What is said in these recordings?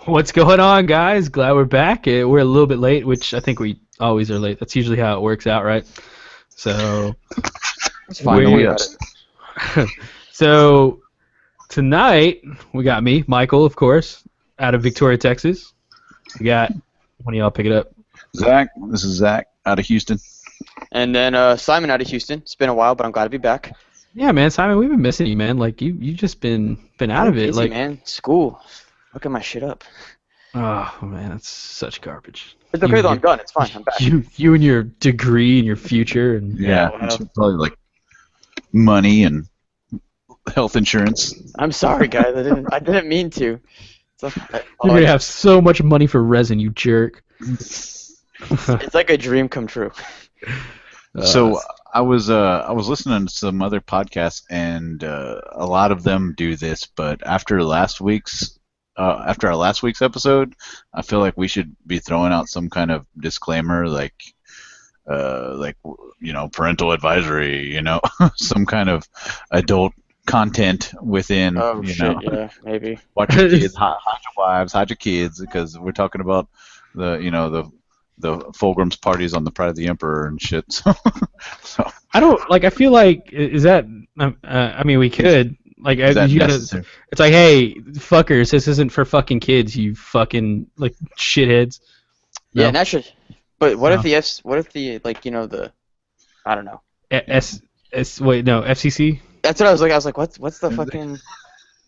What's going on, guys? Glad we're back. We're a little bit late, which I think we always are late. That's usually how it works out, right? So, It's fine. Don't worry about it. so tonight we got me, Michael, of course, out of Victoria, Texas. We got one of y'all pick it up. Zach, this is Zach out of Houston. And then Simon out of Houston. It's been a while, but I'm glad to be back. Yeah, man, Simon, we've been missing you, man. Like you just been out of it. Busy, Like, man, school. Looking my shit up. oh man, that's such garbage. It's okay though. I'm done. It's fine. I'm back. You and your degree and your future and Yeah, it's probably like money and health insurance. I'm sorry, guys. I didn't mean to. You're gonna have so much money for resin, you jerk. It's like a dream come true. So I was listening to some other podcasts, and a lot of them do this. But after our last week's episode, I feel like we should be throwing out some kind of disclaimer, like parental advisory, some kind of adult content within. Oh shit! Yeah, maybe. Watch your kids, hide your wives, hide your kids, because we're talking about the Fulgrim's parties on the Pride of the Emperor and shit. So I don't like. I feel like is that. I mean, we could like. You gotta, it's like, hey, fuckers, this isn't for fucking kids. You fucking like shitheads. Yeah, No? naturally. But what if the I don't know. FCC. That's what I was like. I was like, what's the fucking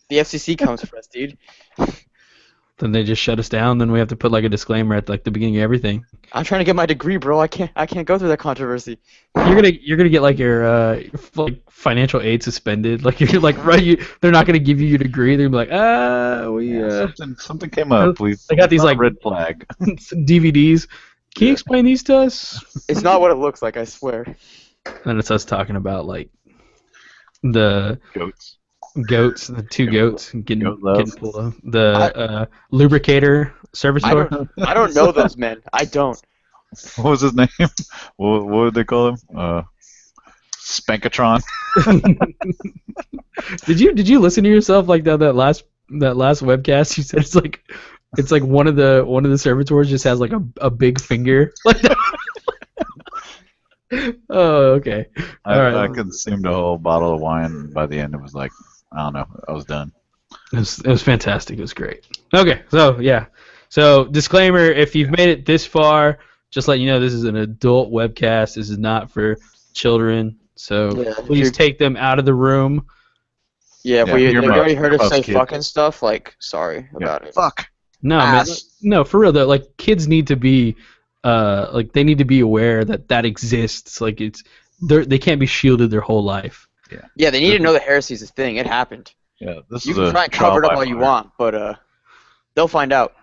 the FCC comes for us, dude. Then they just shut us down. Then we have to put like a disclaimer at like the beginning of everything. I'm trying to get my degree, bro. I can't go through that controversy. You're gonna get like your like financial aid suspended. Like you're like they're not gonna give you your degree. They're gonna be like something came up. They got these like red flag some DVDs. Can you explain these to us? It's not what it looks like, I swear. And it's us talking about like the goats, the two goats getting pulled up. The lubricator service store. I don't know those men. I don't. What was his name? What would they call him? Spankatron. Did you listen to yourself like that last webcast? You said it's like one of the servitors just has like a big finger. Oh, okay. All right. I consumed a whole bottle of wine, and by the end it was like, I don't know, I was done. It was fantastic. It was great. Okay, so yeah. So disclaimer: if you've made it this far, just let you know this is an adult webcast. This is not for children. So please take them out of the room. Yeah, if you already heard us say fucking stuff, like, sorry about it. Fuck. No, man, no, for real though. Like kids need to be, they need to be aware that exists. Like they can't be shielded their whole life. Yeah, they need to know that heresy is a thing. It happened. Yeah, you can try and cover it up all you want, but they'll find out.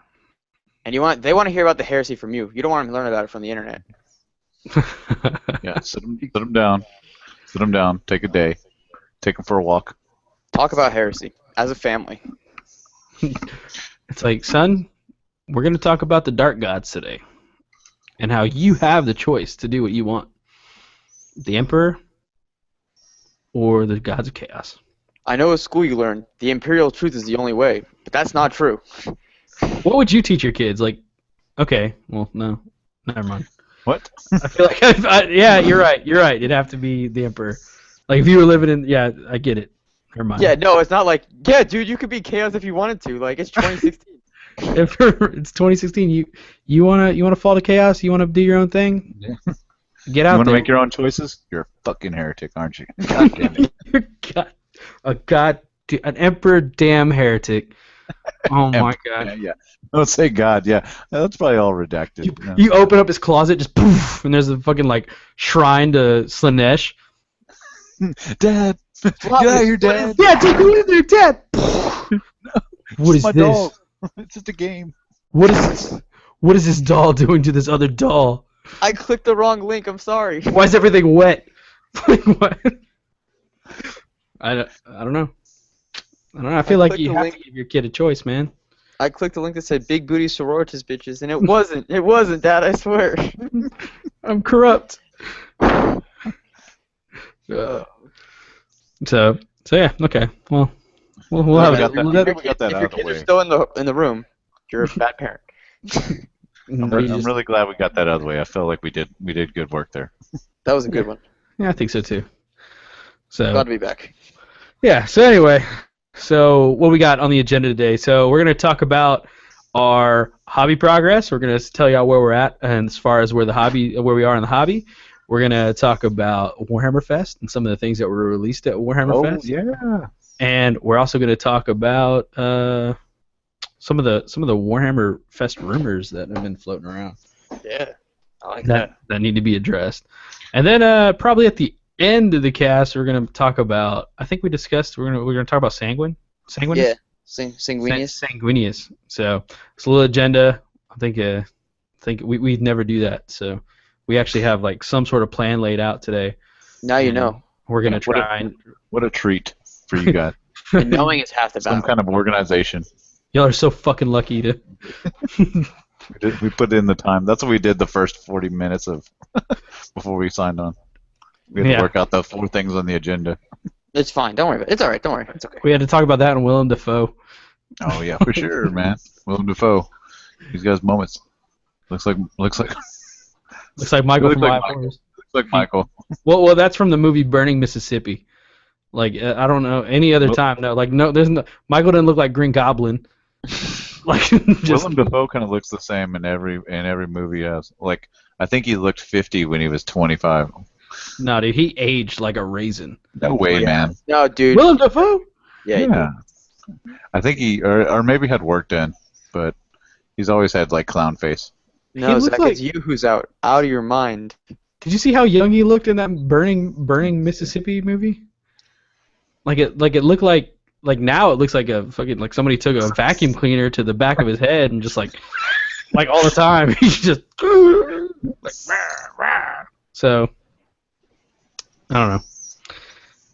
And they want to hear about the heresy from you. You don't want them to learn about it from the internet. Yeah, sit them down. Sit them down. Take a day. Take them for a walk. Talk about heresy as a family. It's like, son, we're going to talk about the dark gods today and how you have the choice to do what you want. The Emperor or the gods of chaos. I know at school you learn the imperial truth is the only way, but that's not true. What would you teach your kids? Like, okay, well, no, never mind. What? I feel like, yeah, you're right. It'd have to be the Emperor. Like, if you were living in, yeah, I get it. Never mind. Yeah, no, it's not like, yeah, dude, you could be chaos if you wanted to. Like, it's 2016. It's 2016. You wanna fall to chaos? You wanna do your own thing? Yeah. Get out there. You want to make your own choices? You're a fucking heretic, aren't you? God damn it. You're an emperor damn heretic. Oh my god. Yeah. Don't say God, yeah. That's probably all redacted. You open up his closet, just poof, and there's a fucking like shrine to Slanesh. Dad! Get out of here, Dad! Yeah, take me in there, Dad! What is my this? Doll. It's just a game. What is this? What is this doll doing to this other doll? I clicked the wrong link. I'm sorry. Why is everything wet? Like what? I don't know. I feel like you have to give your kid a choice, man. I clicked the link that said "Big Booty Sororitas bitches," and it wasn't. It wasn't, Dad. I swear. I'm corrupt. So yeah. Okay. Well, we'll have we got that out of the way. If your kids are still in the room, You're a bad parent. I'm really glad we got that out of the way. I felt like we did good work there. That was a good one. Yeah, I think so too. So Glad to be back. yeah. So anyway, so what we got on the agenda today? So we're gonna talk about our hobby progress. We're gonna tell y'all where we're at and as far as where we are in the hobby. We're gonna talk about Warhammer Fest and some of the things that were released at Warhammer Fest. Yeah. And we're also gonna talk about some of the Warhammer Fest rumors that have been floating around. Yeah, I like that. That need to be addressed. And then probably at the end of the cast, we're gonna talk about. I think we discussed we're gonna talk about Sanguinius. Yeah, Sanguinius. Sanguinius. So it's a little agenda. I think we'd never do that. So we actually have like some sort of plan laid out today. Now you know. We're gonna try. What a treat for you guys. And knowing is half the battle. Some kind of organization. Y'all are so fucking lucky to. We put in the time. That's what we did the first 40 minutes of before we signed on. We had to work out the 4 things on the agenda. It's fine. Don't worry about it. It's all right. Don't worry. It's okay. We had to talk about that in Willem Dafoe. Oh yeah, for sure, man. Willem Dafoe. He's got his moments. Looks like Looks like Michael from Wild Horse. Looks like Michael. Well, that's from the movie Burning Mississippi. Like I don't know any other time. No, like no, there's no. Michael doesn't look like Green Goblin. Like Willem Dafoe kind of looks the same in every movie he has. Like I think he looked 50 when he was 25. No, dude, he aged like a raisin. No way, man. No, dude. Willem Dafoe? Yeah. I think he or maybe had work done, but he's always had like clown face. No, Zach, it's you who's out of your mind. Did you see how young he looked in that Burning Mississippi movie? Like it looked like now it looks like a fucking like somebody took a vacuum cleaner to the back of his head and just like all the time he's just like rah, rah. So I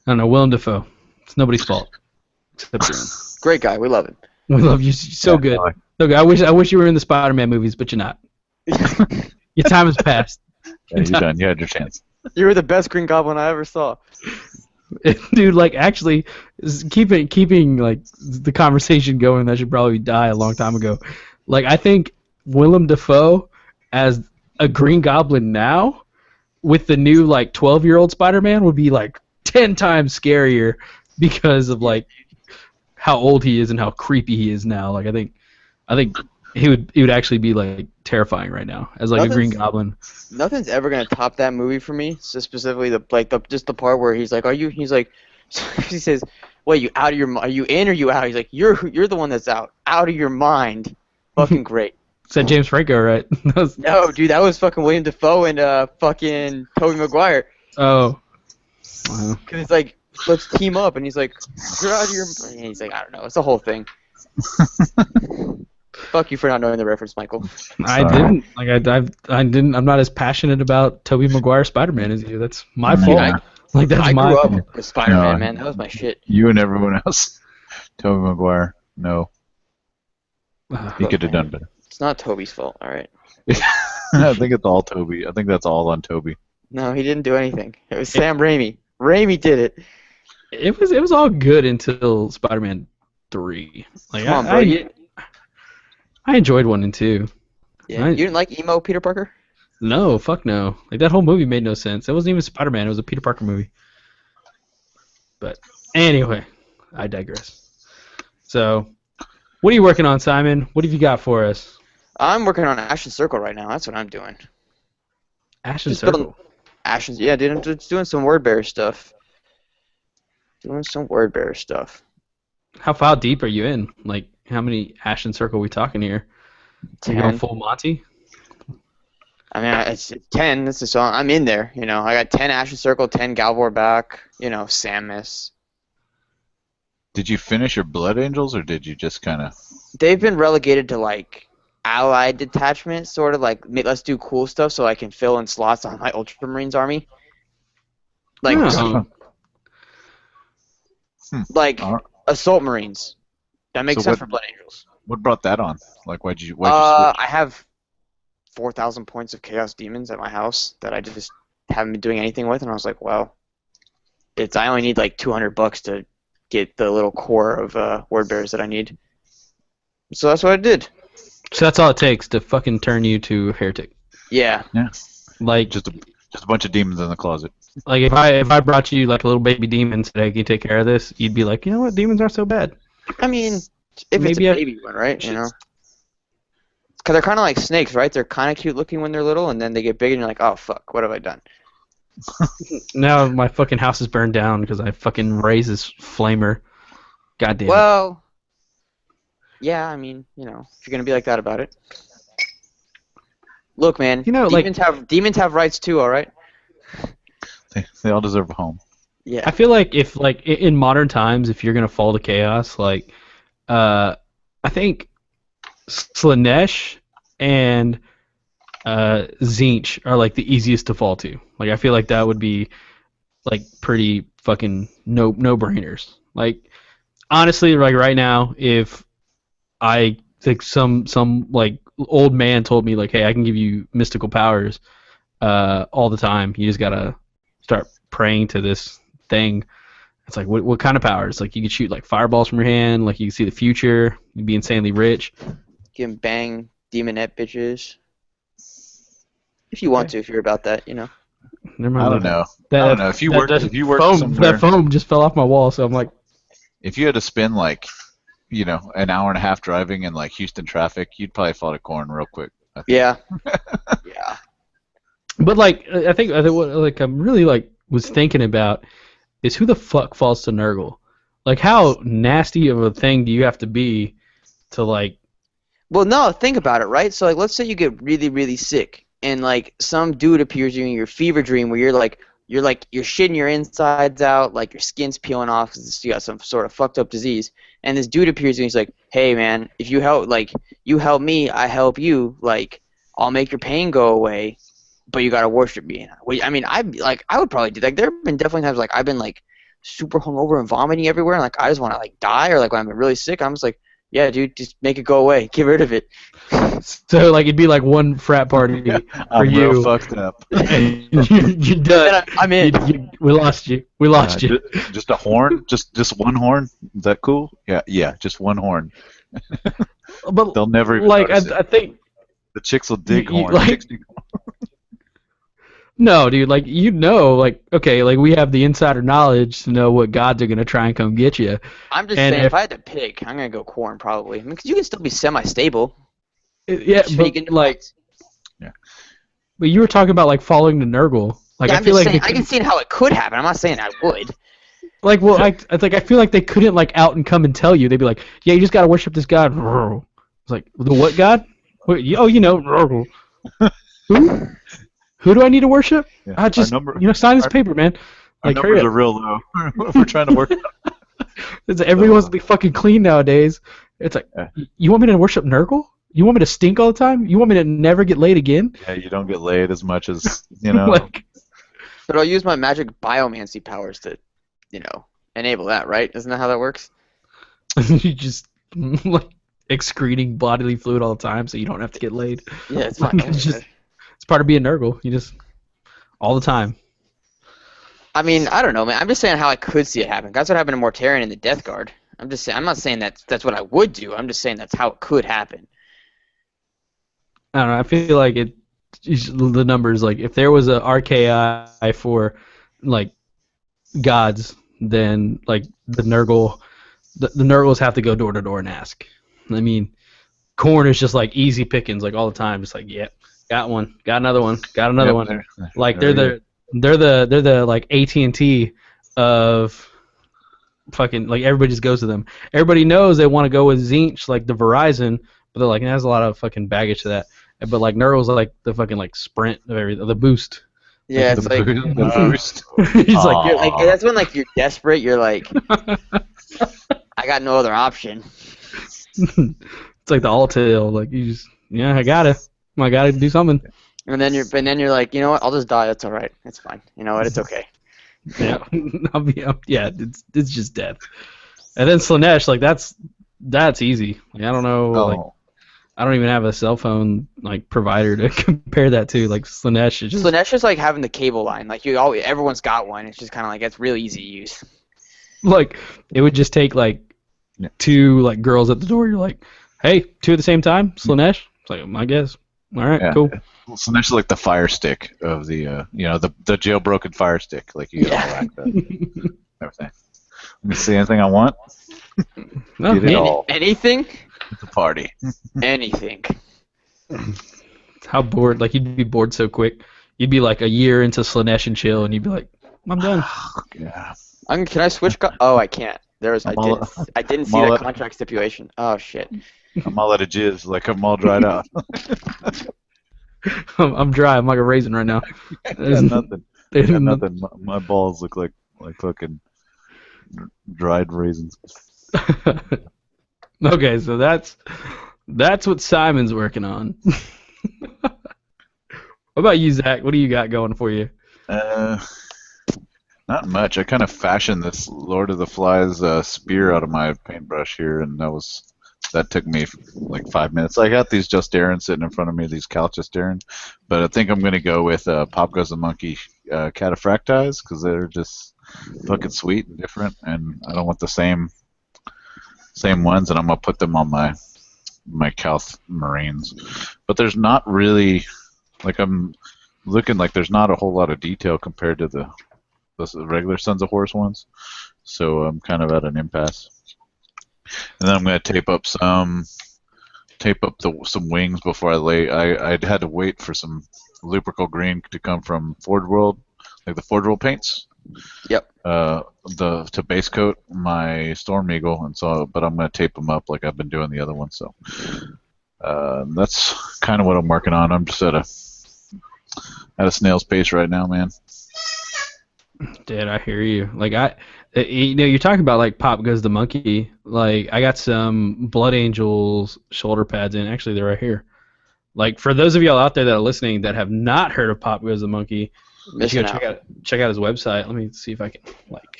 don't know. Willem Dafoe. It's nobody's fault except your own. Great guy. We love him. We love you so good. So good. I wish you were in the Spider-Man movies, but you're not. Your time has passed. Yeah, you're done. You had your chance. You were the best Green Goblin I ever saw. Dude, like actually, keeping like the conversation going. That should probably die a long time ago. Like I think Willem Dafoe as a Green Goblin now, with the new like 12-year-old Spider-Man, would be like 10 times scarier because of like how old he is and how creepy he is now. Like I think he would actually be like terrifying right now as like a Green Goblin. Nothing's ever gonna top that movie for me. So specifically the part where he's like, he says, "Wait, are you in or you out?" He's like, "You're the one that's out of your mind." Fucking great. Said James Franco, right? No, dude, that was fucking William Dafoe and fucking Tobey Maguire. Oh. Wow. Cause it's like, let's team up, and he's like, "You're out of your," and he's like, I don't know, it's the whole thing. Fuck you for not knowing the reference, Michael. I didn't. Like I didn't. I'm not as passionate about Tobey Maguire Spider-Man as you. That's my fault. I grew up with Spider-Man, man. That was my shit. You and everyone else. Tobey Maguire. No. He could have done better. It's not Tobey's fault. All right. I think it's all Tobey. I think that's all on Tobey. No, he didn't do anything. It was Sam Raimi. Raimi did it. It was all good until Spider-Man 3. Like Come on, bro. I enjoyed 1 and 2. Yeah, you didn't like emo Peter Parker? No, fuck no. Like that whole movie made no sense. It wasn't even Spider-Man. It was a Peter Parker movie. But anyway, I digress. So, what are you working on, Simon? What have you got for us? I'm working on Ashen Circle right now. That's what I'm doing. Ashen Circle? Yeah, dude, I'm just doing some word bearer stuff. How far deep are you in? Like, how many Ashen Circle are we talking here? 10. You going full Monty? I mean, it's 10. That's the song. I'm in there. You know, I got 10 Ashen Circle, 10 Galvor back. You know, Samus. Did you finish your Blood Angels, or did you just kind of? They've been relegated to like allied detachment, sort of like let's do cool stuff so I can fill in slots on my Ultramarines army. Like, like Assault Marines. That makes sense for Blood Angels. What brought that on? Like, why'd you switch? I have 4,000 points of Chaos Demons at my house that I just haven't been doing anything with, and I was like, well, I only need like $200 to get the little core of word bearers that I need. So that's what I did. So that's all it takes to fucking turn you to a heretic. Yeah. Yeah. Like Just a bunch of demons in the closet. Like if I brought you like a little baby demon and said, "Hey, can you take care of this?" You'd be like, you know what, demons aren't so bad. I mean, if it's Maybe a baby one, right? You know. Because they're kind of like snakes, right? They're kind of cute looking when they're little, and then they get big, and you're like, oh fuck, what have I done? Now my fucking house is burned down because I fucking raised this flamer. God damn it. Well, yeah, I mean, you know, if you're gonna be like that about it. Look, man, You know, demons have rights too, all right? They all deserve a home. Yeah. I feel like if like in modern times, if you're gonna fall to chaos, like, I think Slanesh and Zinch are like the easiest to fall to. Like I feel like that would be like pretty fucking no brainers. Like honestly, like right now, if I think some like old man told me like, hey, I can give you mystical powers all the time. You just gotta start praying to this thing. It's like what kind of powers? Like you could shoot like fireballs from your hand. Like you can see the future. You'd be insanely rich. You can bang demonette bitches. If you want to, if you're about that, you know. Never mind. I don't know. That, I don't know. If you work foam, somewhere, that foam just fell off my wall. So I'm like, if you had to spend like, an hour and a half driving in like Houston traffic, you'd probably fall to corn real quick. I think. Yeah. Yeah. but like I think what like I'm really like was thinking about is who the fuck falls to Nurgle? Like how nasty of a thing do you have to be to like? Well, no, think about it, right? So, like, let's say you get really, really sick, and like some dude appears in your fever dream where you're shitting your insides out, like your skin's peeling off because you got some sort of fucked up disease, and this dude appears and he's like, "Hey, man, if you help me, I help you. Like, I'll make your pain go away, but you gotta worship me." I mean, I would probably do that. There have been definitely times like I've been like super hungover and vomiting everywhere, and like I just want to like die, or like when I'm really sick, I'm just like, yeah, dude, just make it go away. Get rid of it. So like it'd be like one frat party for I'm you. real fucked up. And you're done. I'm in. We lost you. We lost you. Just a horn? Just one horn? Is that cool? Yeah, just one horn. But They'll never even like notice it. I think The chicks will dig You- horn. like- Chicks dig horn. no, dude. Like like okay, like we have the insider knowledge to know what gods are gonna try and come get you. I'm just And saying, if if- I had to pick, I'm gonna go corn probably. I mean, 'cause you can still be semi-stable. Yeah, Just but fake into like, fights. but you were talking about like following the Nurgle. Like Yeah, I I'm feel just like saying, they I can see how it could happen. I'm not saying I would. like well, I feel like they couldn't like out and come and tell you. They'd be like, yeah, you just gotta worship this god. It's like the what god? Oh, Nurgle. Who? Who do I need to worship? Yeah. I just Our number- sign this our- paper, man. Our Like hurry numbers up. are real low. We're trying to work. Everybody wants to be fucking clean nowadays. It's like, Yeah. you want me to worship Nurgle? You want me to stink all the time? You want me to never get laid again? Yeah, you don't get laid as much as Like, But I'll use my magic biomancy powers to, enable that, right? Isn't that how that works? you just like excreting bodily fluid all the time, so you don't have to get laid. Yeah, it's Like, fine. it's part of being Nurgle. You just all the time. I mean, I don't know, man. I'm just saying how I could see it happen. That's what happened to Mortarion in the Death Guard. I'm just saying. I'm not saying that's what I would do. I'm just saying that's how it could happen. I don't know. I feel like the numbers. Like, if there was a RKI for like gods, then like the Nurgles have to go door to door and ask. I mean, corn is just like easy pickings, like all the time. Just like, yeah, got one, got another one, got another one. Like they're the like AT&T of fucking, like everybody just goes to them. Everybody knows they want to go with Zinch, like the Verizon, but they're like, it has a lot of fucking baggage to that. But like Nurgle's like the fucking like Sprint of everything, the Boost. Yeah, it's like the boost. He's like, you're like that's when like you're desperate. You're like, I got no other option. it's like the Altail, like you just, I gotta do something. And then you're like, you know what? I'll just die. That's all right. It's fine. You know what? It's okay. Yeah, it's just death. And then Slanesh, like that's easy. Like, I don't know, like I don't even have a cell phone like provider to compare that to. Like Slanesh is just Slanesh is like having the cable line. Like everyone's got one. It's just kind of like it's really easy to use. like it would just take like two like girls at the door. You're like, Hey, two at the same time, Slanesh. It's like, I guess. All right, Yeah. cool. So that's like the fire stick of the, the jailbroken fire stick. Like you gotta whack that everything. Let me see anything I want. No, Get it all. Anything? It's a party. Anything. how bored? Like you'd be bored so quick. You'd be like a year into Slanesh and chill, and you'd be like, I'm done. Yeah. Can I switch? Oh, I can't. I'm all- I didn't see I'm all that out- contract stipulation. Oh shit. I'm all out of jizz. Like I'm all dried out. I'm dry. I'm like a raisin right now. Got nothing. there's Got no- nothing. My balls look like fucking dried raisins. Okay, so that's what Simon's working on. What about you, Zach? What do you got going for you? Not much. I kind of fashioned this Lord of the Flies spear out of my paintbrush here, and that took me like 5 minutes. I got these Just Aaron sitting in front of me, these Cal Just Aaron, but I think I'm gonna go with Pop Goes the Monkey Cataphractize because they're just fucking sweet and different, and I don't want the same ones, and I'm gonna put them on my Calth Marines. But there's not really, like, I'm looking like there's not a whole lot of detail compared to the regular Sons of Horus ones, so I'm kind of at an impasse. And then I'm going to tape up some wings before I lay. I had to wait for some lubrical green to come from Forge World, like the Forge World paints. Yep. To base coat my Storm Eagle, but I'm going to tape them up like I've been doing the other ones. So that's kind of what I'm working on. I'm just at a snail's pace right now, man. Dude, I hear you. Like you're talking about like Pop Goes the Monkey. Like I got some Blood Angels shoulder pads in. Actually, they're right here. Like for those of y'all out there that are listening that have not heard of Pop Goes the Monkey, you should go check out his website. Let me see if I can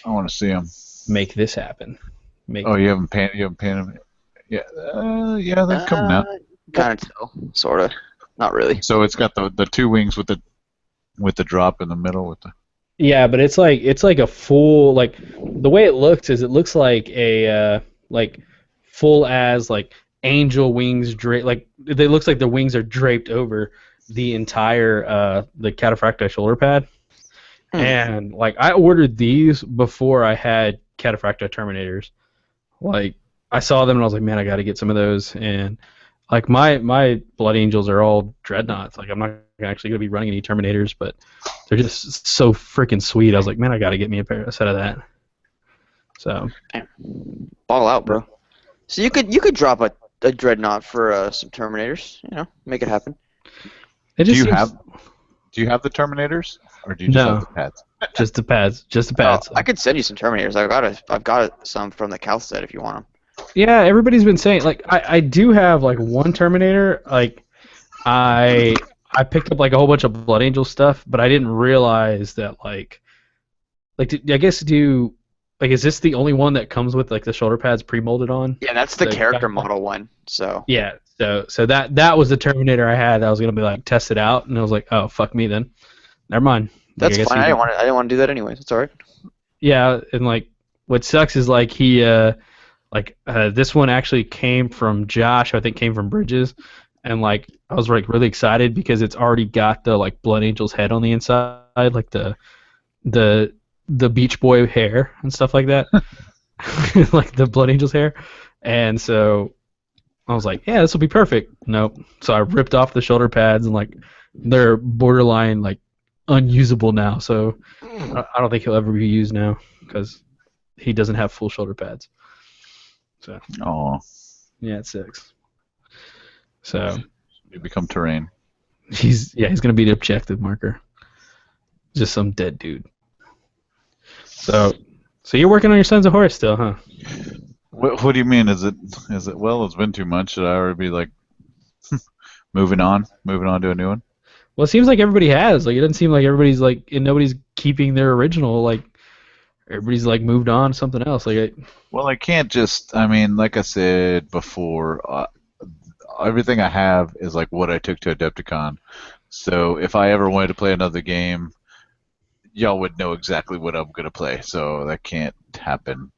I want to see him. Make this happen. You haven't painted him. Yeah, they're coming out. Kind of tell, sort of. Not really. So it's got the two wings with the drop in the middle with the. Yeah, but it's like a full, like the way it looks like a like full as like angel wings like it looks like the wings are draped over the entire the Cataphracti shoulder pad. And like I ordered these before I had Cataphracti Terminators. Like I saw them and I was like, man, I got to get some of those. And like my Blood Angels are all Dreadnoughts. Like I'm not actually going to be running any Terminators, but they're just so freaking sweet. I was like, man, I got to get me a set of that. So ball out, bro. So you could drop a Dreadnought for some Terminators. Make it happen. Do you have the Terminators, or do you just have the pads? Just the pads. Just the pads. I could send you some Terminators. I've got some from the Cal set if you want them. Yeah, everybody's been saying like I do have like one Terminator. Like I picked up like a whole bunch of Blood Angel stuff, but I didn't realize that like is this the only one that comes with like the shoulder pads pre-molded on? Yeah, that's the character model one. So yeah, so that was the Terminator I had. I was gonna be like test it out, and I was like, oh fuck me then. Never mind. That's fine. I didn't want to do that anyways. It's alright. Yeah, and like what sucks is like he this one actually came from Josh. I think came from Bridges, and like I was like really excited because it's already got the like Blood Angel's head on the inside, like the Beach Boy hair and stuff like that, like the Blood Angel's hair, and so I was like, yeah, this will be perfect. Nope. So I ripped off the shoulder pads and like they're borderline like unusable now. So I don't think he'll ever be used now because he doesn't have full shoulder pads. So. Oh. Yeah, it sucks. So. You become terrain. He's gonna be the objective marker. Just some dead dude. So you're working on your Sons of Horus still, huh? What do you mean? Is it? Well, it's been 2 months. Should I already be like moving on to a new one? Well, it seems like everybody has. Like, it doesn't seem like everybody's like, and nobody's keeping their original. Like, everybody's like moved on to something else. Like, well, I can't just. I mean, like I said before, everything I have is like what I took to Adepticon. So if I ever wanted to play another game, y'all would know exactly what I'm gonna play. So that can't happen.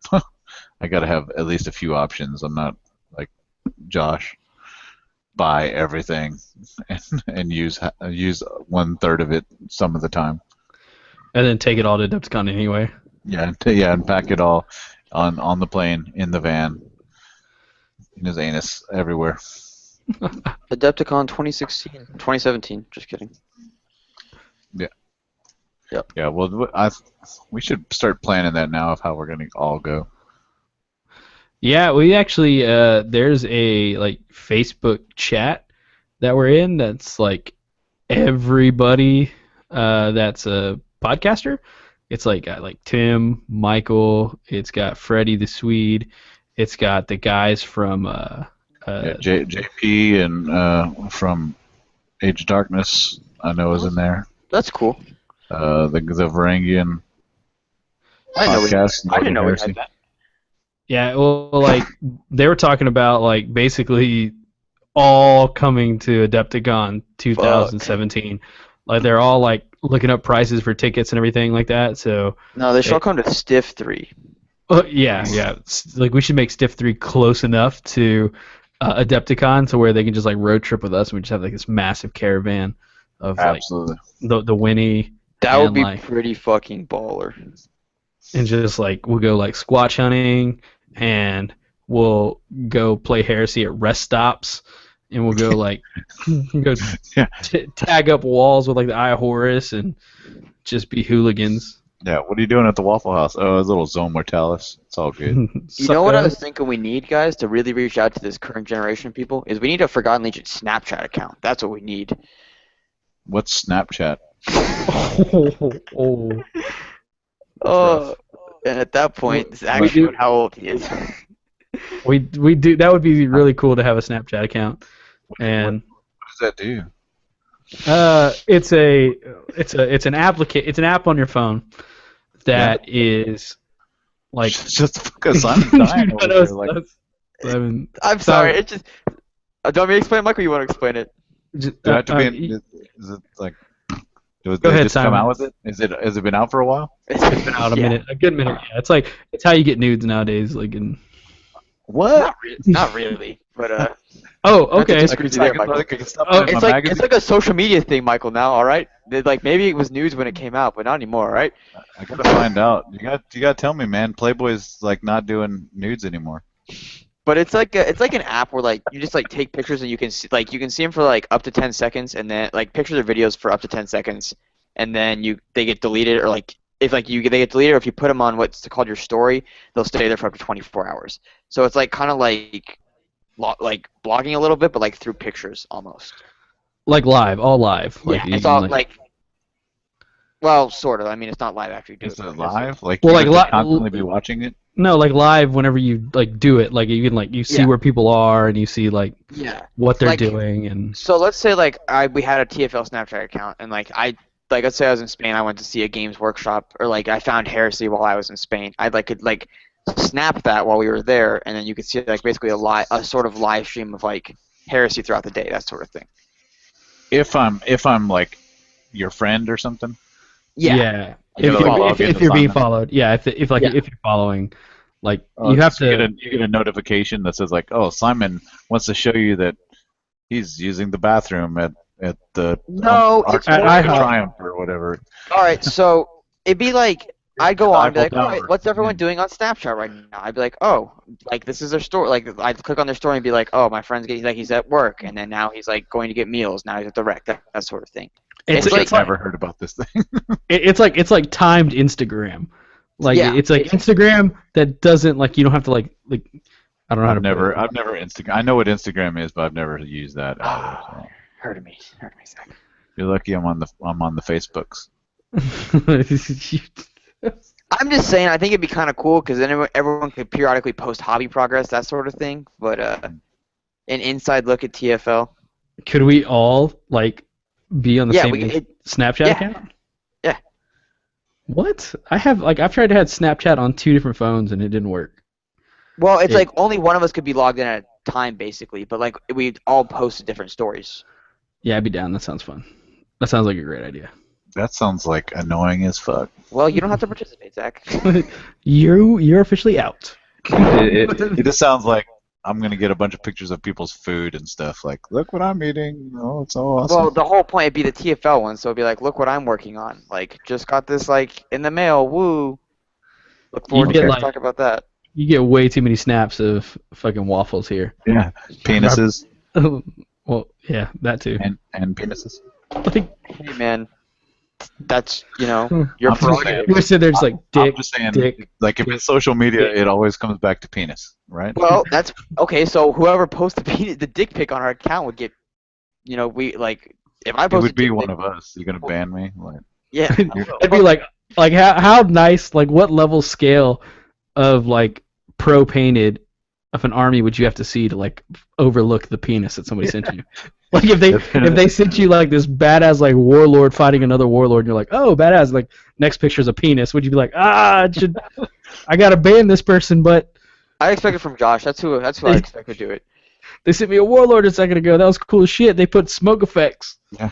I gotta have at least a few options. I'm not like Josh buy everything and use 1/3 of it some of the time. And then take it all to Adepticon anyway. Yeah, and pack it all on the plane, in the van, in his anus, everywhere. Adepticon 2017. Just kidding. Yeah. Yep. Yeah. Well, we should start planning that now of how we're gonna all go. Yeah, we actually there's a like Facebook chat that we're in that's like everybody that's a podcaster. It's like got like Tim, Michael, it's got Freddie the Swede, it's got the guys from JP and from Age of Darkness, I know is in there. That's cool. The Varangian podcast. podcast. I didn't know we had that. Yeah, well, like they were talking about like basically all coming to Adepticon 2017. Like they're all like looking up prices for tickets and everything like that. So no, they should all come to Stiff 3. Yeah. Like we should make Stiff 3 close enough to Adepticon to where they can just like road trip with us, and we just have like this massive caravan of absolutely like the Winnie. That would be like, pretty fucking baller. And just like we'll go like squatch hunting, and we'll go play Heresy at rest stops, and we'll go like tag up walls with like the Eye of Horus and just be hooligans. Yeah, what are you doing at the Waffle House? Oh, a little Zone Mortalis. It's all good. You know what I was thinking we need, guys, to really reach out to this current generation of people? Is we need a Forgotten Legion Snapchat account. That's what we need. What's Snapchat? And at that point, it's actually how old he is. we do. That would be really cool to have a Snapchat account. And what does that do? It's an app on your phone that is like just because I'm dying over here, I'm sorry. It's just. Do you want me to explain, Michael? Or you want to explain it? Do I have to be is it like? Did Go they ahead, just Simon. come out with it? Has it been out for a while? It's been out a good minute. Yeah, it's how you get nudes nowadays. Like in what? Not really, but Oh, okay. It's like a social media thing, Michael. Now, all right. Like maybe it was news when it came out, but not anymore, all right? I gotta find out. You gotta tell me, man. Playboy's like not doing nudes anymore. But it's like an app where like you just like take pictures and you can see them for like up to 10 seconds, and then like pictures or videos for up to 10 seconds, and then they get deleted, or like if like they get deleted, or if you put them on what's called your story, they'll stay there for up to 24 hours. So it's like kind of like blogging a little bit, but like through pictures almost. Like live, all live. Yeah, it's all like. Well, sort of. I mean, it's not live after you do it. Is it live? Like well, you have to constantly be watching it? No, like live whenever you like do it. Like you can like you see where people are and you see like what they're doing and. So let's say like we had a TFL Snapchat account, and like let's say I was in Spain, I went to see a Games Workshop, or like I found Heresy while I was in Spain. Could snap that while we were there, and then you could see like basically a sort of live stream of like Heresy throughout the day, that sort of thing. If I'm like your friend or something. Yeah. If you're being followed, if you're following, like you have to. You get a notification that says like, oh, Simon wants to show you that he's using the bathroom at the Triumph or whatever. All right, so it'd be like I'd go on and be like, all right, what's everyone doing on Snapchat right now? I'd be like, oh, like this is their story. Like I'd click on their story and be like, oh, my friend's getting he's at work, and then now he's like going to get meals. Now he's at the rec, that sort of thing. It's like, I've never heard about this thing. it's like timed Instagram. Like it's like Instagram that doesn't like you don't have to like I don't know how to. I've never Instagram. I know what Instagram is, but I've never used that. So. Heard of me, Zach. You're lucky I'm on the Facebooks. I'm just saying, I think it'd be kind of cool because then everyone could periodically post hobby progress, that sort of thing. But an inside look at TFL. Could we all like be on the same Snapchat account? Yeah. What? I've tried to have Snapchat on 2 different phones and it didn't work. Well, it's like only one of us could be logged in at a time, basically. But like we all posted different stories. Yeah, I'd be down. That sounds fun. That sounds like a great idea. That sounds like annoying as fuck. Well, you don't have to participate, Zach. You're officially out. It just sounds like I'm gonna get a bunch of pictures of people's food and stuff. Like, look what I'm eating. Oh, it's so awesome. Well, the whole point would be the TFL one, so it'd be like, look what I'm working on. Like, just got this like in the mail. Woo! Look forward to talk about that. You get way too many snaps of fucking waffles here. Yeah, penises. Well, yeah, that too. And penises. Like, hey man, that's your prerogative. You're sitting there just like dick. I'm just saying, dick, like if it's social media, it always comes back to penis, right? Well, that's okay. So whoever posts the dick pic on our account would get, we like if I post. It would be one of us. You're gonna ban me? Like, yeah, it'd be like how nice, like what level scale of like pro painted of an army would you have to see to like overlook the penis that somebody sent you? Like if they sent you like this badass like warlord fighting another warlord, and you're like, oh badass, like next picture's a penis, would you be like, I gotta ban this person? But I expect it from Josh. That's who I expect to do it. They sent me a warlord a second ago. That was cool as shit. They put smoke effects. Yeah,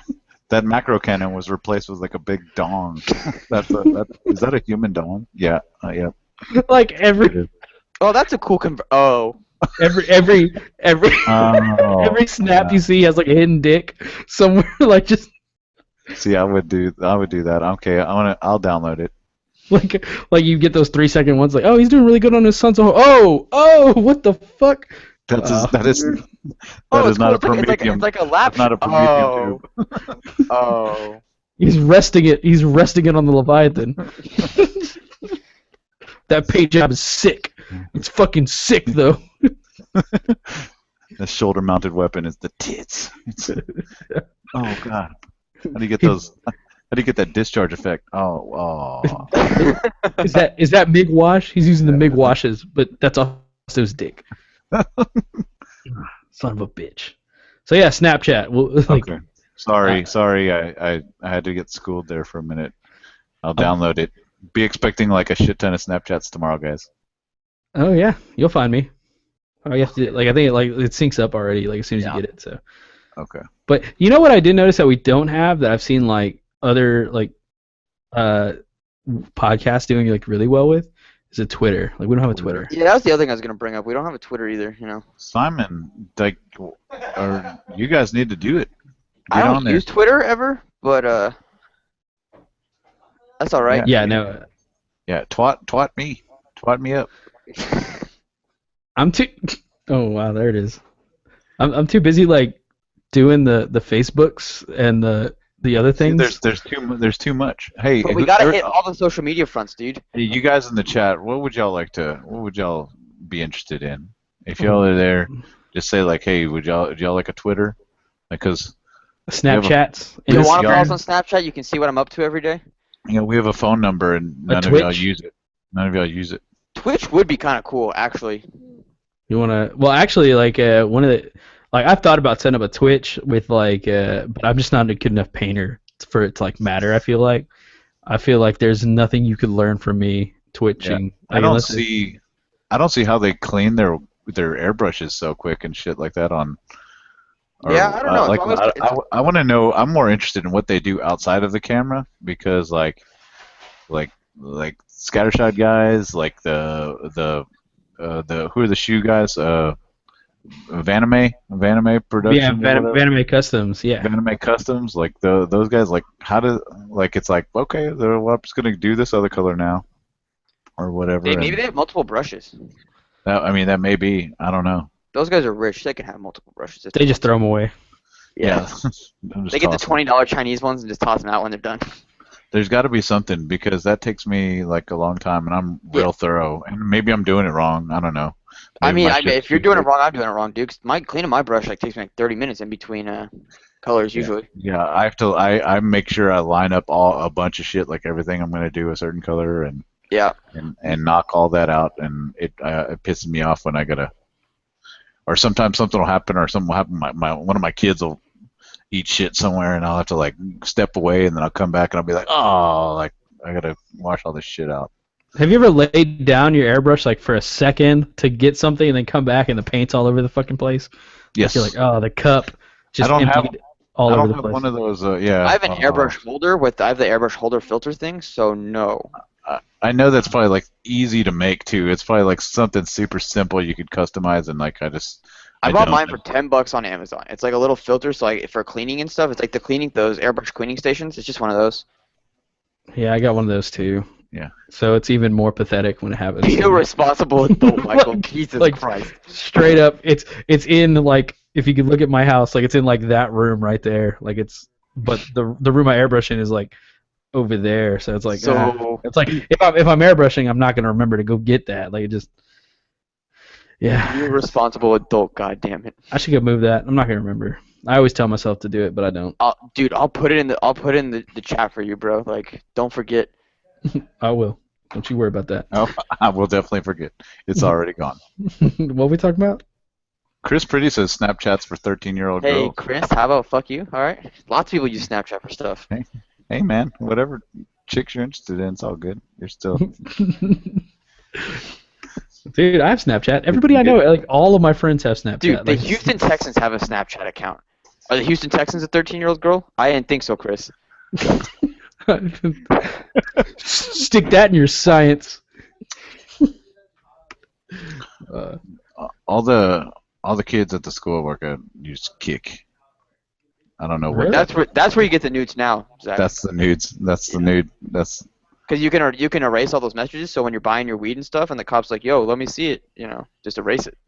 that macro cannon was replaced with like a big dong. Is that a human dong? Yeah, yeah. Like every. Oh, that's a cool Every snap you see has like a hidden dick somewhere, like just. See, I would do that. Okay, I'll download it. Like you get those 3-second ones, like, oh, he's doing really good on his son's. Oh, what the fuck? That is not a Prometheum. It's like a lap. That's not a Prometheum tube. Oh. He's resting it on the Leviathan. That paint job is sick. It's fucking sick though. The shoulder-mounted weapon is the tits. Oh god. How do you get those? How do you get that discharge effect? Oh. Is that MIG wash? He's using the MIG washes, but that's also his dick. Son of a bitch. So yeah, Snapchat. Okay. Sorry. I had to get schooled there for a minute. I'll download it. Be expecting like a shit ton of Snapchats tomorrow, guys. Oh yeah, you'll find me. Oh, you have to I think it syncs up already. Like as soon as you get it. So. Okay. But you know what I did notice that we don't have that I've seen like other like podcasts doing like really well with is a Twitter. Like we don't have a Twitter. Yeah, that was the other thing I was gonna bring up. We don't have a Twitter either. Simon, like, you guys need to do it. I don't use Twitter ever, but that's all right. Yeah, no. Yeah, twat me up. I'm too. Oh wow, there it is. I'm too busy like doing the Facebooks and the other things. There's too much. Hey, but we gotta hit all the social media fronts, dude. Hey, you guys in the chat, what would y'all be interested in? If y'all are there, just say like, hey, would y'all like a Twitter? Because Snapchats. You don't want to follow us on Snapchat? You can see what I'm up to every day. We have a phone number and none of y'all use it. Twitch would be kind of cool, actually. You wanna? Well, actually, like one of the. Like I've thought about setting up a Twitch with like, but I'm just not a good enough painter for it to like matter. I feel like there's nothing you could learn from me twitching. Yeah. I don't see how they clean their airbrushes so quick and shit like that on. Yeah, I don't know. Like, I want to know. I'm more interested in what they do outside of the camera because like Scattershot guys, like the who are the shoe guys? Vaname production. Yeah, Vaname Customs. Yeah. Vaname Customs, like those guys, like how do it's like okay, well, I'm just gonna do this other color now, or whatever. Maybe they have multiple brushes. That may be. I don't know. Those guys are rich. They can have multiple brushes. They just throw them away. Yeah. They get the $20 Chinese ones and just toss them out when they're done. There's got to be something because that takes me like a long time, and I'm real thorough. And maybe I'm doing it wrong. I don't know. Maybe if you're doing it wrong, I'm doing it wrong, dude. 'Cause cleaning my brush takes me like 30 minutes in between colors usually. Yeah, I have to. I make sure I line up a bunch of shit, like everything I'm gonna do a certain color, and and knock all that out, and it pisses me off when I gotta. Or sometimes something will happen, or something will happen. One of my kids will eat shit somewhere, and I'll have to like step away, and then I'll come back, and I'll be like, oh, like I gotta wash all this shit out. Have you ever laid down your airbrush like for a second to get something, and then come back and the paint's all over the fucking place? Yes. Like you're like, oh, the cup just emptied all over the place. One of those. Yeah. I have an airbrush holder I have the airbrush holder filter thing, so no. I know that's probably like easy to make too. It's probably like something super simple you could customize, and like I I bought don't mine know. for $10 on Amazon. It's like a little filter, so like for cleaning and stuff. It's like those airbrush cleaning stations. It's just one of those. Yeah, I got one of those too. Yeah. So it's even more pathetic when it happens. Be to a me. responsible adult, Michael. Jesus Like, Christ. Straight up, it's in like, if you could look at my house, like it's in like that room right there. Like but the room I airbrush in is like over there. So it's like it's like if I'm airbrushing, I'm not gonna remember to go get that. Like it just. Be a Yeah, responsible adult. God damn it. I should go move that. I'm not gonna remember. I always tell myself to do it, but I don't. Dude, I'll put it in the chat for you, bro. Like, don't forget. I will. Don't you worry about that. Oh, I will definitely forget. It's already gone. What are we talking about? Chris Pretty says Snapchats for 13-year-old Hey, girls. Chris, how about fuck you? All right. Lots of people use Snapchat for stuff. Hey man, whatever chicks you're interested in, it's all good. You're still. Dude, I have Snapchat. Everybody I know, like all of my friends have Snapchat. Dude, the Like, Houston Texans have a Snapchat account. Are the Houston Texans a 13-year-old girl? I didn't think so, Chris. Stick that in your science. All the kids at the school I work at use Kick. I don't know what. Really? That's where you get the nudes now, Zach. That's the nudes. That's the nude. That's. Because you can erase all those messages. So when you're buying your weed and stuff, and the cop's like, "Yo, let me see it," just erase it.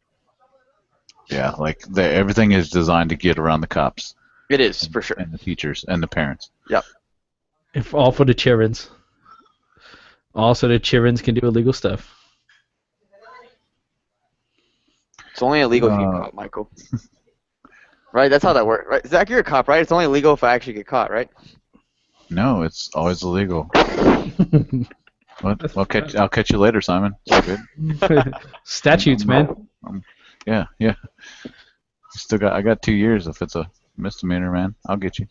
Yeah, like everything is designed to get around the cops. It is for sure. And the teachers and the parents. Yep. If all for the childrens. Also, the childrens can do illegal stuff. It's only illegal if you get caught, Michael. Right? That's how that works. Right? Zach, you're a cop, right? It's only illegal if I actually get caught, right? No, it's always illegal. What? I'll catch you later, Simon. It's all good. Statutes, man. Yeah. I got 2 years if it's a misdemeanor, man. I'll get you.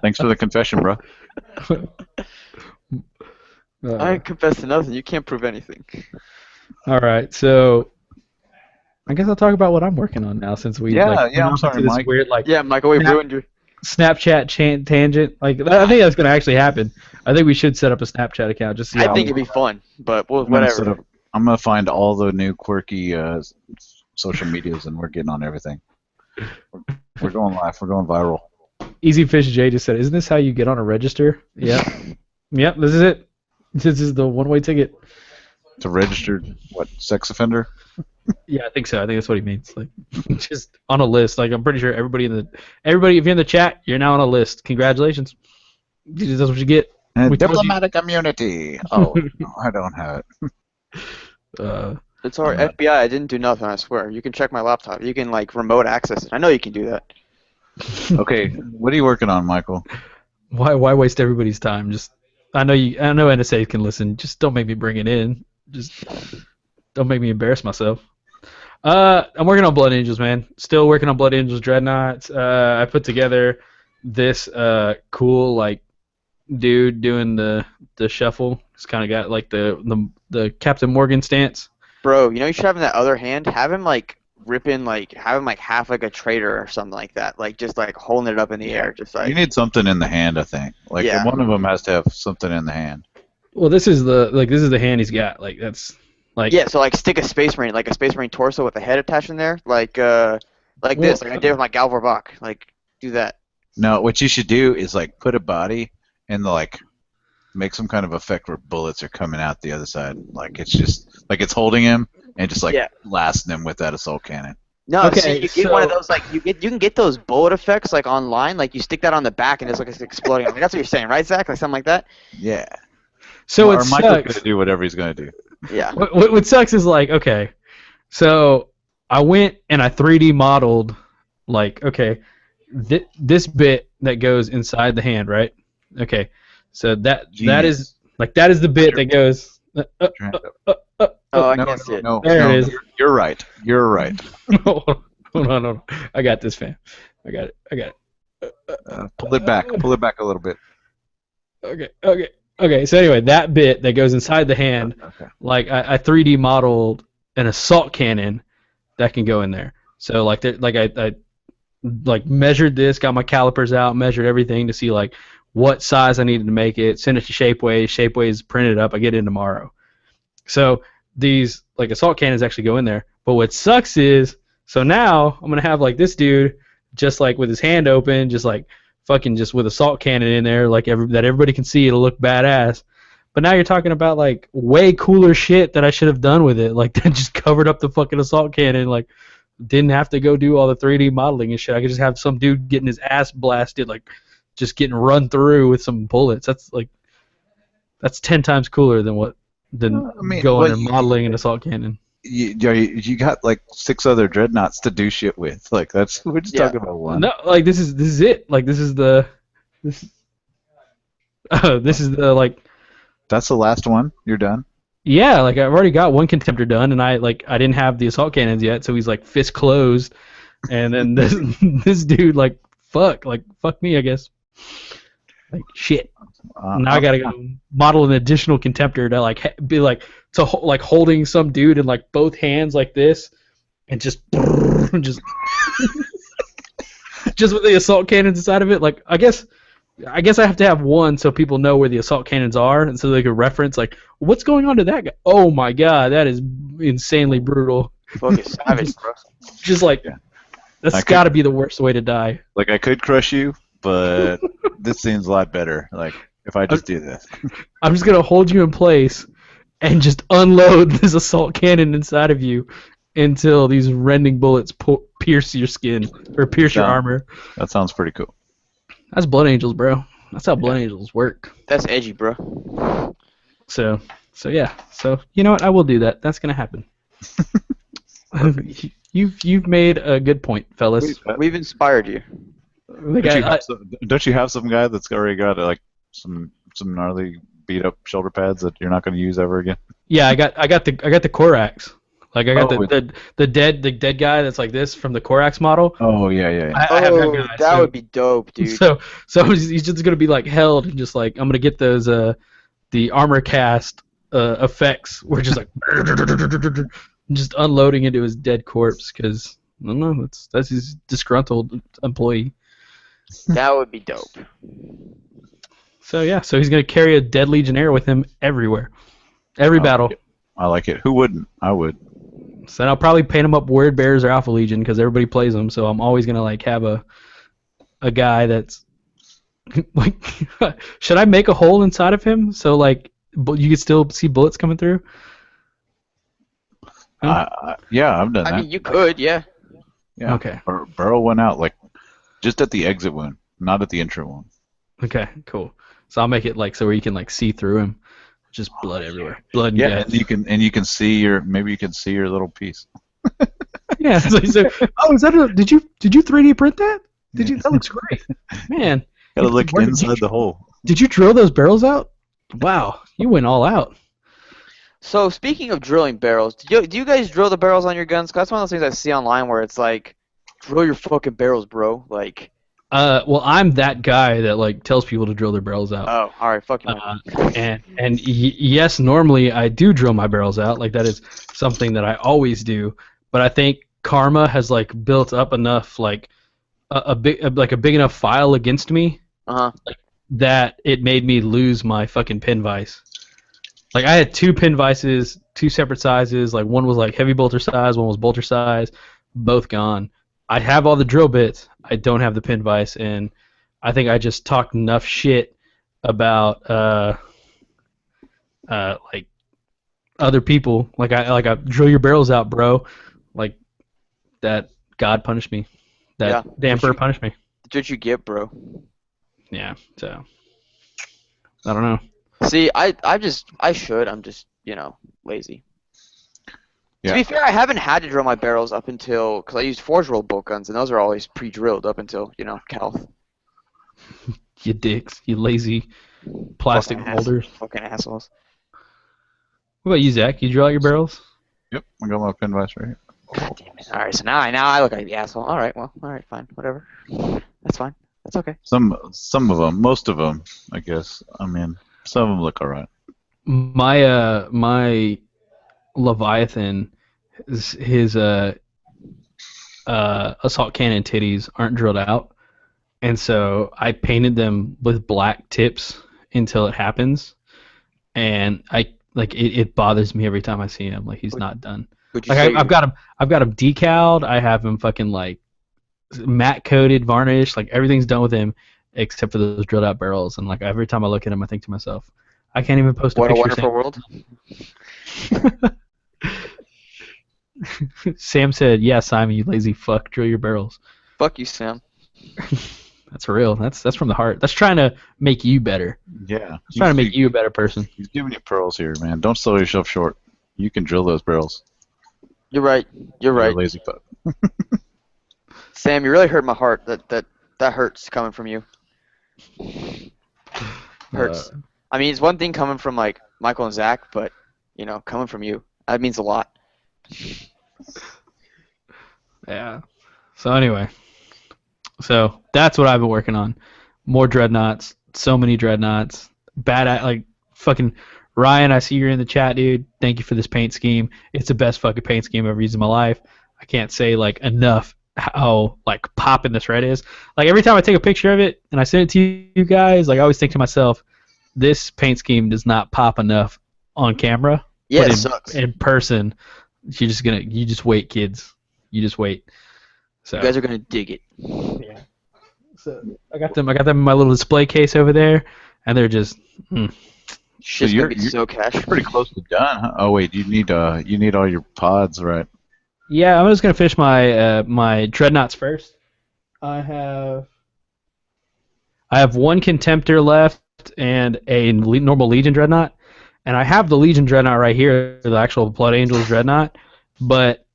Thanks for the confession, bro. I ain't confessed to nothing. You can't prove anything. All right, so I guess I'll talk about what I'm working on now, since we I'm sorry, this Mike. weird Yeah, Michael, we ruined you. Snapchat tangent. Like, I think that's gonna actually happen. I think we should set up a Snapchat account. Just see I think it'd be fun, but whatever. I'm gonna find all the new quirky social medias, and we're getting on everything. We're going live. We're going viral. Easy Fish J just said, "Isn't this how you get on a register?" Yep. Yep. This is it. This is the one-way ticket. To register, what, sex offender? Yeah, I think so. I think that's what he means. Like, just on a list. Like, I'm pretty sure everybody, if you're in the chat, you're now on a list. Congratulations. That's what you get. Diplomatic immunity. Oh, no, I don't have it. It's our FBI. I didn't do nothing, I swear. You can check my laptop. You can, remote access it. I know you can do that. Okay, what are you working on, Michael? Why waste everybody's time? I know NSA can listen. Just don't make me bring it in. Just don't make me embarrass myself. I'm working on Blood Angels, man. Still working on Blood Angels Dreadnoughts. I put together this cool dude doing the shuffle. It's kind of got the Captain Morgan stance. Bro, you should have in that other hand. Have him ripping have him half like a traitor or something like that. Just holding it up in the air, just You need something in the hand, I think. One of them has to have something in the hand. Well, this is the hand he's got. That's. Yeah, so stick a Space Marine, a Space Marine torso with a head attached in there, this, I did with my Galvar Bach. Do that. No, what you should do is put a body and make some kind of effect where bullets are coming out the other side. It's just it's holding him and just blasting him with that assault cannon. No, okay, you get one of those you can get those bullet effects online. You stick that on the back and it's exploding. That's what you're saying, right, Zach? Something like that. Yeah. So or Michael's gonna do whatever he's gonna do. Yeah. What sucks is okay, so I went and I 3D modeled this bit that goes inside the hand, right? Okay, so that is the bit that goes. I can't see it. No, there it is. You're right. You're right. Hold on. I got this, fam. I got it. Pull it back. Pull it back a little bit. Okay. So anyway, that bit that goes inside the hand, I 3D modeled an assault cannon that can go in there. So I measured this, got my calipers out, measured everything to see what size I needed to make it, send it to Shapeways. Shapeways printed it up. I get it in tomorrow. So these like assault cannons actually go in there. But what sucks is, so now I'm gonna have like this dude just like with his hand open, just like fucking just with assault cannon in there, like that everybody can see. It'll look badass. But now you're talking about like way cooler shit that I should have done with it, like that just covered up the fucking assault cannon, like didn't have to go do all the 3D modeling and shit. I could just have some dude getting his ass blasted, like just getting run through with some bullets. That's 10 times cooler than going and modeling an assault cannon. You got like 6 other dreadnoughts to do shit with. Like we're just talking about one. No, like this is it. Like this is the like. That's the last one. You're done. Yeah, like I've already got one contemptor done, and I didn't have the assault cannons yet, so he's like fist closed, and then this dude like fuck me, I guess. Like shit. Now I gotta go model an additional contemptor to like be like like holding some dude in like both hands like this, and just just with the assault cannons inside of it. Like I guess I have to have one so people know where the assault cannons are, and so they can reference like what's going on to that guy. Oh my god, that is insanely brutal. Fucking savage, bro. Just like that's got to be the worst way to die. Like I could crush you, but this seems a lot better. Like if I just do this, I'm just gonna hold you in place and just unload this assault cannon inside of you until these rending bullets pierce your skin or pierce your armor. That sounds pretty cool. That's Blood Angels, bro. That's how Blood Angels work. That's edgy, bro. So yeah. So you know what? I will do that. That's gonna happen. You've made a good point, fellas. We've inspired you. Don't you have some guy that's already got like some gnarly beat up shoulder pads that you're not going to use ever again? Yeah, I got the Corax. Like I got the dead guy that's like this from the Corax model. Oh yeah. I have that guy, that would be dope, dude. So he's just gonna be like held and just like I'm gonna get those the armor cast effects. We're just like just unloading into his dead corpse because I don't know, that's his disgruntled employee. That would be dope. So yeah, so he's gonna carry a dead legionnaire with him everywhere, every battle. I like it. Who wouldn't? I would. So then I'll probably paint him up Word Bears or Alpha Legion because everybody plays them. So I'm always gonna like have a guy that's like. Should I make a hole inside of him so like you can still see bullets coming through? Yeah, I've done that. I mean, you could, yeah. Yeah. Okay. Or burrow one out like just at the exit wound, not at the entry wound. Okay, cool. So I'll make it like so where you can like see through him. Just blood everywhere. Blood and yeah, death. and you can see your little piece. Yeah. So, is that did you 3D print that? That looks great. Man. Gotta look inside the hole. Did you drill those barrels out? Wow, you went all out. So speaking of drilling barrels, do you guys drill the barrels on your guns? 'Cause that's one of those things I see online where it's like, drill your fucking barrels, bro. Like. Well, I'm that guy that like tells people to drill their barrels out. Oh, all right, fuck you. Yes, normally I do drill my barrels out. Like that is something that I always do. But I think karma has like built up enough like a big enough file against me that it made me lose my fucking pin vise. Like I had 2 pin vices, 2 separate sizes. Like one was like heavy bolter size, one was bolter size. Both gone. I have all the drill bits. I don't have the pin vise, and I think I just talked enough shit about like other people. Like I drill your barrels out, bro. Like that God punished me. That the Emperor punished me. That's what you get, bro. Yeah. So I don't know. See, I'm just lazy. Yeah. To be fair, I haven't had to drill my barrels up until, because I used forge roll bolt guns, and those are always pre-drilled up until, Calth. You dicks, you lazy plastic molders. Fucking assholes. What about you, Zach? You drill out your barrels? Yep, I got my pin vise right here. God damn it. Alright, so now I look like the asshole. Alright, fine, whatever. That's fine. That's okay. Some of them, most of them, I guess. I mean, some of them look alright. My Leviathan, his assault cannon titties aren't drilled out, and so I painted them with black tips until it happens, and it bothers me every time I see him. Like he's not done. Would you Like say I've got him decaled. I have him fucking like matte coated, varnished. Like everything's done with him except for those drilled out barrels. And like every time I look at him, I think to myself, I can't even post a What a picture. Wonderful World? Sam said, "Yeah, Simon, you lazy fuck, drill your barrels." Fuck you, Sam. That's real. That's from the heart. That's trying to make you better. Yeah. It's trying to make you a better person. He's giving you pearls here, man. Don't sell yourself short. You can drill those barrels. You're right. You're You're a right. lazy fuck. Sam, you really hurt my heart. That hurts coming from you. Hurts. I mean, it's one thing coming from like Michael and Zach, but coming from you, that means a lot. Yeah. So anyway, so that's what I've been working on. More dreadnoughts. So many dreadnoughts. Bad at like fucking Ryan. I see you're in the chat, dude. Thank you for this paint scheme. It's the best fucking paint scheme I've ever used in my life. I can't say like enough how like popping this red is. Like every time I take a picture of it and I send it to you guys, like I always think to myself, this paint scheme does not pop enough on camera. Yeah, but it sucks. in person, you just wait, kids. You just wait. So You guys are gonna dig it. yeah. So I got them in my little display case over there, and they're just. Shit's you're- gonna be so cash. Pretty close to done, huh? Oh wait, you need all your pods, right? Yeah, I'm just gonna finish my my dreadnoughts first. I have one contemptor left and a normal Legion dreadnought, and I have the Legion dreadnought right here, the actual Blood Angels dreadnought, but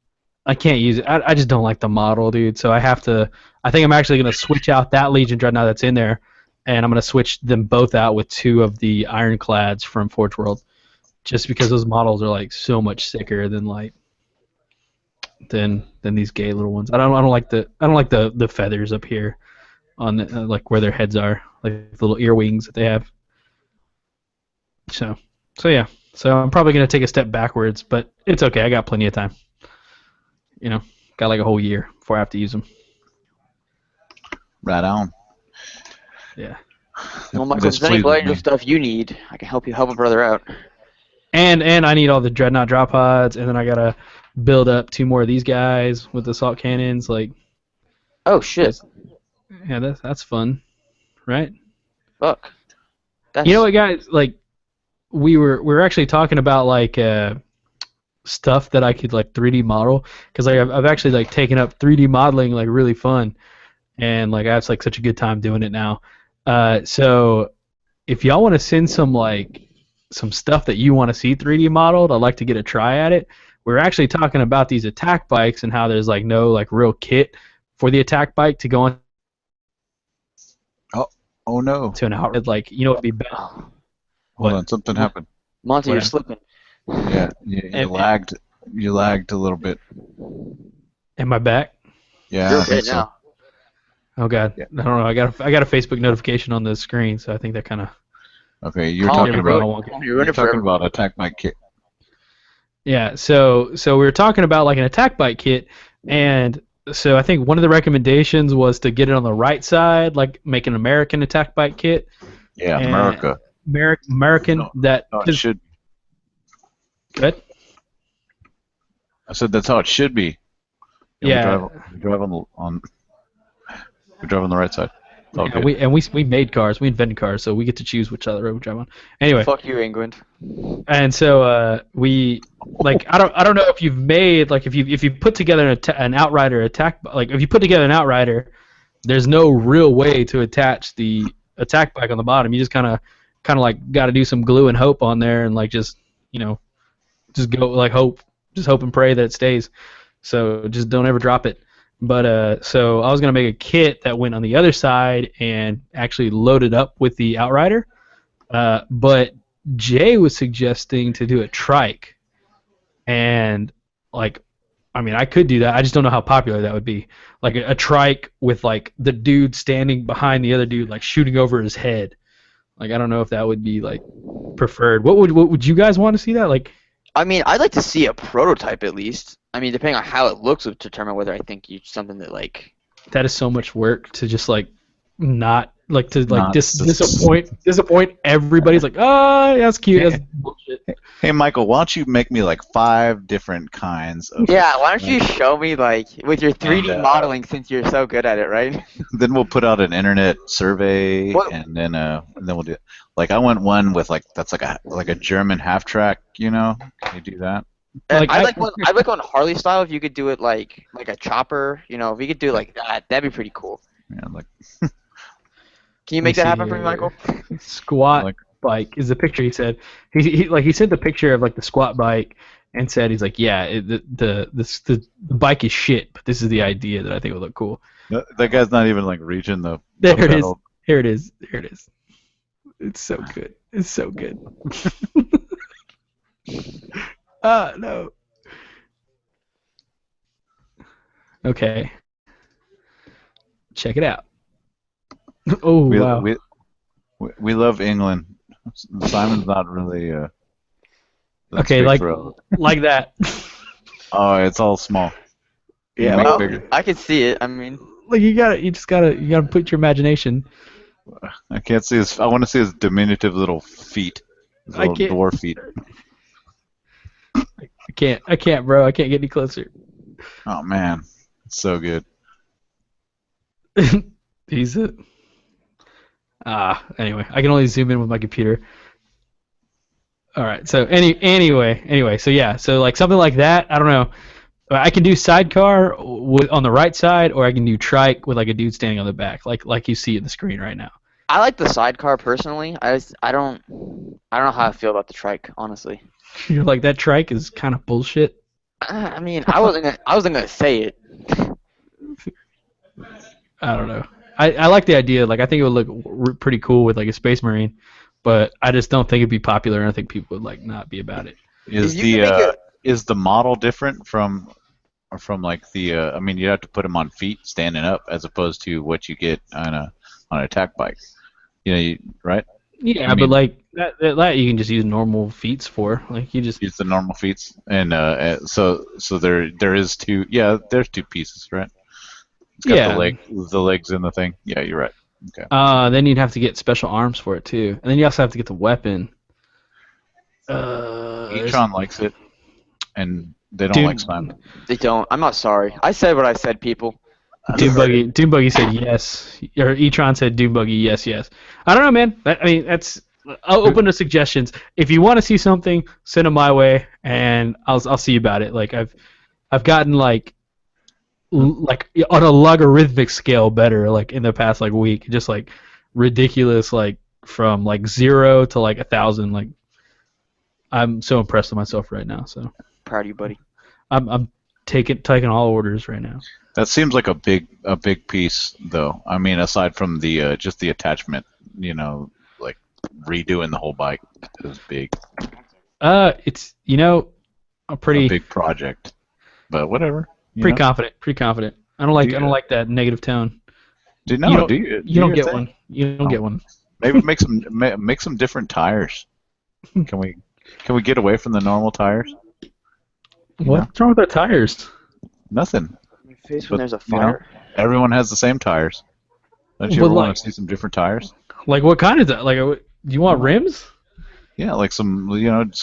I can't use it. I just don't like the model, dude. So I think I'm actually gonna switch out that Legion dreadnought that's in there, and I'm gonna switch them both out with two of the Ironclads from Forge World, just because those models are like so much sicker than these gay little ones. I don't like the feathers up here on the, like where their heads are, like the little ear wings that they have. So yeah. So I'm probably gonna take a step backwards, but it's okay. I got plenty of time. Got like a whole year before I have to use them. Right on. Yeah. Well, Michael, if That's there's any pleased Blood with Angel me. stuff you need, I can help a brother out. And I need all the dreadnought drop pods, and then I gotta build up 2 more of these guys with assault cannons. Like, Oh shit! yeah, that's fun, right? Fuck. That's, You know what, guys? Like, we were actually talking about like stuff that I could like 3D model, because like I've actually like taken up 3D modeling, like really fun, and like I have like such a good time doing it now. So if y'all want to send some stuff that you want to see 3D modeled, I'd like to get a try at it. We're actually talking about these attack bikes and how there's like no like real kit for the attack bike to go on Oh no. to an outright. Like, it'd be better. Oh, Hold on, something happened. Monty, you're What? slipping. Yeah, you And- lagged. You lagged a little bit. Am I back? Yeah, You're I think okay so. now. Oh god, Yeah. I don't know. I got a Facebook notification on the screen, so I think that kind of. Okay, you're Colin, talking you're about right. You're you're running talking forever. about attack bike kit. Yeah, so we were talking about like an attack bike kit, and so I think one of the recommendations was to get it on the right side, like make an American attack bike kit. Yeah, And- America. American No, that No, it 'cause- should. good. I said that's how it should be. Yeah. We drive on the right side. Oh, Yeah, good. we made cars, we invented cars, so we get to choose which other road we drive on. Anyway, Fuck you, England. and so we like I don't know if you've made like if you put together an outrider attack, like if you put together an outrider, there's no real way to attach the attack bike on the bottom. You just kind of like got to do some glue and hope on there, and like just just go like hope and pray that it stays. So just don't ever drop it. But so I was gonna make a kit that went on the other side and actually loaded up with the outrider. But Jay was suggesting to do a trike, and like, I mean, I could do that. I just don't know how popular that would be. Like a trike with like the dude standing behind the other dude, like shooting over his head. Like I don't know if that would be like preferred. What would you guys want to see that? Like, I mean, I'd like to see a prototype at least. I mean, depending on how it looks would determine whether I think you something that like. that is so much work to just like not like to like Not just- disappoint everybody's like, oh, that's cute. That's bullshit. Hey, Michael, why don't you make me like 5 different kinds of... Yeah, why don't you show me like with your 3D And, modeling since you're so good at it, right? Then we'll put out an internet survey, What- and then we'll do... Like, I want one with like that's like a German half track. You know, can you do that? Like, I'd like one Harley style if you could do it like a chopper. You know, if you could do it like that, that'd be pretty cool. Yeah, like Can you make that happen for me, Michael? Squat Like- bike is the picture he said. He sent the picture of like the squat bike and said he's like, yeah, the bike is shit, but this is the idea that I think would look cool. that guy's not even like reaching the There it is. pedal. Here it is. Here it is. It's so good. It's so good. No. Okay. Check it out. Oh, wow. We love England. Simon's not really. Okay, like that. Oh, it's all small. Yeah, Make Well, bigger. I could see it. I mean, Like you gotta put your imagination. I can't see his. I want to see his diminutive little feet. His I little can't- dwarf feet. I can't, bro. I can't get any closer. Oh man, it's so good. He's a. Anyway, I can only zoom in with my computer. All right. So anyway. So yeah. So like something like that. I don't know. I can do sidecar on the right side, or I can do trike with like a dude standing on the back, like you see in the screen right now. I like the sidecar personally. I don't know how I feel about the trike, honestly. You're like, that trike is kind of bullshit. I mean, I wasn't gonna say it. I don't know. I like the idea. Like, I think it would look pretty cool with like a Space Marine, but I just don't think it'd be popular, and I think people would like not be about it. Is If you could make is the model different from like the? I mean, you have to put them on feet, standing up, as opposed to what you get on an attack bike. You know, right? Yeah, I but mean- like that you can just use normal feats for. Like you just Use the normal feet, and so there is two. Yeah, there's two pieces, right? It's got Yeah. the legs in the thing. Yeah, you're right. Okay. then you'd have to get special arms for it too, and then you also have to get the weapon. E-tron likes it, and they don't Dude. like Simon. They don't. I'm not sorry. I said what I said, people. Doom Buggy said yes, or E-tron said Doom Buggy yes. I don't know, man. That's. I'll open to suggestions. If you want to see something, send them my way, and I'll see about it. Like I've gotten like on a logarithmic scale better like in the past like week, just like ridiculous, like from like 0 to like 1,000. Like I'm so impressed with myself right now. So Proud of you, buddy. I'm taking all orders right now. That seems like a big piece, though. I mean, aside from the just the attachment, you know, like redoing the whole bike is big. It's a A pretty big project, but whatever. pretty confident. I don't like that negative tone. Do You don't- you You don't your get thing? one. You don't get one. Maybe make some different tires. Can we get away from the normal tires? What's wrong with our tires? Nothing. My face But, when there's a you know, fire. Everyone has the same tires. Don't you Well, ever want like- to see some different tires? Like what kind is that? Like, do you want rims? Yeah, like some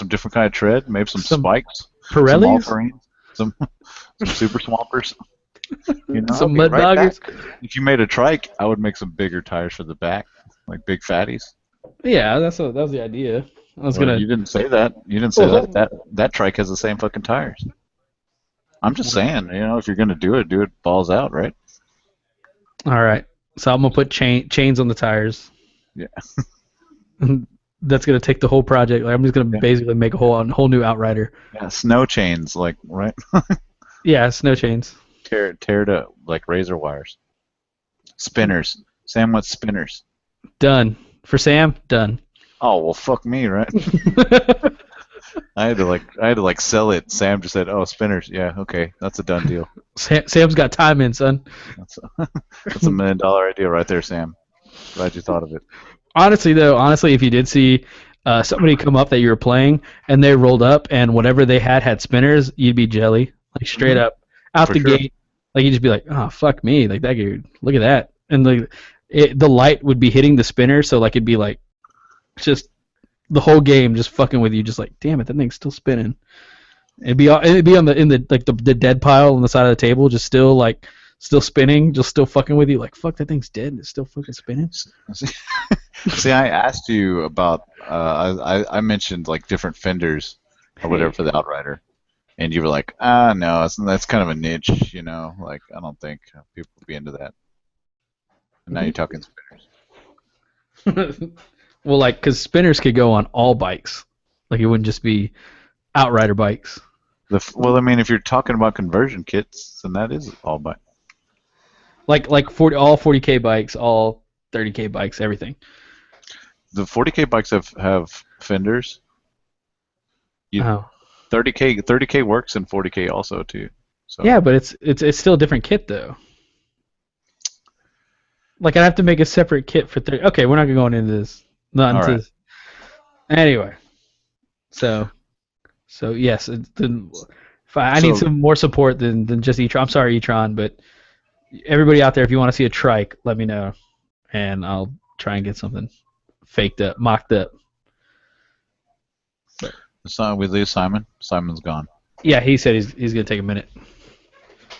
different kind of tread, maybe some Some spikes, Pirellis? some all-terrains, some super swampers. You know, Some I'll be mud right doggers? back. if you made a trike, I would make some bigger tires for the back, like big fatties. Yeah, that was the idea. I was Well, gonna. You didn't say that. You didn't say that. That trike has the same fucking tires. I'm just saying, if you're gonna do it balls out, right? All right, so I'm gonna put chains on the tires. Yeah. That's gonna take the whole project. Like I'm just gonna basically make a whole new Outrider. Yeah, snow chains, like right. Yeah, snow chains. tear to like razor wires. Spinners. Sam wants spinners. Done for Sam. Done. Oh well, fuck me, right? I had to sell it. Sam just said, "Oh, spinners. Yeah, okay, that's a done deal." Sam's got time in, son. That's that's $1 million idea right there, Sam. Glad you thought of it. Honestly, if you did see somebody come up that you were playing and they rolled up and whatever they had spinners, you'd be jelly, like straight up out For the sure. gate. Like you'd just be like, oh fuck me, like that dude, look at that, and like the light would be hitting the spinner, so like it'd be like just the whole game just fucking with you, just like damn it, that thing's still spinning. It'd be on the dead pile on the side of the table, just still spinning, just still fucking with you. Like fuck, that thing's dead and it's still fucking spinning. See, I asked you about. I mentioned like different fenders or whatever for the Outrider, and you were like, no, that's kind of a niche, you know. Like I don't think people would be into that. And now you're talking spinners. Well, like, because spinners could go on all bikes. Like, it wouldn't just be Outrider bikes. Well, I mean, if you're talking about conversion kits, then that is all bike. Like all 40K bikes, all 30K bikes, everything. The 40K bikes have fenders. 30K works in 40K also too. So. Yeah, but it's still a different kit though. Like I'd have to make a separate kit for 30. Okay, we're not going into this. Not into this. Anyway, so yes, I need some more support than just e-tron. I'm sorry, e-tron, but everybody out there, if you want to see a trike, let me know, and I'll try and get something faked up, mocked up. We lose Simon. Simon's gone. Yeah, he said he's gonna take a minute.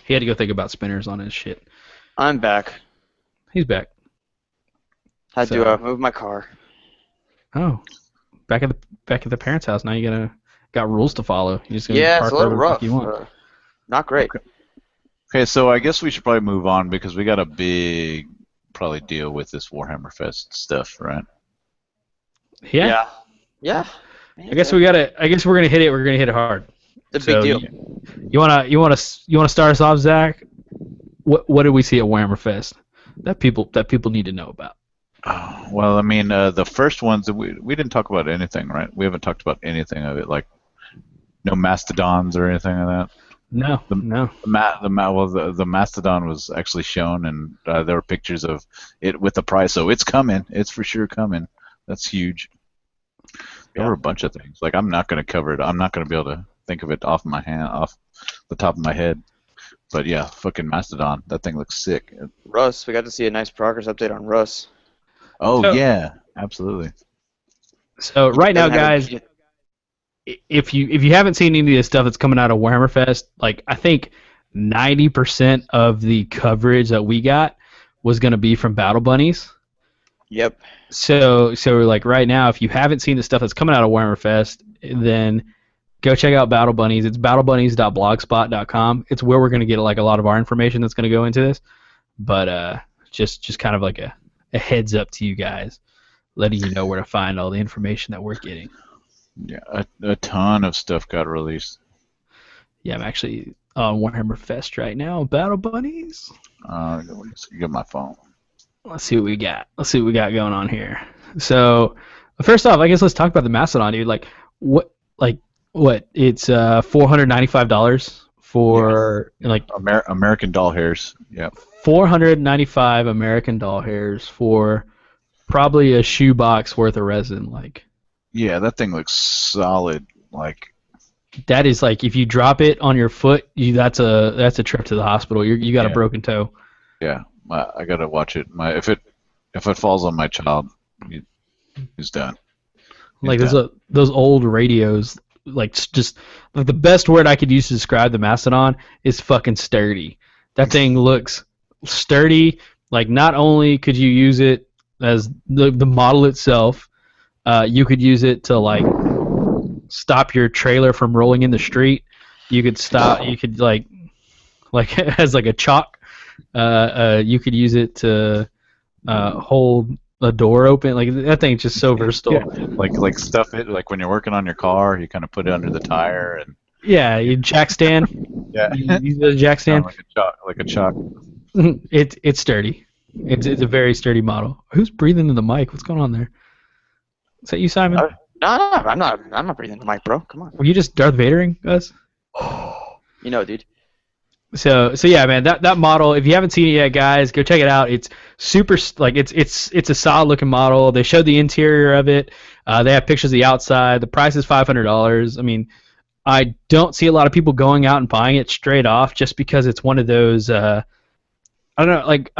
He had to go think about spinners on his shit. I'm back. He's back. Had to move my car. Oh, back at the parents' house. Now you got rules to follow. You just it's a little rough. Not great. Okay, so I guess we should probably move on because we got a big probably deal with this Warhammer Fest stuff, right? Yeah. Man, I guess we're gonna hit it. We're gonna hit it hard. It's a big deal. You wanna start us off, Zach? What did we see at Warhammer Fest that people need to know about? Well, I mean, the first ones we didn't talk about anything, right? We haven't talked about anything of it, like no mastodons or anything like that. No. The mastodon was actually shown, and there were pictures of it with the price, so it's coming. It's for sure coming. That's huge. There were a bunch of things. Like I'm not going to cover it. I'm not going to be able to think of it off the top of my head. But yeah, fucking mastodon. That thing looks sick. Russ, we got to see a nice progress update on Russ. Oh yeah, absolutely. So right now, guys, if you haven't seen any of the stuff that's coming out of Warhammer Fest, like I think 90% of the coverage that we got was going to be from Battle Bunnies. Yep. So like right now, if you haven't seen the stuff that's coming out of Warhammer Fest, then go check out Battle Bunnies. It's battlebunnies.blogspot.com. It's where we're going to get like a lot of our information that's going to go into this. But just kind of like a heads up to you guys, letting you know where to find all the information that we're getting. Yeah, a ton of stuff got released. Yeah, I'm actually on Warhammer Fest right now. Battle Bunnies. Get my phone. Let's see what we got. Let's see what we got going on here. So, first off, I guess let's talk about the Mastodon, dude. Like, what? It's $495 for like American doll hairs. Yeah. $495 American doll hairs for probably a shoebox worth of resin. Like. Yeah, that thing looks solid. Like. That is like if you drop it on your foot, that's a trip to the hospital. You got a broken toe. Yeah. I gotta watch it. If it falls on my child, he's done. Like those old radios, like just like the best word I could use to describe the Mastodon is fucking sturdy. That thing looks sturdy. Like not only could you use it as the model itself, you could use it to like stop your trailer from rolling in the street. You could stop. You could like as like a chalk. You could use it to hold a door open. Like that thing's just so versatile. Yeah. Like stuff it like when you're working on your car, you kind of put it under the tire and. Yeah, you jack stand. Yeah. You use the jack stand. Like a chalk. It's sturdy. It's a very sturdy model. Who's breathing into the mic? What's going on there? Is that you, Simon? No, I'm not breathing the mic, bro. Come on. Were you just Darth Vadering us? You know, dude. So yeah, man, that model, if you haven't seen it yet, guys, go check it out. It's super, like, it's a solid looking model. They showed the interior of it. They have pictures of the outside. The price is $500. I mean, I don't see a lot of people going out and buying it straight off just because it's one of those, I don't know, like,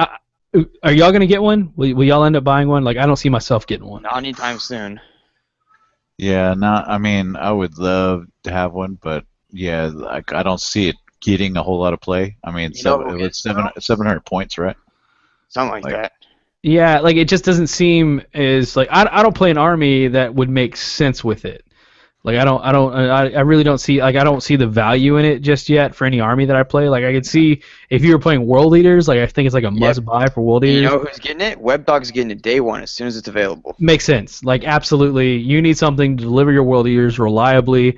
Are y'all gonna get one? Will y'all end up buying one? Like, I don't see myself getting one. Not anytime soon. Yeah, I mean, I would love to have one, but yeah, like I don't see it getting a whole lot of play. I mean, You know it who was gets it, though? 700 points, right? Something like Like, that. Yeah, like it just doesn't seem as like I don't play an army that would make sense with it. Like I really don't see like I don't see the value in it just yet for any army that I play. Like I could see if you were playing World Eaters, like I think it's like a must buy for World And you Eaters. know who's getting it? WebDog's getting it day one as soon as it's available. Makes sense. Like absolutely, you need something to deliver your World Eaters reliably,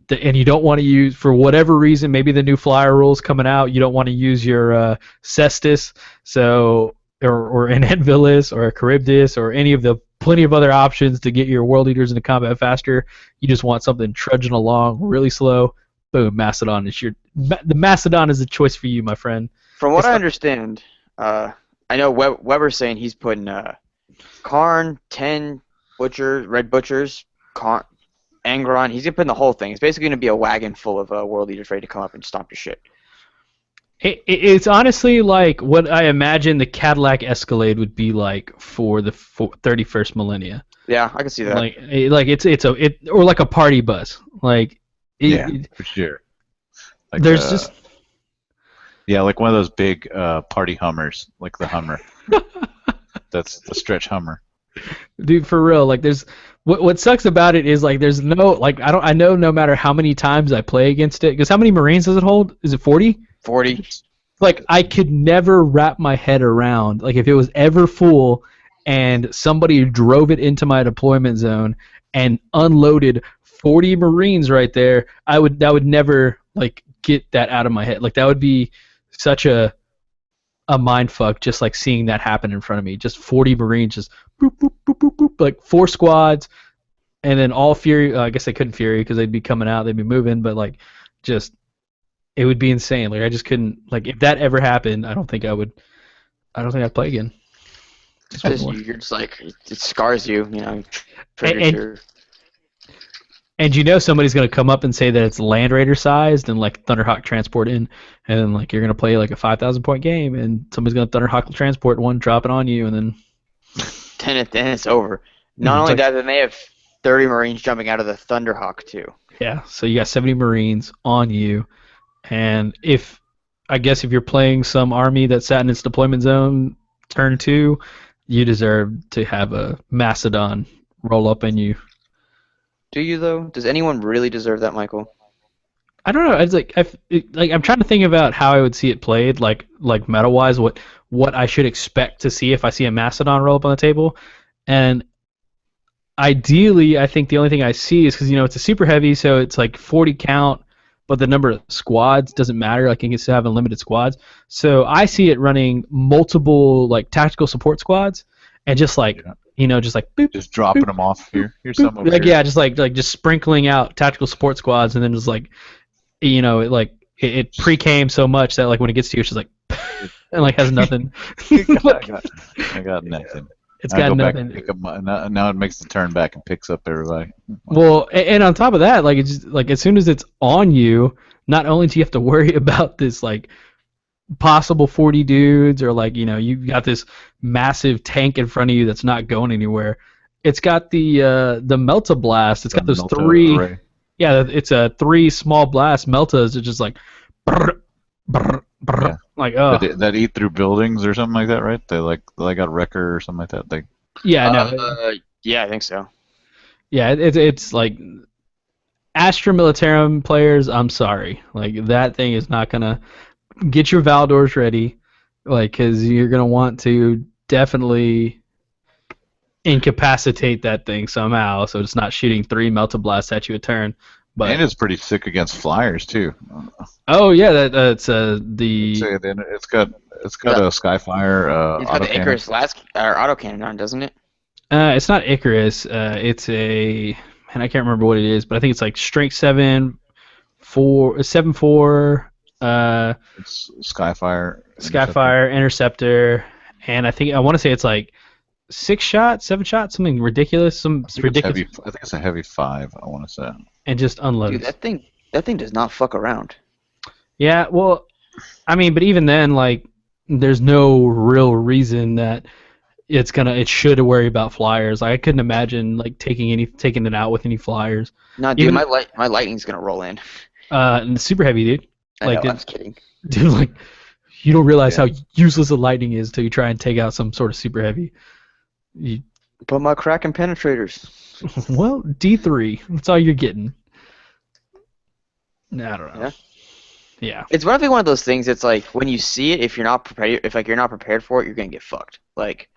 and you don't want to use for whatever reason. Maybe the new flyer rules coming out, you don't want to use your Cestus, so or an Envilis or a Charybdis or any of the plenty of other options to get your World Eaters into combat faster. You just want something trudging along really slow. Boom, Mastodon is the Mastodon is the choice for you, my friend. From what I understand, I know Weber's saying he's putting Karn, 10 Red Butchers, Angron. He's gonna put in the whole thing. It's basically gonna be a wagon full of World Eaters ready to come up and stomp your shit. It's honestly like what I imagine the Cadillac Escalade would be like for the 31st millennia. Yeah, I can see that. Like it's or like a party bus. Like for sure. Like, there's just yeah, like one of those big party Hummers, like the Hummer. That's the stretch Hummer. Dude, for real. Like there's what sucks about it is like there's no like I know no matter how many times I play against it, because how many Marines does it hold? Is it 40? 40. Like I could never wrap my head around like if it was ever full and somebody drove it into my deployment zone and unloaded 40 Marines right there, that would never like get that out of my head. Like that would be such a mind fuck just like seeing that happen in front of me. Just 40 Marines just boop boop boop boop boop, like 4 squads and then all Fury. I guess they couldn't Fury because they'd be coming out, they'd be moving, but like just it would be insane. Like I just couldn't like if that ever happened, I don't think I'd play again. You're just like it scars you, you know. And you know somebody's gonna come up and say that it's Land Raider sized and like Thunderhawk transport in, and then like you're gonna play like a 5,000 point game, and somebody's gonna Thunderhawk transport one, drop it on you, and then then it's over. Not only that, then they have 30 Marines jumping out of the Thunderhawk too. Yeah, so you got 70 Marines on you, and if you're playing some army that sat in its deployment zone turn 2, you deserve to have a Mastodon roll up in you. Do you though? Does anyone really deserve that, Michael? I don't know. It's like I'm trying to think about how I would see it played, like meta wise, what I should expect to see if I see a Mastodon roll up on the table, and ideally, I think the only thing I see is because it's a super heavy, so it's like 40 count, but the number of squads doesn't matter. Like you can still have unlimited squads, so I see it running multiple like tactical support squads, and just like. Just like boop, just dropping boop, them off here. Here's boop, some over like here. yeah, just sprinkling out tactical support squads, and then just like, it pre-came so much that like when it gets to you, it's just like, and like has nothing. I got nothing. It's got nothing. Back and pick up now it makes the turn back and picks up everybody. Well, and on top of that, like it's just, like as soon as it's on you, not only do you have to worry about this like possible 40 dudes, or like you've got this massive tank in front of you that's not going anywhere. It's got the Melta blast. It's got those 3 array. Yeah, it's a 3 small blast Meltas. It's just like brr, brr, brr, yeah. Like oh that eat through buildings or something like that, right? They got Wrecker or something like that. Yeah, I think so. Yeah, it's like Astra Militarum players, I'm sorry. Like that thing is not gonna get your Valdors ready, like, because you're going to want to definitely incapacitate that thing somehow, so it's not shooting 3 Melta Blasts at you a turn. But and it's pretty sick against flyers, too. Oh, yeah, it's the... It's got a Skyfire it's got the Icarus autocannon on, doesn't it? It's not Icarus. It's a... Man, I can't remember what it is, but I think it's like Strength 7, 7-4... it's Skyfire, Interceptor, and I want to say it's like 6 shot, 7 shot, something ridiculous. I think it's a heavy 5. I want to say. And just unloads. Dude, that thing does not fuck around. Yeah, well, I mean, but even then, like there's no real reason that it should worry about flyers. Like, I couldn't imagine like taking it out with any flyers. No, dude, Even my lightning's gonna roll in. and it's super heavy, dude. I know, I was kidding. Dude, like, you don't realize how useless a lightning is till you try and take out some sort of super heavy. But my Kraken penetrators. Well, D3. That's all you're getting. I don't know. Yeah. It's gonna be one of those things. It's like when you see it, if you're not prepared for it, you're gonna get fucked. Like.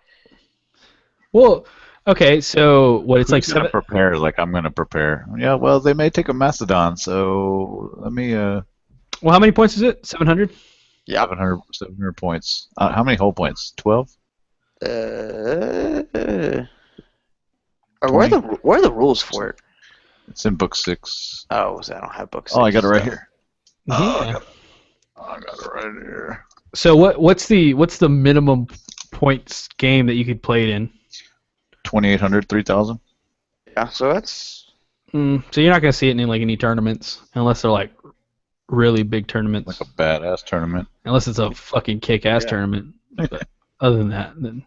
Well, okay. So what? It's Who's like gonna prepare. Like I'm gonna prepare. Yeah. Well, they may take a Mastodon, so let me. Well, how many points is it? 700. Yeah. 700 points. How many whole points? 12. Or where are the rules for it? It's in book 6. Oh, so I don't have book 6. Oh, I got it right here. Yeah. I got it right here. So what's the minimum points game that you could play it in? 2,800, 3,000. Yeah, so that's. So you're not gonna see it in like any tournaments unless they're like really big tournaments. Like a badass tournament. Unless it's a fucking kick-ass tournament. But other than that, then.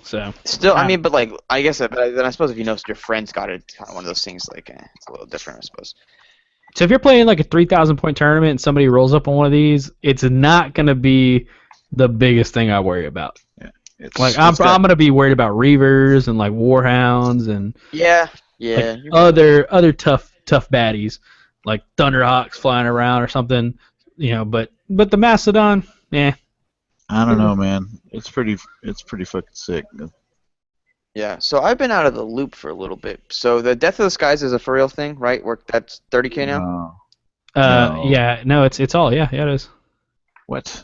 So. Still, I mean, but like, I guess, but then I suppose if you know your friends got it, kind of one of those things. Like, it's a little different, I suppose. So if you're playing like a 3,000 point tournament and somebody rolls up on one of these, it's not gonna be the biggest thing I worry about. Yeah. I'm gonna be worried about Reavers and like Warhounds and like other tough baddies like Thunderhawks flying around or something, But the Mastodon, I don't know, man. It's pretty fucking sick. Yeah. So I've been out of the loop for a little bit. So the Death of the Skies is a for real thing, right? That's 30K now. No. Yeah, no, it's all it is. What?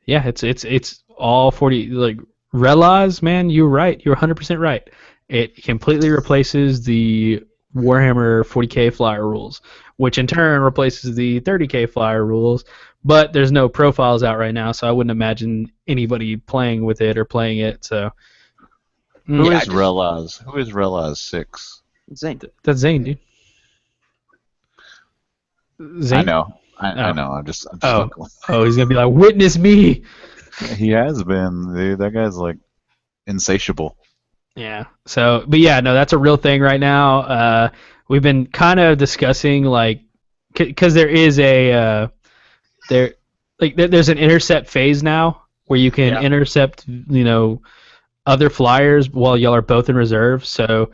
Yeah, it's all 40 like Relaz, man. You're right. You're 100% right. It completely replaces the Warhammer 40K flyer rules, which in turn replaces the 30K flyer rules. But there's no profiles out right now, so I wouldn't imagine anybody playing with it or playing it. So. Who is Relaz? Who is Relaz 6? Zane. That's Zane, dude. Zane? I know. I know. I'm just looking. Oh, he's gonna be like, witness me. He has been. Dude, that guy's like insatiable. Yeah. So, but yeah, no, that's a real thing right now. We've been kind of discussing like, because there is there's an intercept phase now where you can intercept, other flyers while y'all are both in reserve. So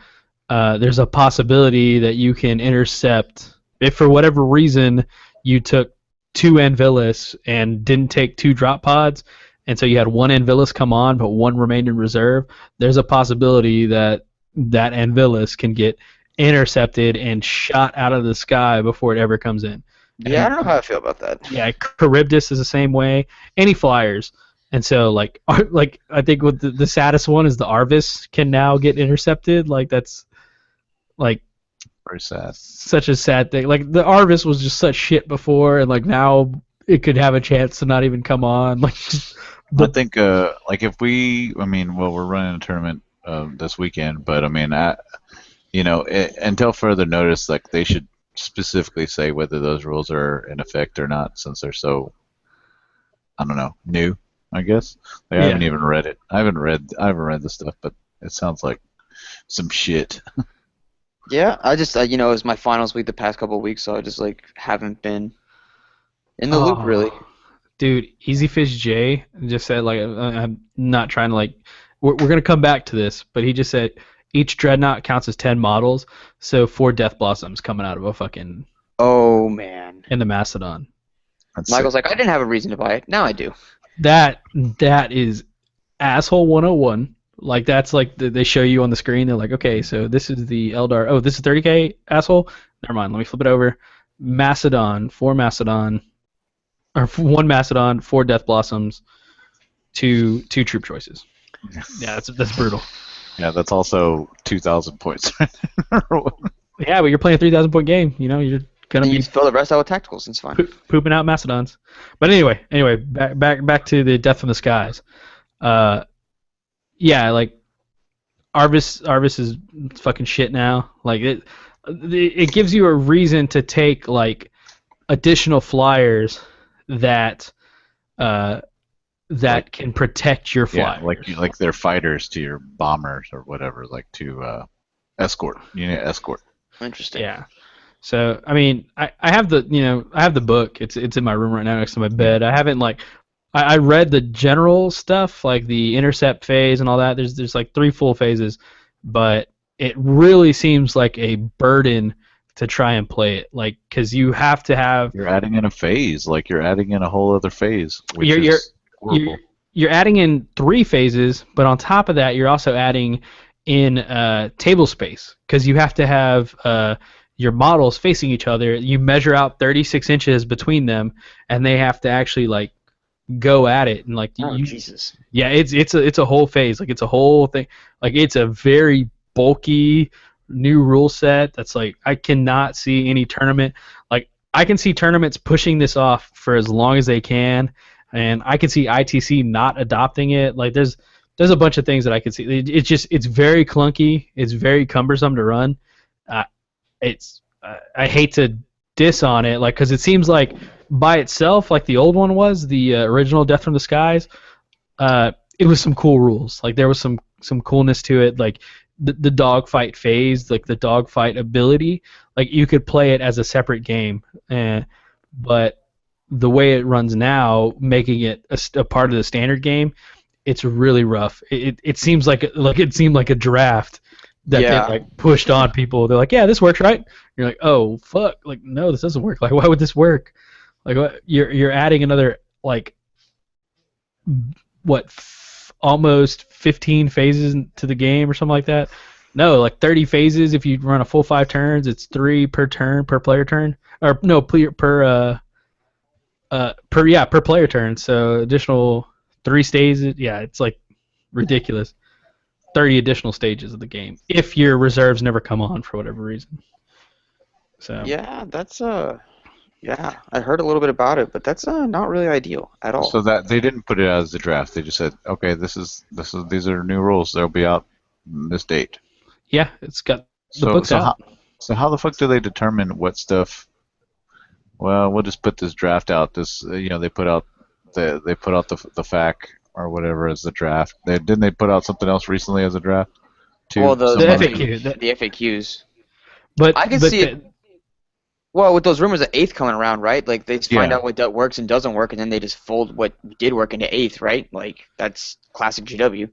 there's a possibility that you can intercept if for whatever reason you took 2 Anvilus and didn't take 2 drop pods, and so you had 1 Anvilus come on but 1 remained in reserve. There's a possibility that Anvilus can get intercepted and shot out of the sky before it ever comes in. Yeah, I don't know how I feel about that. Yeah, Charybdis is the same way. Any flyers. And so, I think with the saddest one is the Arvis can now get intercepted. Like, that's, like, very sad. Such a sad thing. Like, the Arvis was just such shit before, and, like, now it could have a chance to not even come on. Like, I think, if we're running a tournament this weekend, but, until further notice, like, they should specifically say whether those rules are in effect or not, since they're so, I don't know, new. I guess I haven't even read it. I haven't read the stuff, but it sounds like some shit. Yeah, I just it was my finals week the past couple of weeks, so I just haven't been in the loop really. Dude, Easyfish J just said I'm not trying to we're gonna come back to this, but he just said each dreadnought counts as 10 models, so 4 Death Blossoms coming out of a fucking. Oh man. In the Mastodon. Michael's like, I didn't have a reason to buy it. Now I do. That is asshole 101. Like, that's like they show you on the screen. They're like, okay, so this is the Eldar. Oh, this is 30K, asshole? Never mind. Let me flip it over. Mastodon, 4 Mastodon, or 1 Mastodon, 4 Death Blossoms, 2 troop choices. Yeah, that's brutal. Yeah, that's also 2,000 points. Yeah, but you're playing a 3,000 point game. You're gonna you fill the rest out with tacticals. It's fine. Pooping out Mastodons. But anyway, back to the Death from the Skies. Yeah, like Arvis is fucking shit now. Like it gives you a reason to take like additional flyers that that can protect your Yeah, flyers. like they're fighters to your bombers or whatever, like to escort. You need escort. Interesting. Yeah. So I mean, I have the book. It's in my room right now next to my bed. I haven't I read the general stuff like the intercept phase and all that. There's like 3 full phases, but it really seems like a burden to try and play it, like because you have to have You're adding in a phase, like you're adding in a whole other phase, which you're is horrible. you're adding in 3 phases, but on top of that, you're also adding in table space because you have to have your models facing each other. You measure out 36 inches between them, and they have to actually like go at it and like Oh, Jesus. yeah, it's a whole phase, like it's a whole thing, like it's a very bulky new rule set that's like I cannot see any tournament, like I can see tournaments pushing this off for as long as they can, and I can see ITC not adopting it. Like there's a bunch of things that I can see. It's very clunky, it's very cumbersome to run. I hate to diss on it, like because it seems like by itself, like the old one was the original Death from the Skies. It was some cool rules. Like there was some coolness to it. Like the dogfight phase, like the dogfight ability. Like you could play it as a separate game, but the way it runs now, making it a part of the standard game, it's really rough. It seems like it seemed like a draft that they like pushed on people. They're like, yeah, this works, right? You're like, oh fuck, like no, this doesn't work. Like why would this work? Like what? You're adding another like what almost 15 phases to the game or something like that. No, like 30 phases. If you run a full 5 turns, it's 3 per turn per player turn, or no per player turn. So additional 3 stages. Yeah, it's like ridiculous. 30 additional stages of the game if your reserves never come on for whatever reason. So yeah, that's yeah, I heard a little bit about it, but that's not really ideal at all. So that they didn't put it out as the draft. They just said, okay, these are new rules. They'll be out this date. Yeah, it's got the books out. How the fuck do they determine what stuff? Well, we'll just put this draft out. This they put out the FAQ or whatever as the draft. Didn't they put out something else recently as a draft? Too? Well, the FAQ, the FAQs. But I can see it. Well, with those rumors of 8th coming around, right? Like they find out what works and doesn't work, and then they just fold what did work into 8th, right? Like that's classic GW.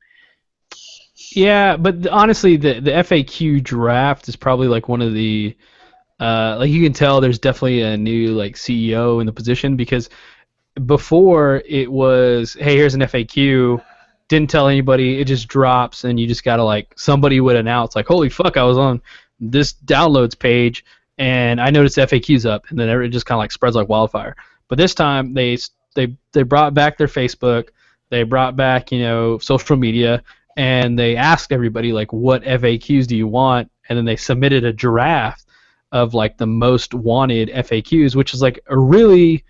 Yeah, but honestly, the FAQ draft is probably like one of the like you can tell there's definitely a new like CEO in the position, because before it was, hey, here's an FAQ, didn't tell anybody, it just drops, and you just gotta like somebody would announce like, holy fuck, I was on this downloads page and I noticed FAQs up, and then it just kind of like spreads like wildfire. But this time they brought back their Facebook, they brought back social media, and they asked everybody like, what FAQs do you want, and then they submitted a draft of like the most wanted FAQs, which is like a really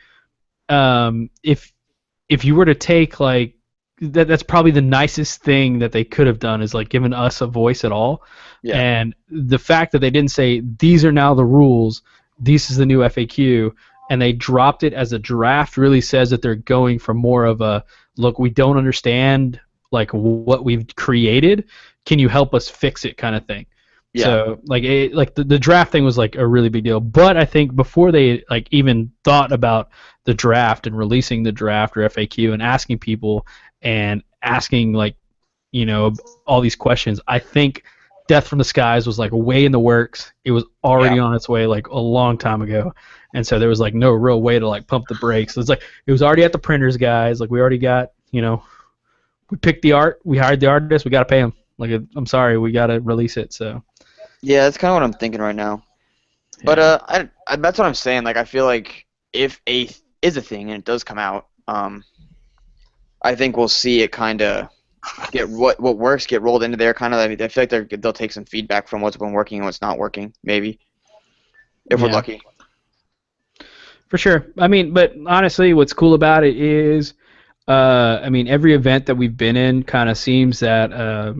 if you were to take like that's probably the nicest thing that they could have done, is like given us a voice at all. Yeah. And the fact that they didn't say these are now the rules, this is the new FAQ, and they dropped it as a draft really says that they're going for more of a look, we don't understand like what we've created, can you help us fix it kind of thing. Yeah. So like the draft thing was like a really big deal, but I think before they like even thought about the draft and releasing the draft or FAQ and asking people and asking like all these questions, I think Death from the Skies was like way in the works. It was already on its way like a long time ago, and so there was like no real way to like pump the brakes. It's like it was already at the printers, guys. Like we already got we picked the art, we hired the artist, we got to pay them. Like I'm sorry, we got to release it. So. Yeah, that's kind of what I'm thinking right now. Yeah. But I that's what I'm saying. Like, I feel like if 8th is a thing and it does come out, I think we'll see it kind of get what works get rolled into there. Kind of, I feel like they'll take some feedback from what's been working and what's not working, maybe, if we're lucky. For sure. I mean, but honestly, what's cool about it is, I mean, every event that we've been in kind of seems that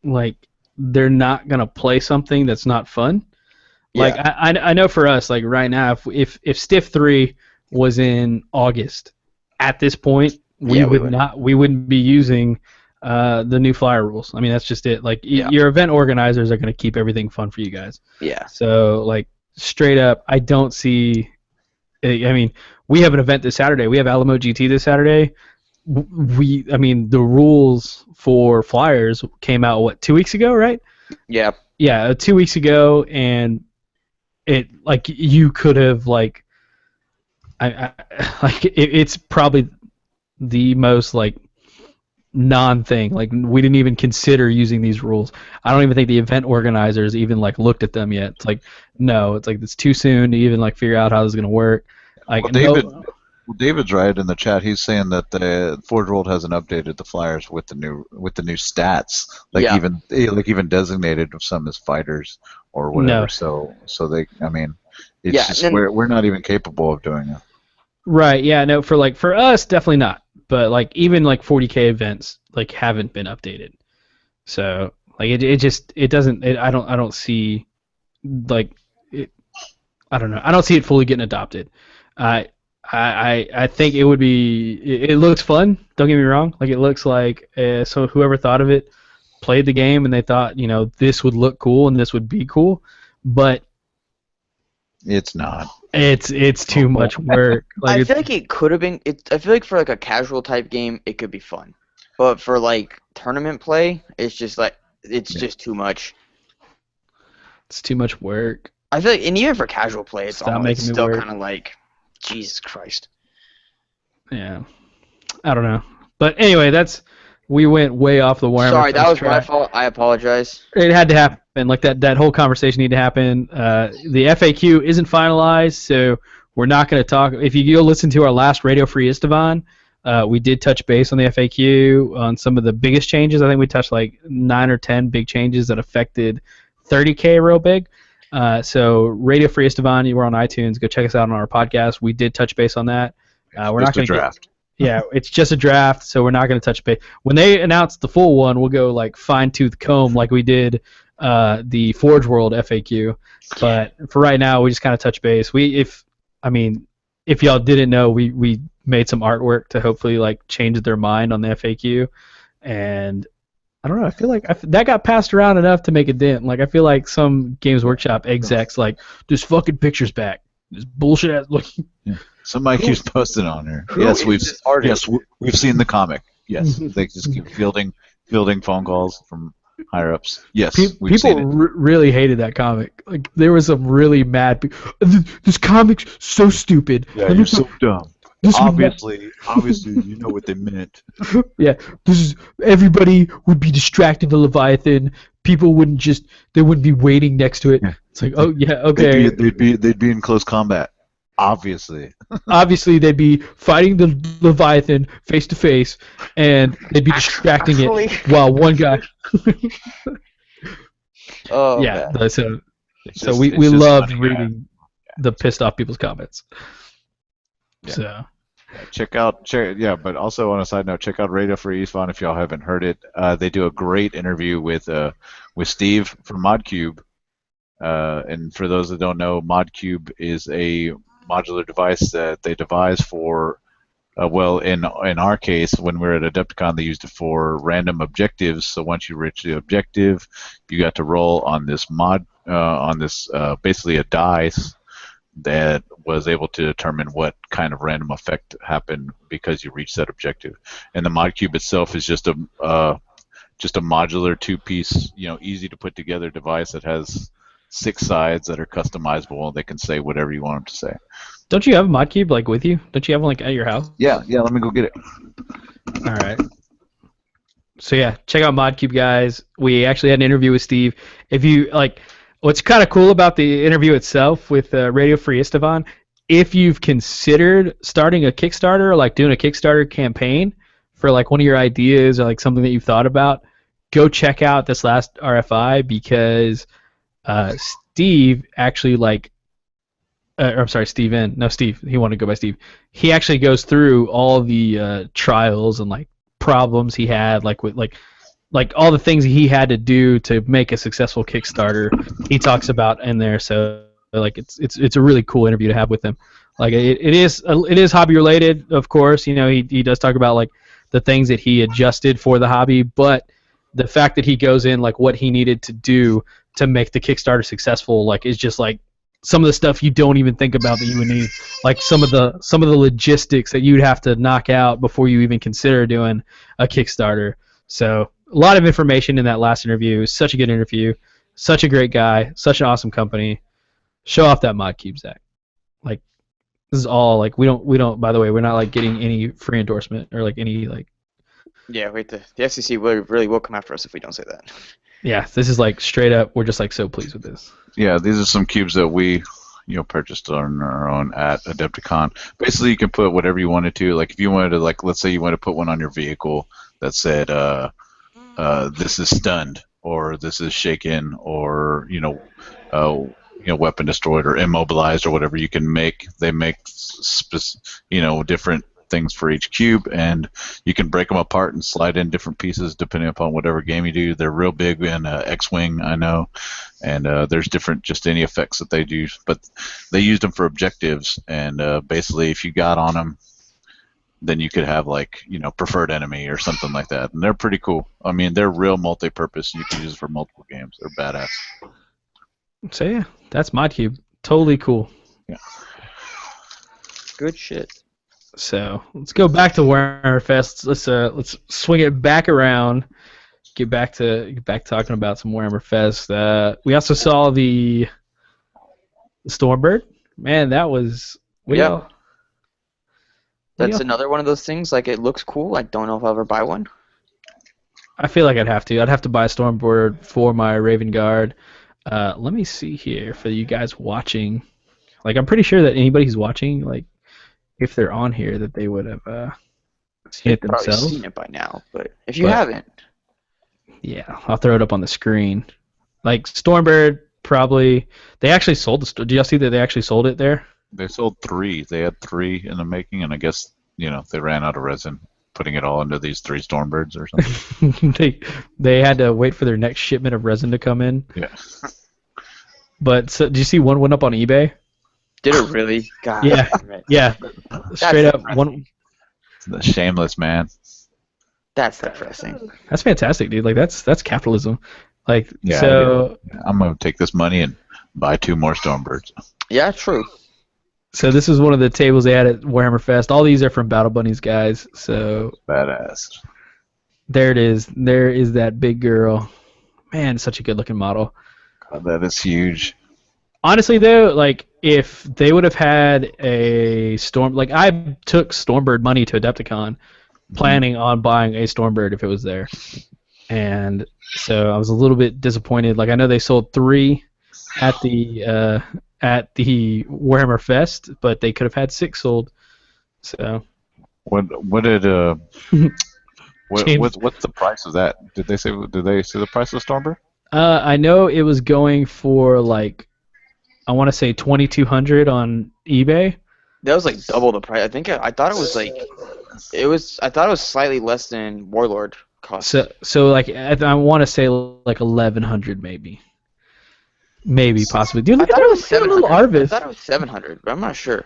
like. They're not gonna play something that's not fun. Like I know for us, like right now, if Stiff 3 was in August. At this point, we Yeah, we would not. We wouldn't be using the new flyer rules. I mean, that's just it. Like your event organizers are going to keep everything fun for you guys. Yeah. So like straight up, I don't see. I mean, we have an event this Saturday. We have Alamo GT this Saturday. I mean, the rules for flyers came out 2 weeks ago, right? Yeah. Yeah, 2 weeks ago, and it like you could have like, it's probably the most like non-thing. Like we didn't even consider using these rules. I don't even think the event organizers even like looked at them yet. It's like no, it's like it's too soon to even like figure out how this is gonna work. Like David's right in the chat. He's saying that the Forge World hasn't updated the flyers with the new stats, like even designated some as fighters or whatever. No. So they, I mean, it's just we're not even capable of doing it. Right. Yeah. No. For us, definitely not. But like even like 40K events like haven't been updated. So like it doesn't. I don't see like it. I don't know. I don't see it fully getting adopted. I think it would be. It looks fun. Don't get me wrong. Like it looks like so whoever thought of it played the game and they thought this would look cool and this would be cool, but it's not. It's too much work. Like I feel like it could have been. I feel like for like a casual type game, it could be fun, but for like tournament play, it's just like just too much. It's too much work. I feel like, and even for casual play, it's still work. kind of like, Jesus Christ. Yeah, I don't know, but anyway, we went way off the wire. Sorry, that was my fault. I apologize. It had to happen. Like that whole conversation needed to happen. The FAQ isn't finalized, so we're not going to talk. If you go listen to our last Radio Free Istvan, we did touch base on the FAQ on some of the biggest changes. I think we touched like 9 or 10 big changes that affected 30K real big. So Radio Free Istvan, you were on iTunes. Go check us out on our podcast. We did touch base on that. We're not going to draft. Yeah, it's just a draft, so we're not going to touch base. When they announce the full one, we'll go like fine-tooth comb like we did the Forge World FAQ. But for right now, we just kind of touch base. If y'all didn't know, we made some artwork to hopefully like change their mind on the FAQ, and I don't know. I feel like that got passed around enough to make a dent. Like I feel like some Games Workshop execs like this fucking picture's back. This bullshit ass looking. Yeah. Somebody keeps posting on her. Yes, we've seen the comic. Yes, they just keep fielding phone calls from higher ups. Yes, we've seen it. Really hated that comic. Like there was some really mad people. This comic's so stupid. Yeah, you're so dumb. Obviously, you know what they meant. Yeah, everybody would be distracted to Leviathan. People wouldn't be waiting next to it. Yeah. It's like, oh yeah, okay. They'd be in close combat. Obviously. Obviously, they'd be fighting the Leviathan face to face, and they'd be distracting it while one guy. Oh yeah. Man. So we loved reading the pissed off people's comments. Yeah. So. But also on a side note, check out Radio Free Istvan if y'all haven't heard it. They do a great interview with Steve from ModCube. And for those that don't know, ModCube is a modular device that they devised for, in our case, when we were at Adepticon, they used it for random objectives. So once you reach the objective, you got to roll on this basically a dice that was able to determine what kind of random effect happened because you reached that objective. And the ModCube itself is just a modular two-piece, easy to put together device that has 6 sides that are customizable and they can say whatever you want them to say. Don't you have a ModCube like with you? Don't you have one like at your house? Yeah. Let me go get it. All right. So yeah, check out ModCube, guys. We actually had an interview with Steve. If you like, what's kind of cool about the interview itself with Radio Free Istvan, if you've considered starting a Kickstarter, like doing a Kickstarter campaign for like one of your ideas or like something that you've thought about, go check out this last RFI because Steve actually Steve. He wanted to go by Steve. He actually goes through all the trials and like problems he had, like with like all the things he had to do to make a successful Kickstarter. He talks about in there, so like it's a really cool interview to have with him. Like it is hobby related, of course. You know, he does talk about like the things that he adjusted for the hobby, but the fact that he goes in like what he needed to do to make the Kickstarter successful, like is just like some of the stuff you don't even think about that you would need, like some of the logistics that you'd have to knock out before you even consider doing a Kickstarter. So a lot of information in that last interview. Such a good interview. Such a great guy. Such an awesome company. Show off that mod cube, Zach. Like this is all like we don't. By the way, we're not like getting any free endorsement or like any like. Yeah, wait. The FCC really will come after us if we don't say that. Yeah, this is like straight up. We're just like so pleased with this. Yeah, these are some cubes that we, purchased on our own at Adepticon. Basically, you can put whatever you wanted to. Like if you wanted to, like let's say you wanted to put one on your vehicle that said, "This is stunned," or "This is shaken," or weapon destroyed or immobilized or whatever. You can make. They make different things for each cube, and you can break them apart and slide in different pieces depending upon whatever game you do. They're real big in X-Wing, I know, and there's different just any effects that they do, but they used them for objectives, and basically if you got on them, then you could have like preferred enemy or something like that, and they're pretty cool. I mean, they're real multi-purpose. You can use it for multiple games. They're badass. So yeah, that's ModCube. Totally cool. Yeah. Good shit. So let's go back to Warhammer Fest. Let's swing it back around. Get back to talking about some Warhammer Fest. We also saw the Stormbird. Man, that was That's another one of those things. Like it looks cool. I don't know if I'll ever buy one. I feel like I'd have to. I'd have to buy a Stormbird for my Raven Guard. Let me see here for you guys watching. Like I'm pretty sure that anybody who's watching, like if they're on here, that they would have seen it themselves. Probably seen it by now, but if you haven't, yeah, I'll throw it up on the screen. Like Stormbird, probably they actually sold the. Did y'all see that they actually sold it there? They sold 3. They had 3 in the making, and I guess they ran out of resin, putting it all into these 3 Stormbirds or something. they had to wait for their next shipment of resin to come in. Yeah. But so, did you see one went up on eBay? Did it really? God. Yeah. Yeah. Straight up one. The shameless man. That's depressing. That's fantastic, dude. Like that's capitalism. Like yeah, so. Yeah. I'm gonna take this money and buy 2 more Stormbirds. Yeah, true. So this is one of the tables they had at Warhammer Fest. All these are from Battle Bunnies, guys. So badass. There it is. There is that big girl. Man, such a good looking model. God, that is huge. Honestly, though, like if they would have had a Storm, like I took Stormbird money to Adepticon, planning on buying a Stormbird if it was there, and so I was a little bit disappointed. Like I know they sold 3 at the Warhammer Fest, but they could have had 6 sold. So what did what's the price of that? Did they say the price of Stormbird? I know it was going for like I want to say $2,200 on eBay. That was like double the price. I thought it was like I thought it was slightly less than Warlord cost. So like I want to say like 1,100 maybe possibly. Dude, I thought it was 700. I thought it was 700, but I'm not sure.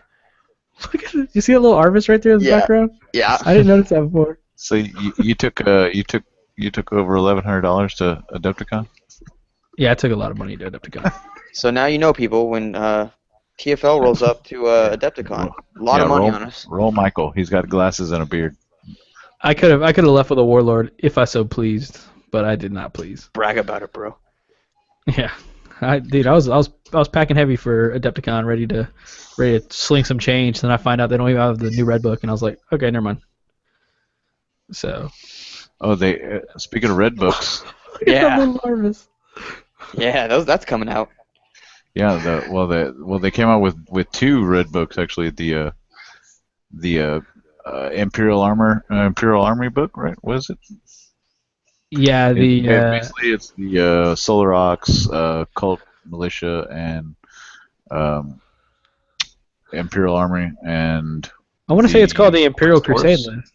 Look at it. You see a little Arvis right there in the background? Yeah. I didn't notice that before. So you took over $1,100 to Adepticon? Yeah, I took a lot of money to Adepticon. So now you know, people, when TFL rolls up to Adepticon, a lot of money on us. Roll Michael. He's got glasses and a beard. I could have left with a Warlord if I so pleased, but I did not please. Brag about it, bro. Yeah, I was packing heavy for Adepticon, ready to sling some change. Then I find out they don't even have the new Red Book, and I was like, okay, never mind. So. Oh, they speaking of Red Books. Yeah. Yeah, that's coming out. Yeah, they came out with 2 Red Books actually. The Imperial Army book, right? What is it? Yeah, basically it's the Solar Ox, Cult Militia, and Imperial Army, and I want to say it's called the Imperial Crusade list.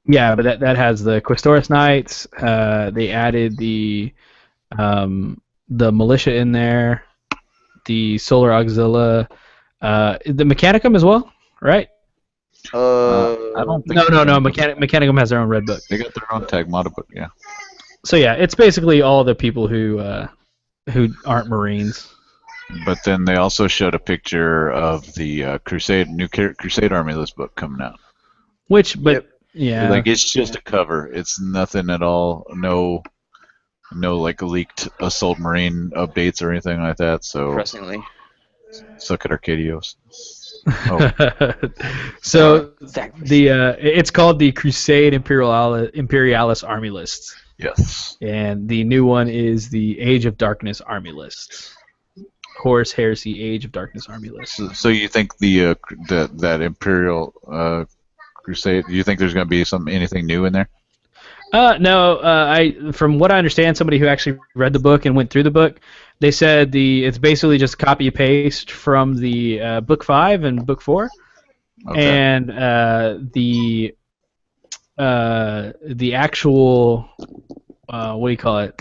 Yeah, but that has the Questoris Knights. They added the militia in there. the Solar Auxilla, the Mechanicum as well, right? I don't think. No. Mechanicum has their own red book. They got their own Tagmata book, yeah. So yeah, it's basically all the people who aren't Marines. But then they also showed a picture of the Crusade Army List book coming out. Yeah, Like it's just a cover. It's nothing at all. No like leaked Assault Marine updates or anything like that. So Depressingly. suck at Arcadios. Oh. So it's called the Crusade Imperialis Army Lists. Yes. And the new one is the Age of Darkness Army Lists. Horus Heresy Age of Darkness Army Lists. So you think that Imperial Crusade? Do you think there's going to be anything new in there? No. From what I understand, somebody who actually read the book and went through the book, they said it's basically just copy paste from the book 5 and book 4, Okay. and the actual what do you call it?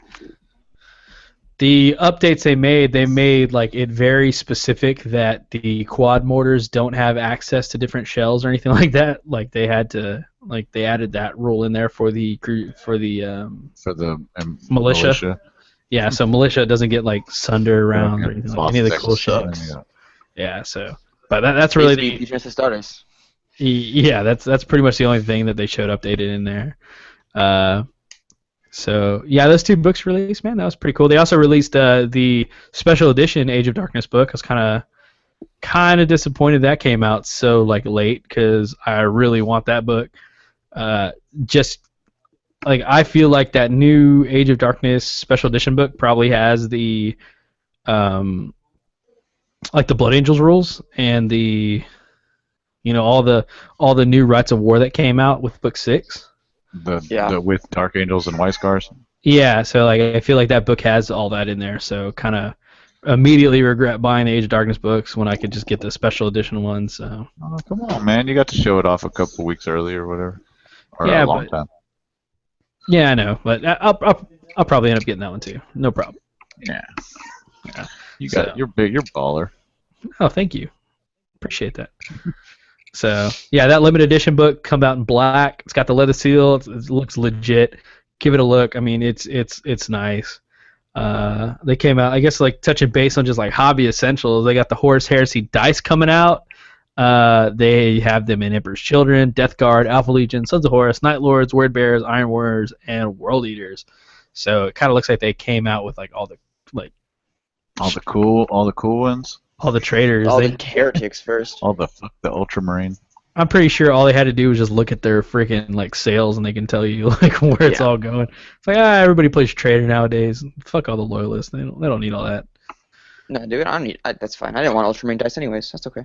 The updates they made like it very specific that the quad mortars don't have access to different shells or anything like that. Like they added that rule in there for the militia. Yeah, so militia doesn't get like sunder rounds or anything like any of the cool shit. Yeah, so but that's really the Defense Stardust. Yeah, that's pretty much the only thing that they showed updated in there. So yeah, those 2 books released, man, that was pretty cool. They also released the special edition Age of Darkness book. I was kind of disappointed that came out so like late because I really want that book. Just like I feel like that new Age of Darkness special edition book probably has the like the Blood Angels rules and the all the new Rites of War that came out with book 6. The with Dark Angels and White Scars. Yeah, so like I feel like that book has all that in there. So kind of immediately regret buying the Age of Darkness books when I could just get the special edition ones. So. Oh, come on, man! You got to show it off a couple weeks early or whatever, or yeah, a long time. Yeah, I know, but I'll probably end up getting that one too. No problem. Yeah. You got it. You're big. You're baller. Oh, thank you. Appreciate that. So yeah, that limited edition book come out in black. It's got the leather seal. It looks legit. Give it a look. I mean, it's nice. They came out, I guess, like touching base on just like hobby essentials. They got the Horus Heresy dice coming out. They have them in Emperor's Children, Death Guard, Alpha Legion, Sons of Horus, Night Lords, Word Bearers, Iron Warriors, and World Eaters. So it kind of looks like they came out with like all the cool ones. All the traders. The heretics first. The Ultramarine. I'm pretty sure all they had to do was just look at their freaking like sales and they can tell you like where it's all going. It's like everybody plays trader nowadays. Fuck all the loyalists. They don't need all that. No, dude, I don't need. That's fine. I didn't want Ultramarine dice anyways. That's okay.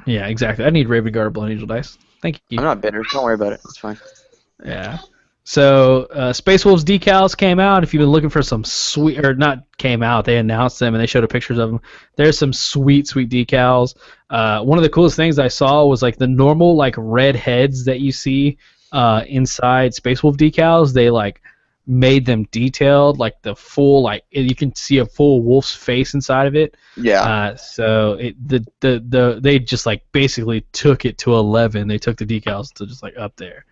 Yeah, exactly. I need Raven Guard or Blood Angel dice. Thank you. I'm not bitter. Don't worry about it. It's fine. Yeah. So Space Wolves decals came out. If you've been looking for some sweet, or not came out, they announced them and they showed pictures of them. There's some sweet decals. One of the coolest things I saw was like the normal like red heads that you see inside Space Wolf decals. They like made them detailed, like the full like you can see a full wolf's face inside of it. Yeah. So they just like basically took it to 11. They took the decals to just like up there.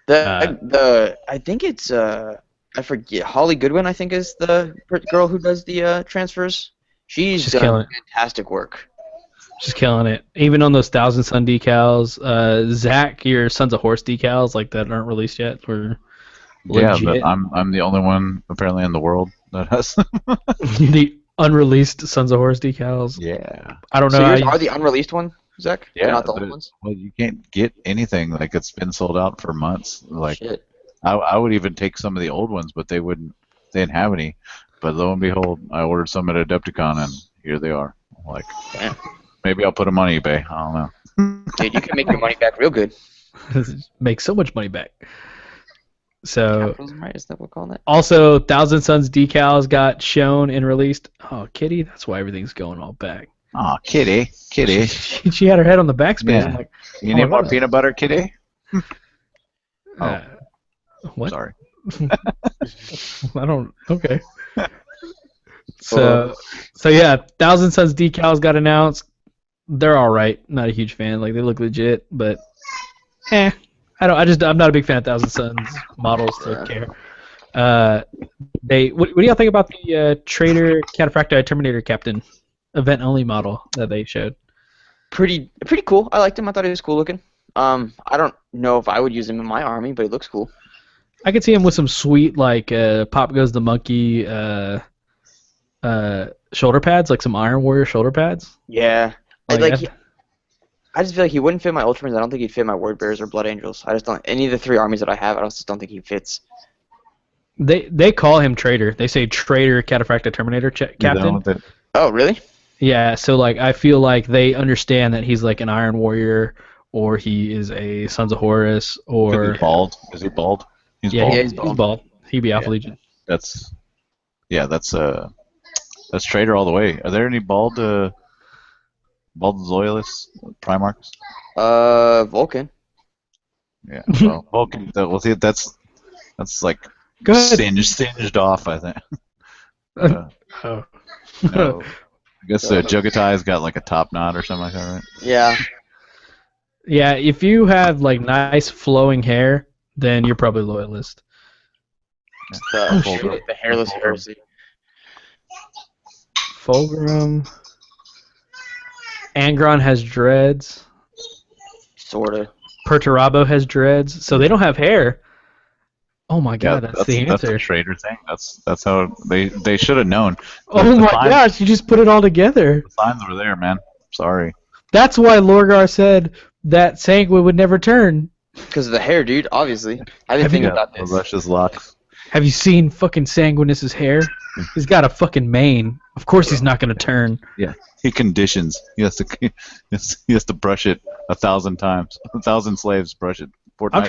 I think it's I forget, Holly Goodwin, I think, is the girl who does the transfers. She's done fantastic work. She's killing it. Even on those Thousand Sun decals, Zach, your Sons of Horse decals like that aren't released yet were legit. Yeah, but I'm the only one apparently in the world that has the unreleased Sons of Horse decals. Yeah. I don't know. So yours are the unreleased one, Zach? Yeah, not the old ones? Well, you can't get anything. Like, it's been sold out for months. Like, shit. I would even take some of the old ones, but they didn't have any. But lo and behold, I ordered some at Adepticon, and here they are. Like, damn. Maybe I'll put them money eBay. I don't know. Dude, you can make your money back real good. Make so much money back. So, capitalism, right? Is that what we're calling that? Also, Thousand Suns decals got shown and released. Oh, Kitty, that's why everything's going all back. Oh, Kitty. She had her head on the backspace. Yeah. I'm like, you need more peanut butter, Kitty? What? Sorry. I don't. Okay. So So yeah, Thousand Suns decals got announced. They're all right. Not a huge fan. Like they look legit, but I'm not a big fan of Thousand Suns models to care. What do y'all think about the Trader Cataphracti Terminator Captain event only model that they showed? Pretty cool. I liked him. I thought he was cool looking. I don't know if I would use him in my army, but he looks cool. I could see him with some sweet like Pop Goes the Monkey shoulder pads, like some Iron Warrior shoulder pads. Yeah. Oh, I just feel like he wouldn't fit my Ultramarines. I don't think he'd fit my Word Bearers or Blood Angels. I just don't. Any of the 3 armies that I have, I just don't think he fits. They call him Trader. They say Trader Cataphracti Terminator Captain. Oh, really? Yeah, so like I feel like they understand that he's like an Iron Warrior, or he is a Sons of Horus, or Is he bald? Is he bald? He's yeah, bald. he's bald. He'd be Alpha Legion. That's Trader all the way. Are there any bald loyalists, Primarchs? Vulcan. Yeah, well, Vulcan. Well, see, that's like Go ahead. singed off, I think. Oh. No. I guess Jugatai's got like a top knot or something like that, right? Yeah. Yeah, if you have like nice flowing hair, then you're probably loyalist. The hairless heresy. Fulgrim. Angron has dreads. Sorta. Perturabo has dreads. So they don't have hair. Oh my god, that's the That's answer. a Trader thing. That's how they should have known. Oh my gosh, you just put it all together. The signs were there, man. Sorry. That's why Lorgar said that Sanguine would never turn. Because of the hair, dude, obviously. I've been thinking about this. Luscious locks. Have you seen fucking Sanguinus's hair? He's got a fucking mane. Of course he's not going to turn. Yeah, he conditions. He has to brush it 1,000 times. 1,000 slaves brush it. I'm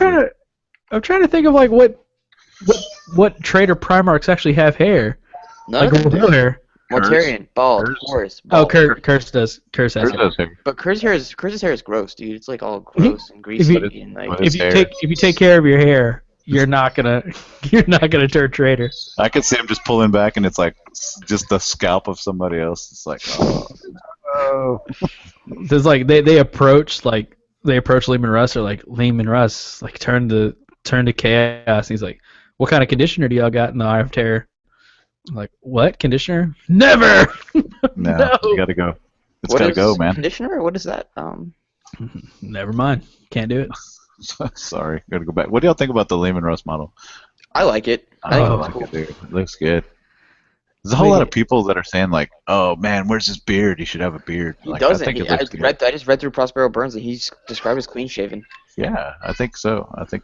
trying to think of like what Trader Primarchs actually have hair. None like of them real hair. Mortarion, bald, Curse. Horus, Oh, bald. Curse has hair. But Curse's hair is gross, dude. It's like all gross and greasy. And like, If you take care of your hair, you're not gonna turn Trader. I could see him just pulling back, and it's like just the scalp of somebody else. It's like, oh. There's like they approach Lehman Russ or like Lehman Russ like turn to chaos. And he's like, what kind of conditioner do y'all got in the Eye of Terror? I'm like, what conditioner? Never. No, you gotta go. It's gotta go, man. Conditioner? What is that? Never mind. Can't do it. Sorry, gotta go back. What do y'all think about the Lehman Russ model? I like it. I think it looks cool. Dude. It looks good. There's a whole lot of people that are saying like, "Oh man, where's his beard? He should have a beard." He like, doesn't. I just read through Prospero Burns, and he's described as clean shaven. Yeah, I think so. I think.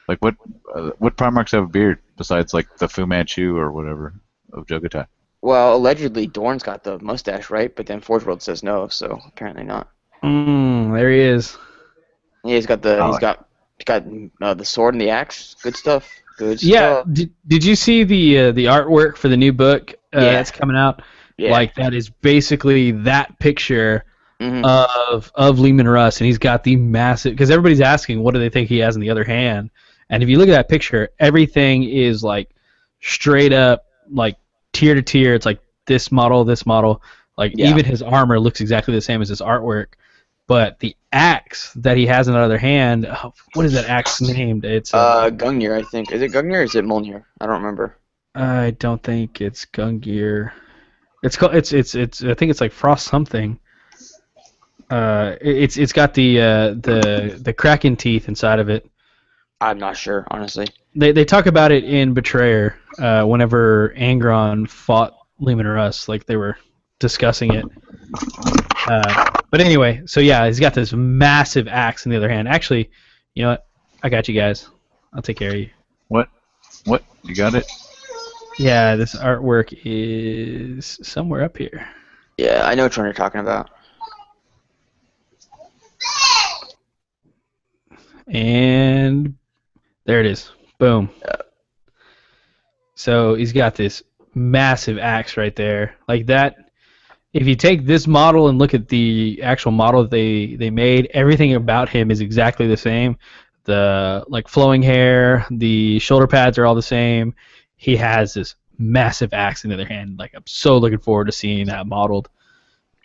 Like what Primarchs have a beard besides like the Fu Manchu or whatever of Jugatai? Well, allegedly Dorn's got the mustache, right? But then Forge World says no, so apparently not. There he is. Yeah, he's got the the sword and the axe. Good stuff. Good stuff. Yeah. Did you see the artwork for the new book that's coming out? Yeah. Like that is basically that picture Mm-hmm. of Lehman Russ, and he's got the massive. Because everybody's asking, what do they think he has in the other hand? And if you look at that picture, everything is like straight up, like tier to tier. It's like this model. Like even his armor looks exactly the same as his artwork. But the axe that he has in the other hand, what is that axe named? It's Gungnir, I think. Is it Gungnir or is it Mjolnir? I don't remember. I don't think it's Gungnir. It's called. It's. I think it's like Frost something. It's got the Kraken teeth inside of it. I'm not sure, honestly. They talk about it in Betrayer whenever Angron fought Lehman Russ, like they were discussing it. But anyway, so yeah, he's got this massive axe in the other hand. Actually, you know what? I got you guys. I'll take care of you. What? You got it? Yeah, this artwork is somewhere up here. Yeah, I know which one you're talking about. And there it is. Boom. Yeah. So he's got this massive axe right there. Like that, if you take this model and look at the actual model that they made, everything about him is exactly the same. The like flowing hair, the shoulder pads are all the same. He has this massive axe in their hand. Like, I'm so looking forward to seeing that modeled.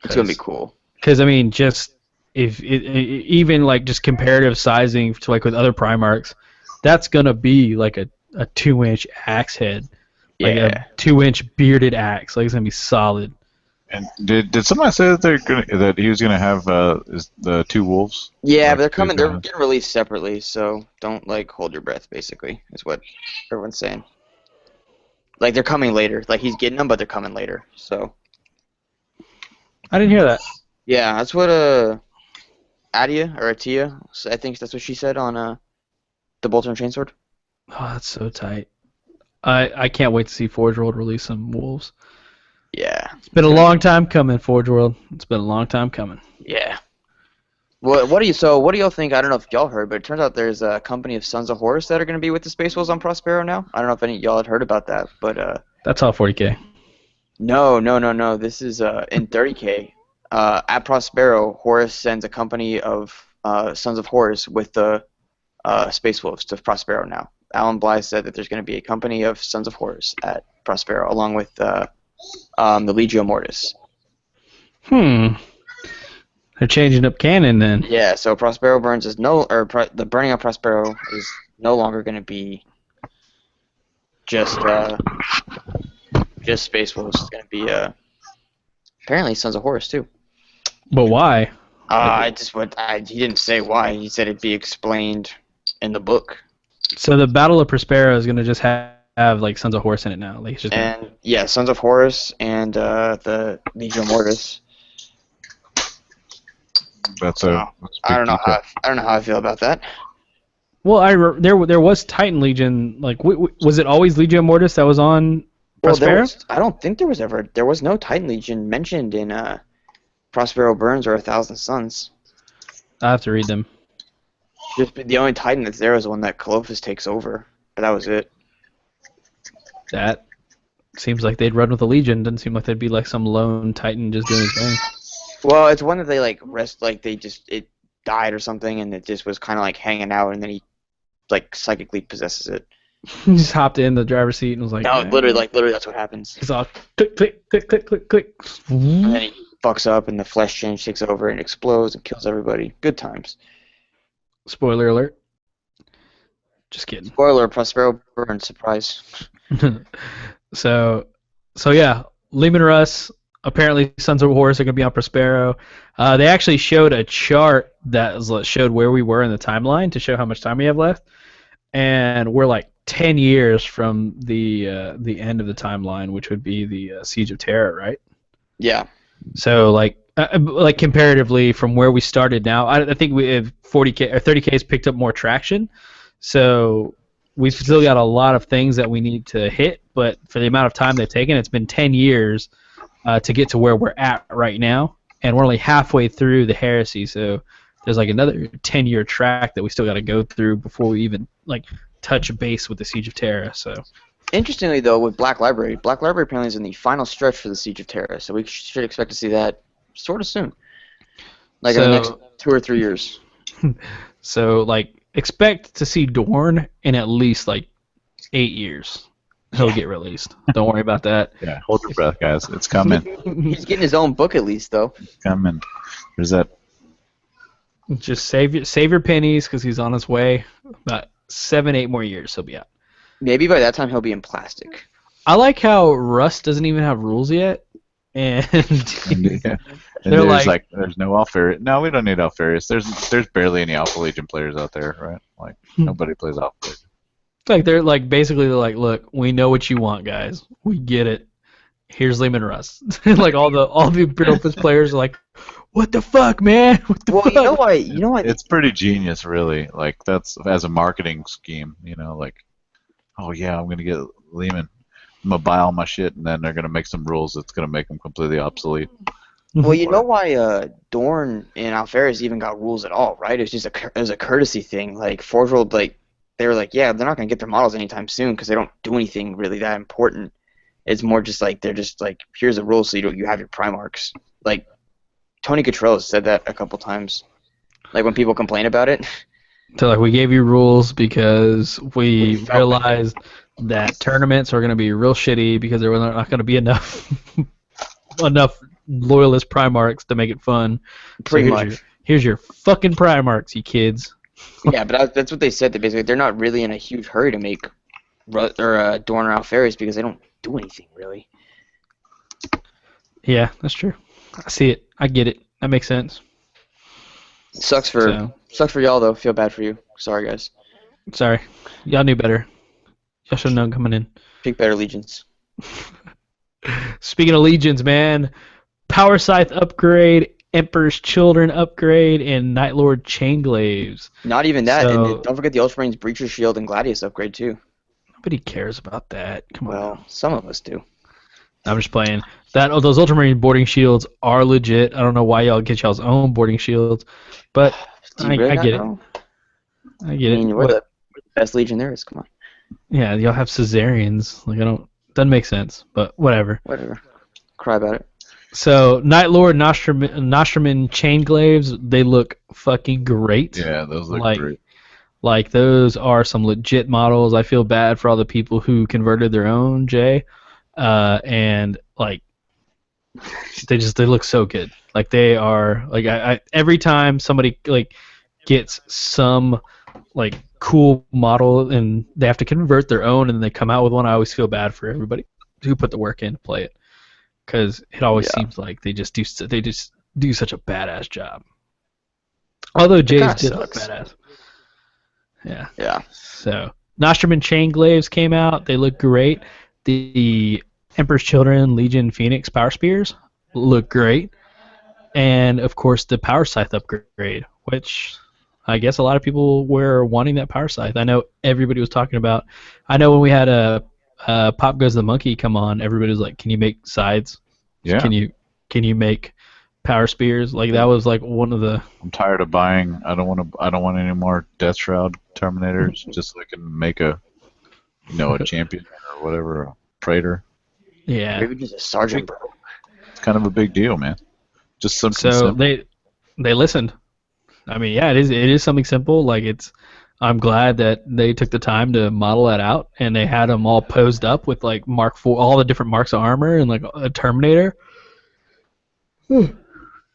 It's gonna be cool. Because I mean, just if even like just comparative sizing to like with other Primarchs, that's gonna be like a 2-inch axe head, like a 2-inch bearded axe. Like, it's gonna be solid. And did somebody say that he was gonna have the 2 wolves? Yeah, Like, but they're coming. They're getting released separately, so don't like hold your breath. Basically, is what everyone's saying. Like, they're coming later. Like, he's getting them, but they're coming later. So. I didn't hear that. Yeah, that's what Atia, I think that's what she said on the Bolter and Chainsword. Oh, that's so tight. I can't wait to see Forge World release some wolves. Yeah. It's been a long time coming, Forge World. It's been a long time coming. Yeah. What do y'all think? I don't know if y'all heard, but it turns out there's a company of Sons of Horus that are going to be with the Space Wolves on Prospero now. I don't know if any of y'all had heard about that, but that's all 40K. No. This is in 30K. At Prospero, Horus sends a company of Sons of Horus with the Space Wolves to Prospero now. Alan Blythe said that there's going to be a company of Sons of Horus at Prospero, along with the Legio Mortis. They're changing up canon then. Yeah, so Prospero Burns is the burning of Prospero is no longer going to be just Space Wolves. It's going to be apparently Sons of Horus too. But why? He didn't say why. He said it'd be explained in the book. So the Battle of Prospero is going to just have like Sons of Horus in it now. Like, it's just Sons of Horus and the Legio Mortis. I don't know how I feel about that. Well, there was Titan Legion. Like, was it always Legio Mortis that was on Prospero? I don't think there was no Titan Legion mentioned in Prospero Burns or 1,000 Suns. I have to read them. Just the only Titan that's there is the one that Clovis takes over, but that was it. That seems like they'd run with a Legion. Doesn't seem like they'd be like some lone Titan just doing his thing. Well, it's one that they like it died or something, and it just was kind of like hanging out, and then he like psychically possesses it. He just hopped in the driver's seat and was like, no, literally that's what happens. It's all click, click, click, click, click, click. And then he fucks up, and the flesh change takes over and explodes and kills everybody. Good times. Spoiler alert. Just kidding. Spoiler: Prospero Burns surprise. So yeah, Lehman Russ. Apparently, Sons of Horus are going to be on Prospero. They actually showed a chart that showed where we were in the timeline to show how much time we have left, and we're like 10 years from the end of the timeline, which would be the Siege of Terra, right? Yeah. So like comparatively from where we started now, I think we have 40K or 30K has picked up more traction. So we've still got a lot of things that we need to hit, but for the amount of time they've taken, it's been 10 years to get to where we're at right now, and we're only halfway through the heresy. So there's like another 10-year track that we still got to go through before we even like touch base with the Siege of Terra. So. Interestingly, though, with Black Library apparently is in the final stretch for the Siege of Terra, so we should expect to see that sort of soon, like in the next 2 or 3 years. So, like, expect to see Dorn in at least like 8 years. He'll get released. Don't worry about that. Yeah, hold your breath, guys. It's coming. He's getting his own book at least, though. It's coming. There's that. Just save your pennies because he's on his way. About 7-8 more years, he'll be out. Maybe by that time he'll be in plastic. I like how Rust doesn't even have rules yet, and yeah. And there's like there's no Alpharius. No, we don't need Alpharius. There's barely any Alpha Legion players out there, right? Like nobody plays Alpha Legion. Like they're like, look, we know what you want, guys. We get it. Here's Lehman Russ. Like all the Imperial players are like, what the fuck, man? What the fuck? You know what? It's pretty genius, really. Like that's as a marketing scheme, like, oh yeah, I'm gonna get Lehman. I'm gonna buy all my shit, and then they're gonna make some rules that's gonna make them completely obsolete. Well, you know why Dorn and Alpharius even got rules at all, right? It was just a courtesy thing. Like Forge World, like they were like, yeah, they're not gonna get their models anytime soon because they don't do anything really that important. It's more just like they're just like, here's a rule so you have your Primarchs. Like Tony Cottrell said that a couple times. Like when people complain about it. So like we gave you rules because we realized that tournaments are going to be real shitty because there are not going to be enough loyalist Primarchs to make it fun. Pretty much. Here's your fucking Primarchs, you kids. Yeah, but that's what they said. That basically they're not really in a huge hurry to make Dorn or Alferes because they don't do anything really. Yeah, that's true. I see it. I get it. That makes sense. Sucks for y'all though. Feel bad for you. Sorry guys. Sorry. Y'all knew better. Y'all should have known coming in. Pick better legions. Speaking of legions, man, Power Scythe upgrade, Emperor's Children upgrade, and Night Lord Chainglaves. Not even that, and don't forget the Ultramarines Breacher's Shield and Gladius upgrade too. Nobody cares about that. Come on. Well, some of us do. I'm just playing. Those Ultramarine boarding shields are legit. I don't know why y'all get y'all's own boarding shields, but I get it. I get it. We're the best legion there is. Come on. Yeah, y'all have Caesarians. Doesn't make sense, but whatever. Whatever. Cry about it. So Night Lord Nostraman Chainglaves, they look fucking great. Yeah, those look great. Like those are some legit models. I feel bad for all the people who converted their own Jay, and like they look so good. Like they are like I every time somebody like gets some like cool model and they have to convert their own and they come out with one, I always feel bad for everybody who put the work in to play it, because it always seems like they just do such a badass job. Although Jay's did look badass. Yeah. Yeah. So Nostraman Chainglaves came out. They look great. The Emperor's Children Legion Phoenix Power Spears look great. And of course the Power Scythe upgrade, which I guess a lot of people were wanting that Power Scythe. I know everybody was talking about. I know when we had a Pop Goes the Monkey come on, everybody was like, "Can you make scythes? Yeah. Can you make Power Spears?" Like that was like one of the. I'm tired of buying. I don't want any more Death Shroud Terminators. Just so I can make a champion or whatever, a Praetor. Yeah. Maybe just a Sergeant, bro. It's kind of a big deal, man. Just something So simple. they listened. I mean, yeah, it is something simple. Like I'm glad that they took the time to model that out, and they had them all posed up with like Mark IV, all the different marks of armor, and like a Terminator. Damn,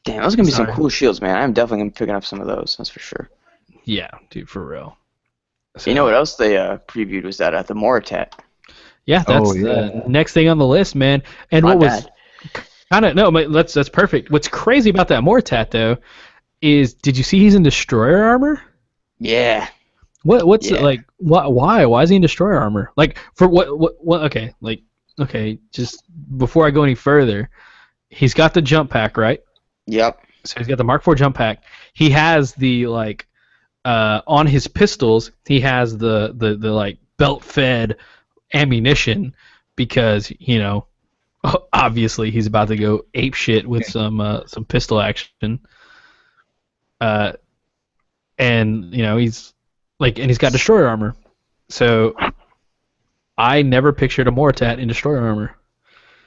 those are gonna be some cool shields, man. I'm definitely gonna be picking up some of those. That's for sure. Yeah, dude, for real. So, you know what else they previewed was that at the Moritat. Yeah, that's the next thing on the list, man. And what was kind of that's perfect. What's crazy about that Moritat though is, did you see he's in destroyer armor? Yeah. What's it like? Why is he in destroyer armor? Like for what? Okay. Just before I go any further, he's got the jump pack, right? Yep. So he's got the Mark IV jump pack. He has the like on his pistols. He has the like belt fed ammunition, because obviously he's about to go ape shit with some pistol action. And he's like, and he's got destroyer armor. So I never pictured a Moritat in destroyer armor.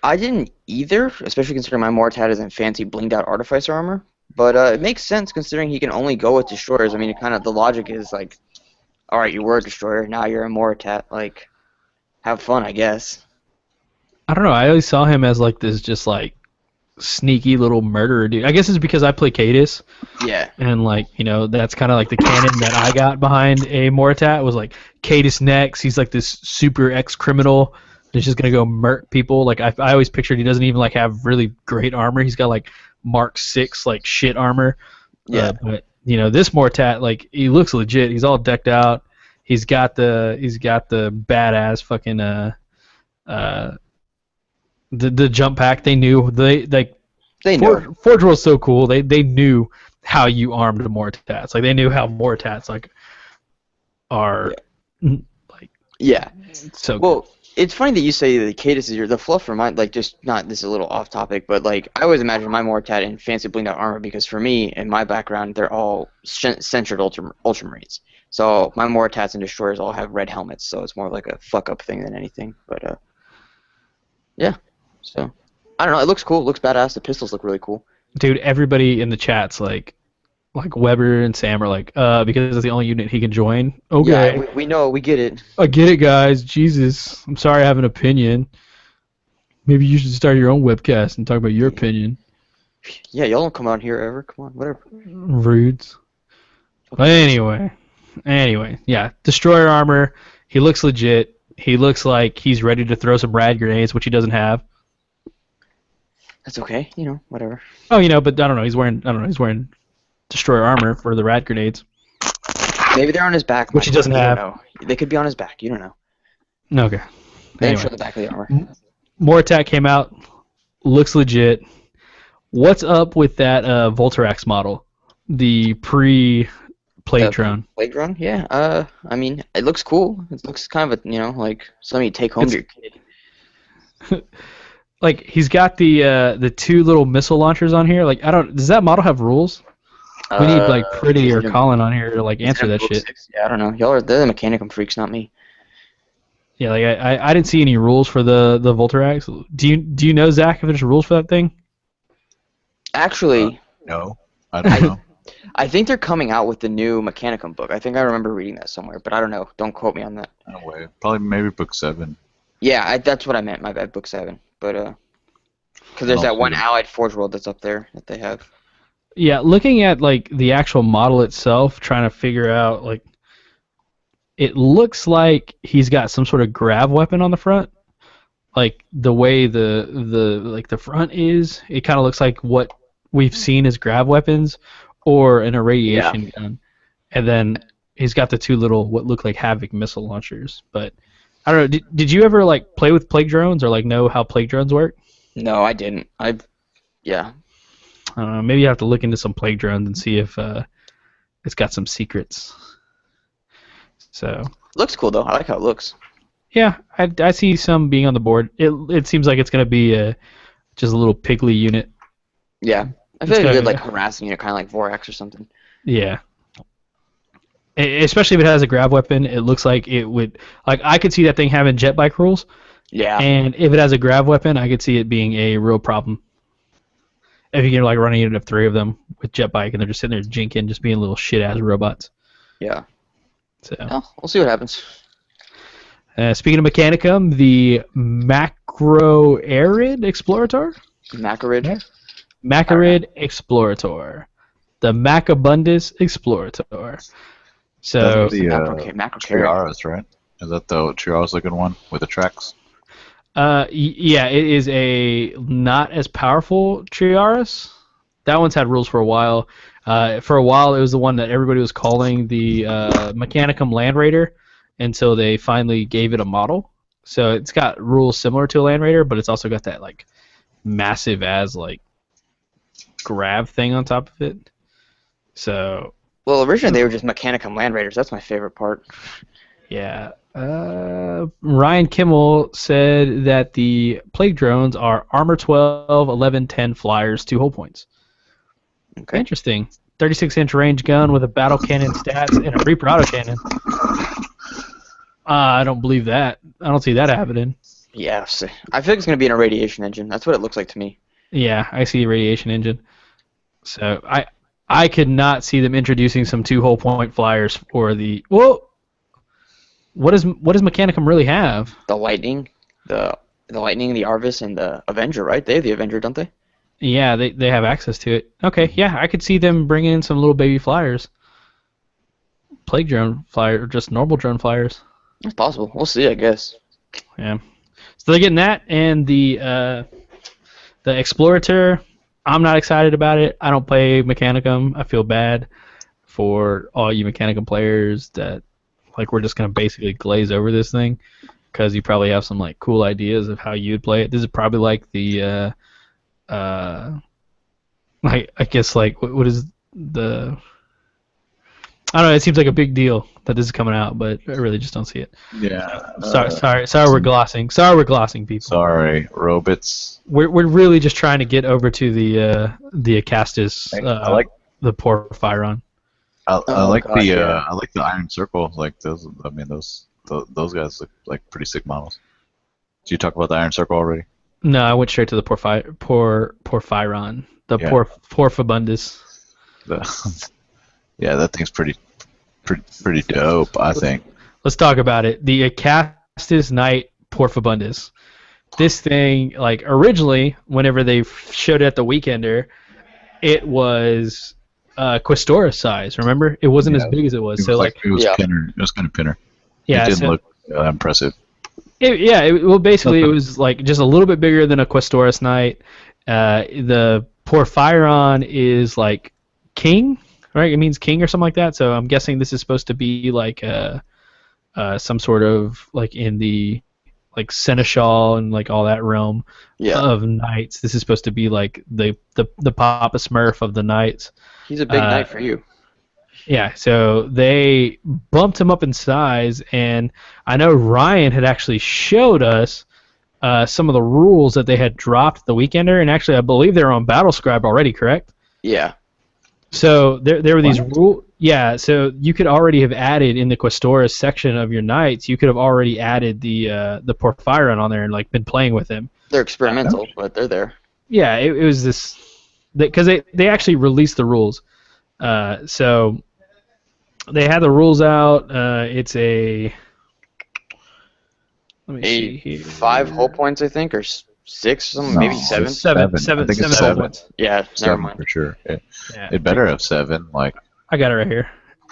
I didn't either, especially considering my Moritat isn't fancy blinged out artificer armor. But it makes sense considering he can only go with destroyers. I mean, the logic is like, all right, you were a destroyer, now you're a Moritat. Like, have fun, I guess. I don't know. I always saw him as like this, just like sneaky little murderer dude. I guess it's because I play Cadus. Yeah. And like, that's kind of like the canon that I got behind a Moritat was like Cadus next. He's like this super ex-criminal. He's just gonna go murk people. Like I always pictured he doesn't even like have really great armor. He's got like Mark VI like shit armor. Yeah. But this Moritat, like, he looks legit. He's all decked out. He's got the badass fucking the jump pack. They knew they know. Forge World's so cool. They knew how you armed Moritats. Like they knew how Moritats like are like so well. Good. It's funny that you say that Cadus is the fluff for mine. Like, just not this is a little off topic, but like I always imagine my Moritat in fancy blinged out armor, because for me in my background they're all censored Ultramarines. So my Moritats and destroyers all have red helmets, so it's more like a fuck up thing than anything. But yeah. So I don't know. It looks cool. It looks badass. The pistols look really cool. Dude, everybody in the chat's like like Weber and Sam are like, because it's the only unit he can join. Okay. Yeah, we know, we get it. I get it, guys. Jesus. I'm sorry I have an opinion. Maybe you should start your own webcast and talk about your opinion. Yeah, y'all don't come out here ever. Come on, whatever. Rudes. But anyway, yeah. Destroyer armor. He looks legit. He looks like he's ready to throw some rad grenades, which he doesn't have. That's okay, whatever. Oh, but I don't know. He's wearing destroyer armor for the rad grenades. Maybe they're on his back. Which he doesn't have. Don't know. They could be on his back. You don't know. Okay. They didn't show the back of the armor. More attack came out. Looks legit. What's up with that Voltarax model? The pre-plague drone. Plague drone? Yeah. I mean, it looks cool. It looks kind of like something you take home to your kid. Like he's got the two little missile launchers on here. Like does that model have rules? We need like Pretty or Colin on here to like answer that shit. Yeah, I don't know. They're the Mechanicum freaks, not me. Yeah, like I didn't see any rules for the Voltarax. Do you know, Zach, if there's rules for that thing? Actually, no, I don't know. I think they're coming out with the new Mechanicum book. I think I remember reading that somewhere, but I don't know. Don't quote me on that. No way. Probably maybe book 7. Yeah, that's what I meant. My bad, book 7. But because there's that one Allied Forge World that's up there that they have. Yeah, looking at like the actual model itself, trying to figure out like, it looks like he's got some sort of grav weapon on the front. Like the way the front is, it kind of looks like what we've seen as grav weapons or an irradiation gun. And then he's got the two little what look like Havoc missile launchers. But I don't know. Did you ever like play with plague drones or like know how plague drones work? No, I didn't. Yeah. I don't know. Maybe you have to look into some plague drones and see if it's got some secrets. So looks cool though. I like how it looks. Yeah, I see some being on the board. It seems like it's gonna be just a little piggly unit. Yeah, I feel like a good like harassing unit, kind of like Vorax or something. Yeah. Especially if it has a grav weapon, it looks like it would. Like I could see that thing having jet bike rules. Yeah. And if it has a grav weapon, I could see it being a real problem. If you can like run a unit of 3 of them with jet bike and they're just sitting there jinking, just being little shit ass robots. Yeah. So. Well, we'll see what happens. Speaking of Mechanicum, the Macro-Arid Explorator? Macarid? Macarid Explorator. The Macabundus Explorator. So, that's the Triaris, right? Is that the Triaris looking one with the tracks? Yeah, it is a not as powerful Triaris. That one's had rules for a while. For a while, it was the one that everybody was calling the Mechanicum Land Raider until they finally gave it a model. So it's got rules similar to a Land Raider, but it's also got that like massive as like grav thing on top of it. So. Well, originally they were just Mechanicum Land Raiders. That's my favorite part. Yeah. Ryan Kimmel said that the plague drones are armor 12, 11, 10 flyers, 2 hull points. Okay. Interesting. 36-inch range gun with a battle cannon stats and a Reaper autocannon. I don't believe that. I don't see that happening. Yeah, I feel like it's going to be an irradiation engine. That's what it looks like to me. Yeah, I see a radiation engine. So I could not see them introducing some 2 hull point flyers for the. Well, what does Mechanicum really have? The Lightning, the Lightning, the Arvis, and the Avenger, right? They have the Avenger, don't they? Yeah, they have access to it. Okay, yeah, I could see them bringing in some little baby flyers. Plague drone flyer, or just normal drone flyers. It's possible. We'll see, I guess. Yeah. So they're getting that, and the Explorator. I'm not excited about it. I don't play Mechanicum. I feel bad for all you Mechanicum players that like we're just gonna basically glaze over this thing because you probably have some like cool ideas of how you'd play it. This is probably like the like I guess like what is the I don't know. It seems like a big deal that this is coming out, but I really just don't see it. Yeah. Sorry, we're glossing. Sorry, we're glossing, people. Sorry, robots. We're really just trying to get over to the Acastus, I like the Porphyron. I like the Iron Circle. Like those. I mean those guys look like pretty sick models. Did you talk about the Iron Circle already? No, I went straight to the Porphyron. The Porphabundus. Yeah, that thing's pretty dope, I think. Let's talk about it. The Acastus Knight Porphyrbundus. This thing, like originally, whenever they showed it at the Weekender, it was Questora size. Remember, it wasn't as big as it was. It was it was Yeah. pinner. It was kind of pinner. Yeah, it didn't so, look impressive. Basically, it was like just a little bit bigger than a Questoris Knight. The Porphyron is like king, right? It means king or something like that. So I'm guessing this is supposed to be like some sort of like in the like seneschal and like all that realm of knights. This is supposed to be like the Papa Smurf of the knights. He's a big knight for you. Yeah, so they bumped him up in size, and I know Ryan had actually showed us some of the rules that they had dropped the Weekender, and actually I believe they were on Battlescribe already, correct? Yeah. So there were these rules. Yeah, so you could already have added in the Questoris section of your knights, you could have already added the Porphyron on there and like been playing with him. They're experimental, but they're there. Yeah, it was this because they actually released the rules. So they had the rules out. It's a let me see here. 5 hull points, I think, or 6, something, No, maybe 7. it's Seven I think it's hull 7. points. Yeah, never 7 mind. for sure. Yeah. It better have 7. Like I got it right here.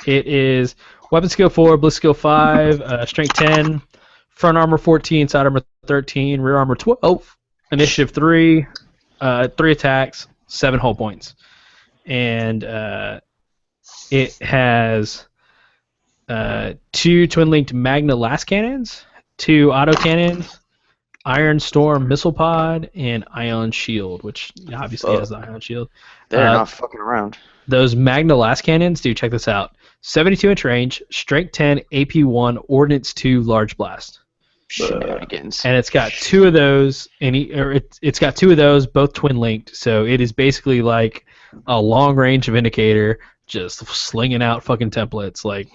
It is weapon skill 4, bliss skill 5, strength 10, front armor 14, side armor 13, rear armor 12, initiative 3, 3 attacks, 7 hull points, and it has 2 twin-linked Magna Last Cannons, 2 auto cannons, Iron Storm missile pod, and Ion Shield, which obviously has the Ion Shield. They're not fucking around. Those Magna Last Cannons, dude, check this out. 72-inch range, strength 10, AP 1, ordnance 2, large blast. Shenanigans. And it's got 2 of those, and it's got 2 of those, both twin-linked. So it is basically like a long-range Vindicator, just slinging out fucking templates. Like,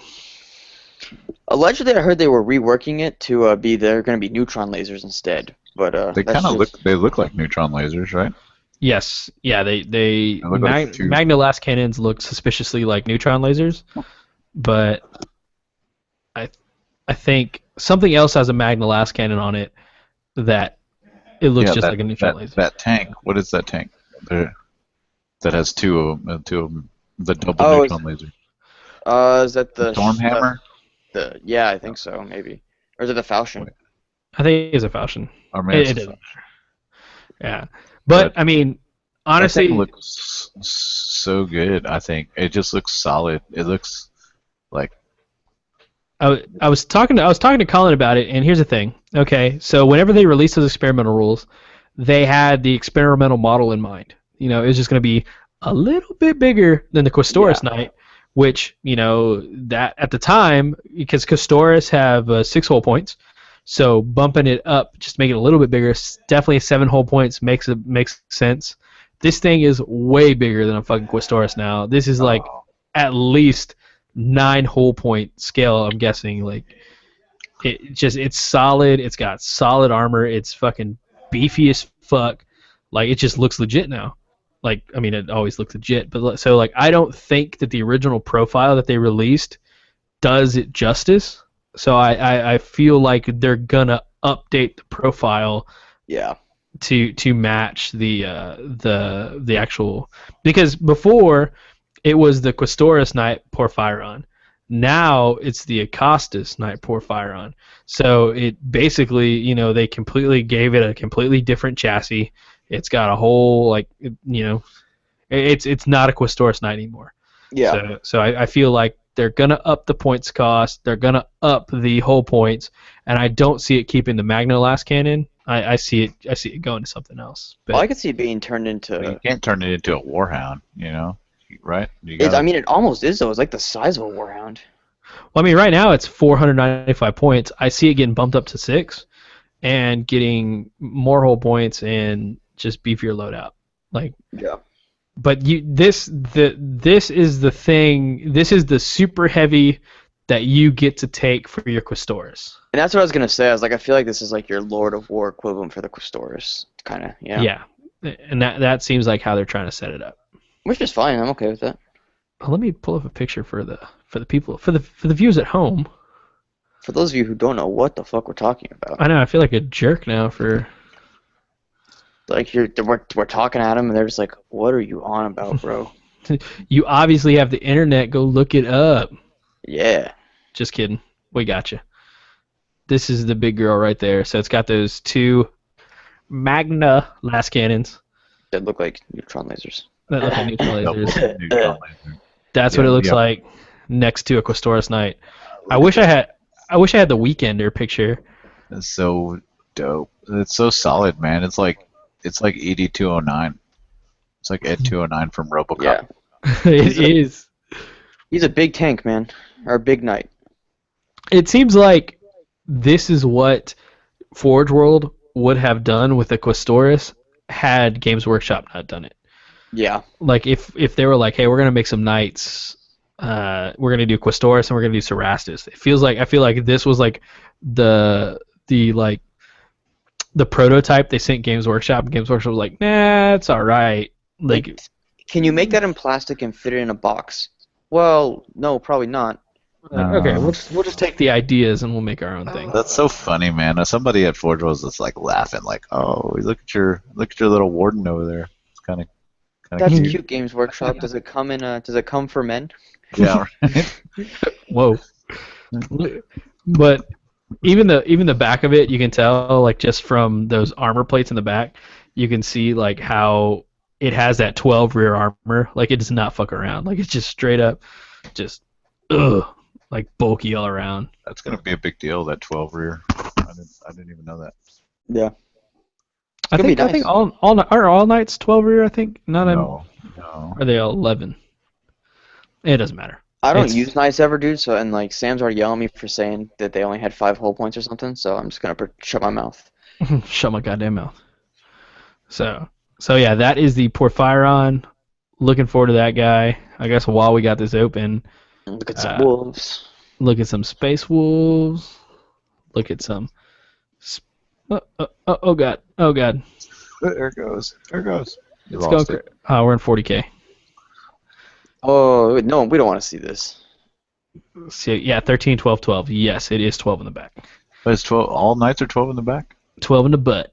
Allegedly, I heard they were reworking it to be they're going to be neutron lasers instead. But they kind of look like neutron lasers, right? yes, yeah, they look like 2. Magna Last Cannons look suspiciously like neutron lasers, but I think something else has a Magna Last Cannon on it that it looks just like a neutron laser. That tank. What is that tank? That has 2 of them. The double neutron laser. Is that the Stormhammer? Yeah, I think so, maybe. Or is it the Falchion? I think it's a Falchion. Or maybe It doesn't matter. Yeah, but I mean, honestly, that thing looks so good. I think it just looks solid. It looks like I was talking to Colin about it, and here's the thing. Okay, so whenever they released those experimental rules, they had the experimental model in mind. You know, it was just going to be a little bit bigger than the Questoris Knight, which, you know, that at the time, because Questoris have 6 hull points, so bumping it up, just make it a little bit bigger, definitely 7 hull points makes sense. This thing is way bigger than a fucking Questoris now. This is like at least 9 hull point scale, I'm guessing. Like, it's solid. It's got solid armor. It's fucking beefy as fuck. Like, it just looks legit now. Like, I mean, it always looked legit, but so like, I don't think that the original profile that they released does it justice. So I feel like they're gonna update the profile. Yeah. To match the actual, because before it was the Questoris Knight Porphyron. Now it's the Acastus Knight Porphyron. So it basically, you know, they completely gave it a completely different chassis. It's got a whole, like, you know, it's not a Questoris Knight anymore. Yeah. So I feel like they're gonna up the points cost. They're gonna up the hull points, and I don't see it keeping the Magna Last Cannon. I see it going to something else. But Well, I could see it being turned into. you can't turn it into a warhound, you know, right? I mean, it almost is though. It's like the size of a warhound. Well, I mean, right now it's 495 points. I see it getting bumped up to 6, and getting more hull points and just beefier loadout. Like, Yeah. but this is the thing. This is the super heavy that you get to take for your Questoris. And that's what I was gonna say. I was like, I feel like this is like your Lord of War equivalent for the Questoris, kind of. Yeah. Yeah, and that seems like how they're trying to set it up. Which is fine. I'm okay with that. Let me pull up a picture for the people for the viewers at home. For those of you who don't know what the fuck we're talking about, I know I feel like a jerk now for. like we're talking at them and they're just like, "What are you on about, bro?" You obviously have the internet. Go look it up. Yeah. Just kidding. We got you. This is the big girl right there. So it's got those two Magna last cannons. That look like neutron lasers. That look like neutron lasers. Neutron laser. That's what it looks like next to a Questoris Knight. I wish I had the Weekender picture. It's so dope. It's so solid, man. It's like ED-209. It's like Ed 209 from RoboCop. Yeah. It is. He's a big tank, man. Or a big knight. It seems like this is what Forge World would have done with the Questoris had Games Workshop not done it. Yeah. Like if they were like, hey, we're gonna make some knights, we're gonna do Questoris and we're gonna do Cerastus. I feel like this was like the prototype they sent Games Workshop, and Games Workshop was like, nah, it's all right. Like, can you make that in plastic and fit it in a box? Well, no, probably not. Okay, we'll just take the ideas and we'll make our own thing. That's so funny, man. Somebody at Forge was just like laughing, like, "Oh, look at your little warden over there." It's kind of That's cute. cute. Games Workshop. Does it come in? Does it come for men? Yeah. Whoa. But even the back of it, you can tell, like, just from those armor plates in the back, you can see like how it has that 12 rear armor. Like, it does not fuck around. Like, it's just straight up, just like bulky all around. That's gonna be a big deal. That 12 rear. I didn't even know that. Yeah. I think all knights 12 rear. I think No. Are they all 11? It doesn't matter. I don't use knights ever, dude. So and like Sam's already yelling at me for saying that they only had 5 hull points or something. So I'm just gonna shut my mouth. Shut my goddamn mouth. So yeah, that is the Porphyron. Looking forward to that guy. I guess while we got this open, Look at some wolves. look at some space wolves. Look at some. Oh god. There it goes. You Let's lost go. it. We're in 40K. Oh no, we don't want to see this. So yeah, 13, 12, 12. Yes, it is 12 in the back. But it's 12. All knights are 12 in the back. 12 in the butt.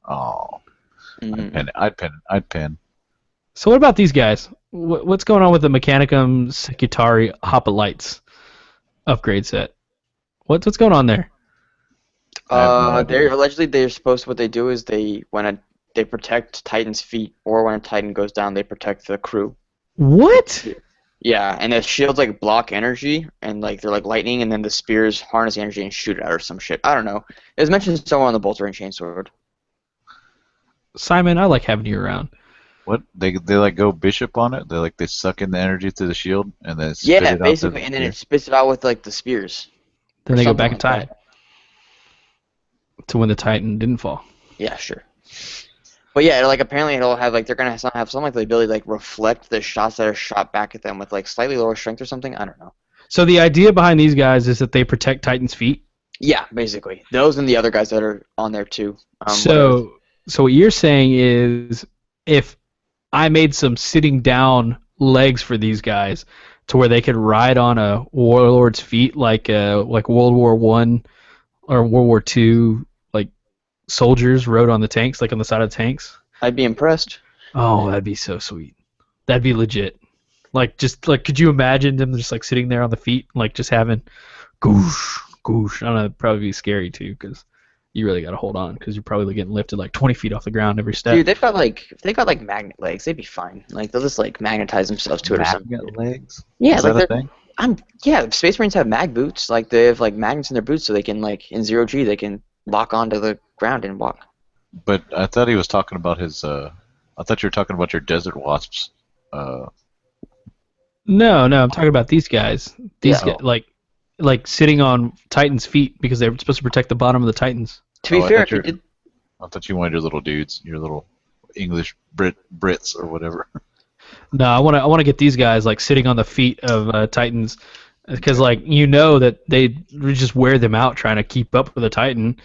Oh. Mm-hmm. I'd pin. So what about these guys? What's going on with the Mechanicum Secutari Hoplites upgrade set? What's going on there? They're supposed to. What they do is they protect Titan's feet, or when a Titan goes down, they protect the crew. What? Yeah, and the shields like block energy, and like they're like lightning, and then the spears harness the energy and shoot it out or some shit. I don't know. It was mentioned somewhere on the Bolter and Chainsword. Simon, I like having you around. What they like go bishop on it? They suck in the energy through the shield and then spit it out basically, and then it spits it out with like the spears. Then they go back and tie like it to when the Titan didn't fall. Yeah, sure. But yeah, like apparently it'll have like they're gonna have something like the ability to like reflect the shots that are shot back at them with like slightly lower strength or something. I don't know. So the idea behind these guys is that they protect Titan's feet. Yeah, basically those and the other guys that are on there too. So what you're saying is if I made some sitting down legs for these guys to where they could ride on a warlord's feet like World War I or World War II, like soldiers rode on the tanks, like on the side of the tanks. I'd be impressed. Oh, that'd be so sweet. That'd be legit. Like just like could you imagine them just like sitting there on the feet, like just having goosh. I don't know, it'd probably be scary too because you really got to hold on because you're probably getting lifted like 20 feet off the ground every step. Dude, if they got like magnet legs, they'd be fine. Like they'll just like magnetize themselves to it or something. Magnet legs? Yeah, Is like that a thing? Space Marines have mag boots. Like they have like magnets in their boots, so they can like in 0G they can lock onto the ground and walk. But I thought he was talking about his. I thought you were talking about your desert wasps. No, I'm talking about these guys. These Yeah. guys, like sitting on Titan's feet because they're supposed to protect the bottom of the Titans. To be fair, if you did, I thought you wanted your little dudes, your little English Brits or whatever. No, I want to get these guys like sitting on the feet of Titans because like you know that they just wear them out trying to keep up with a Titan.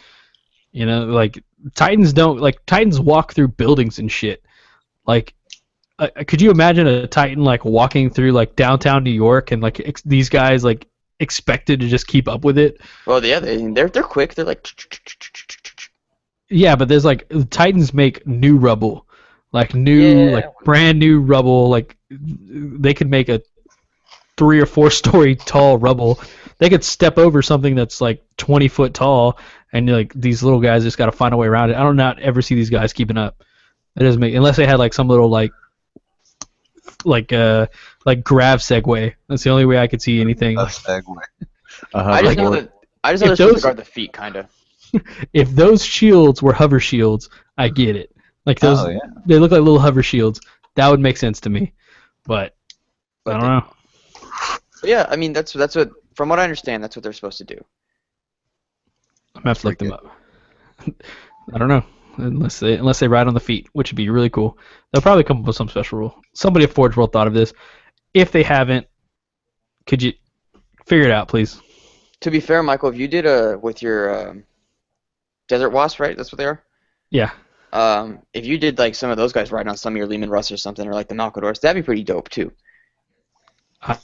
You know, like Titans walk through buildings and shit. Like could you imagine a Titan like walking through like downtown New York and like these guys like expected to just keep up with it? Well, yeah, they're quick. They're like. Yeah, but there's like Titans make new rubble, like new, like brand new rubble. Like they could make a 3 or 4 story tall rubble. They could step over something that's like 20 foot tall, and like these little guys just got to find a way around it. I don't not ever see these guys keeping up. It doesn't make unless they had like some little like grav segway. That's the only way I could see anything. A segway. I just know they're supposed to guard the feet, kind of. If those shields were hover shields, I get it. Like those, they look like little hover shields. That would make sense to me, but I don't know. Yeah, I mean that's what, from what I understand, that's what they're supposed to do. I'm gonna have to look them up. I don't know, unless they ride on the feet, which would be really cool. They'll probably come up with some special rule. Somebody at Forge World thought of this. If they haven't, could you figure it out, please? To be fair, Michael, if you did with your Desert Wasp, right? That's what they are. Yeah. If you did like some of those guys riding on some of your Lehman Russ or something, or like the Malcadors, that'd be pretty dope too.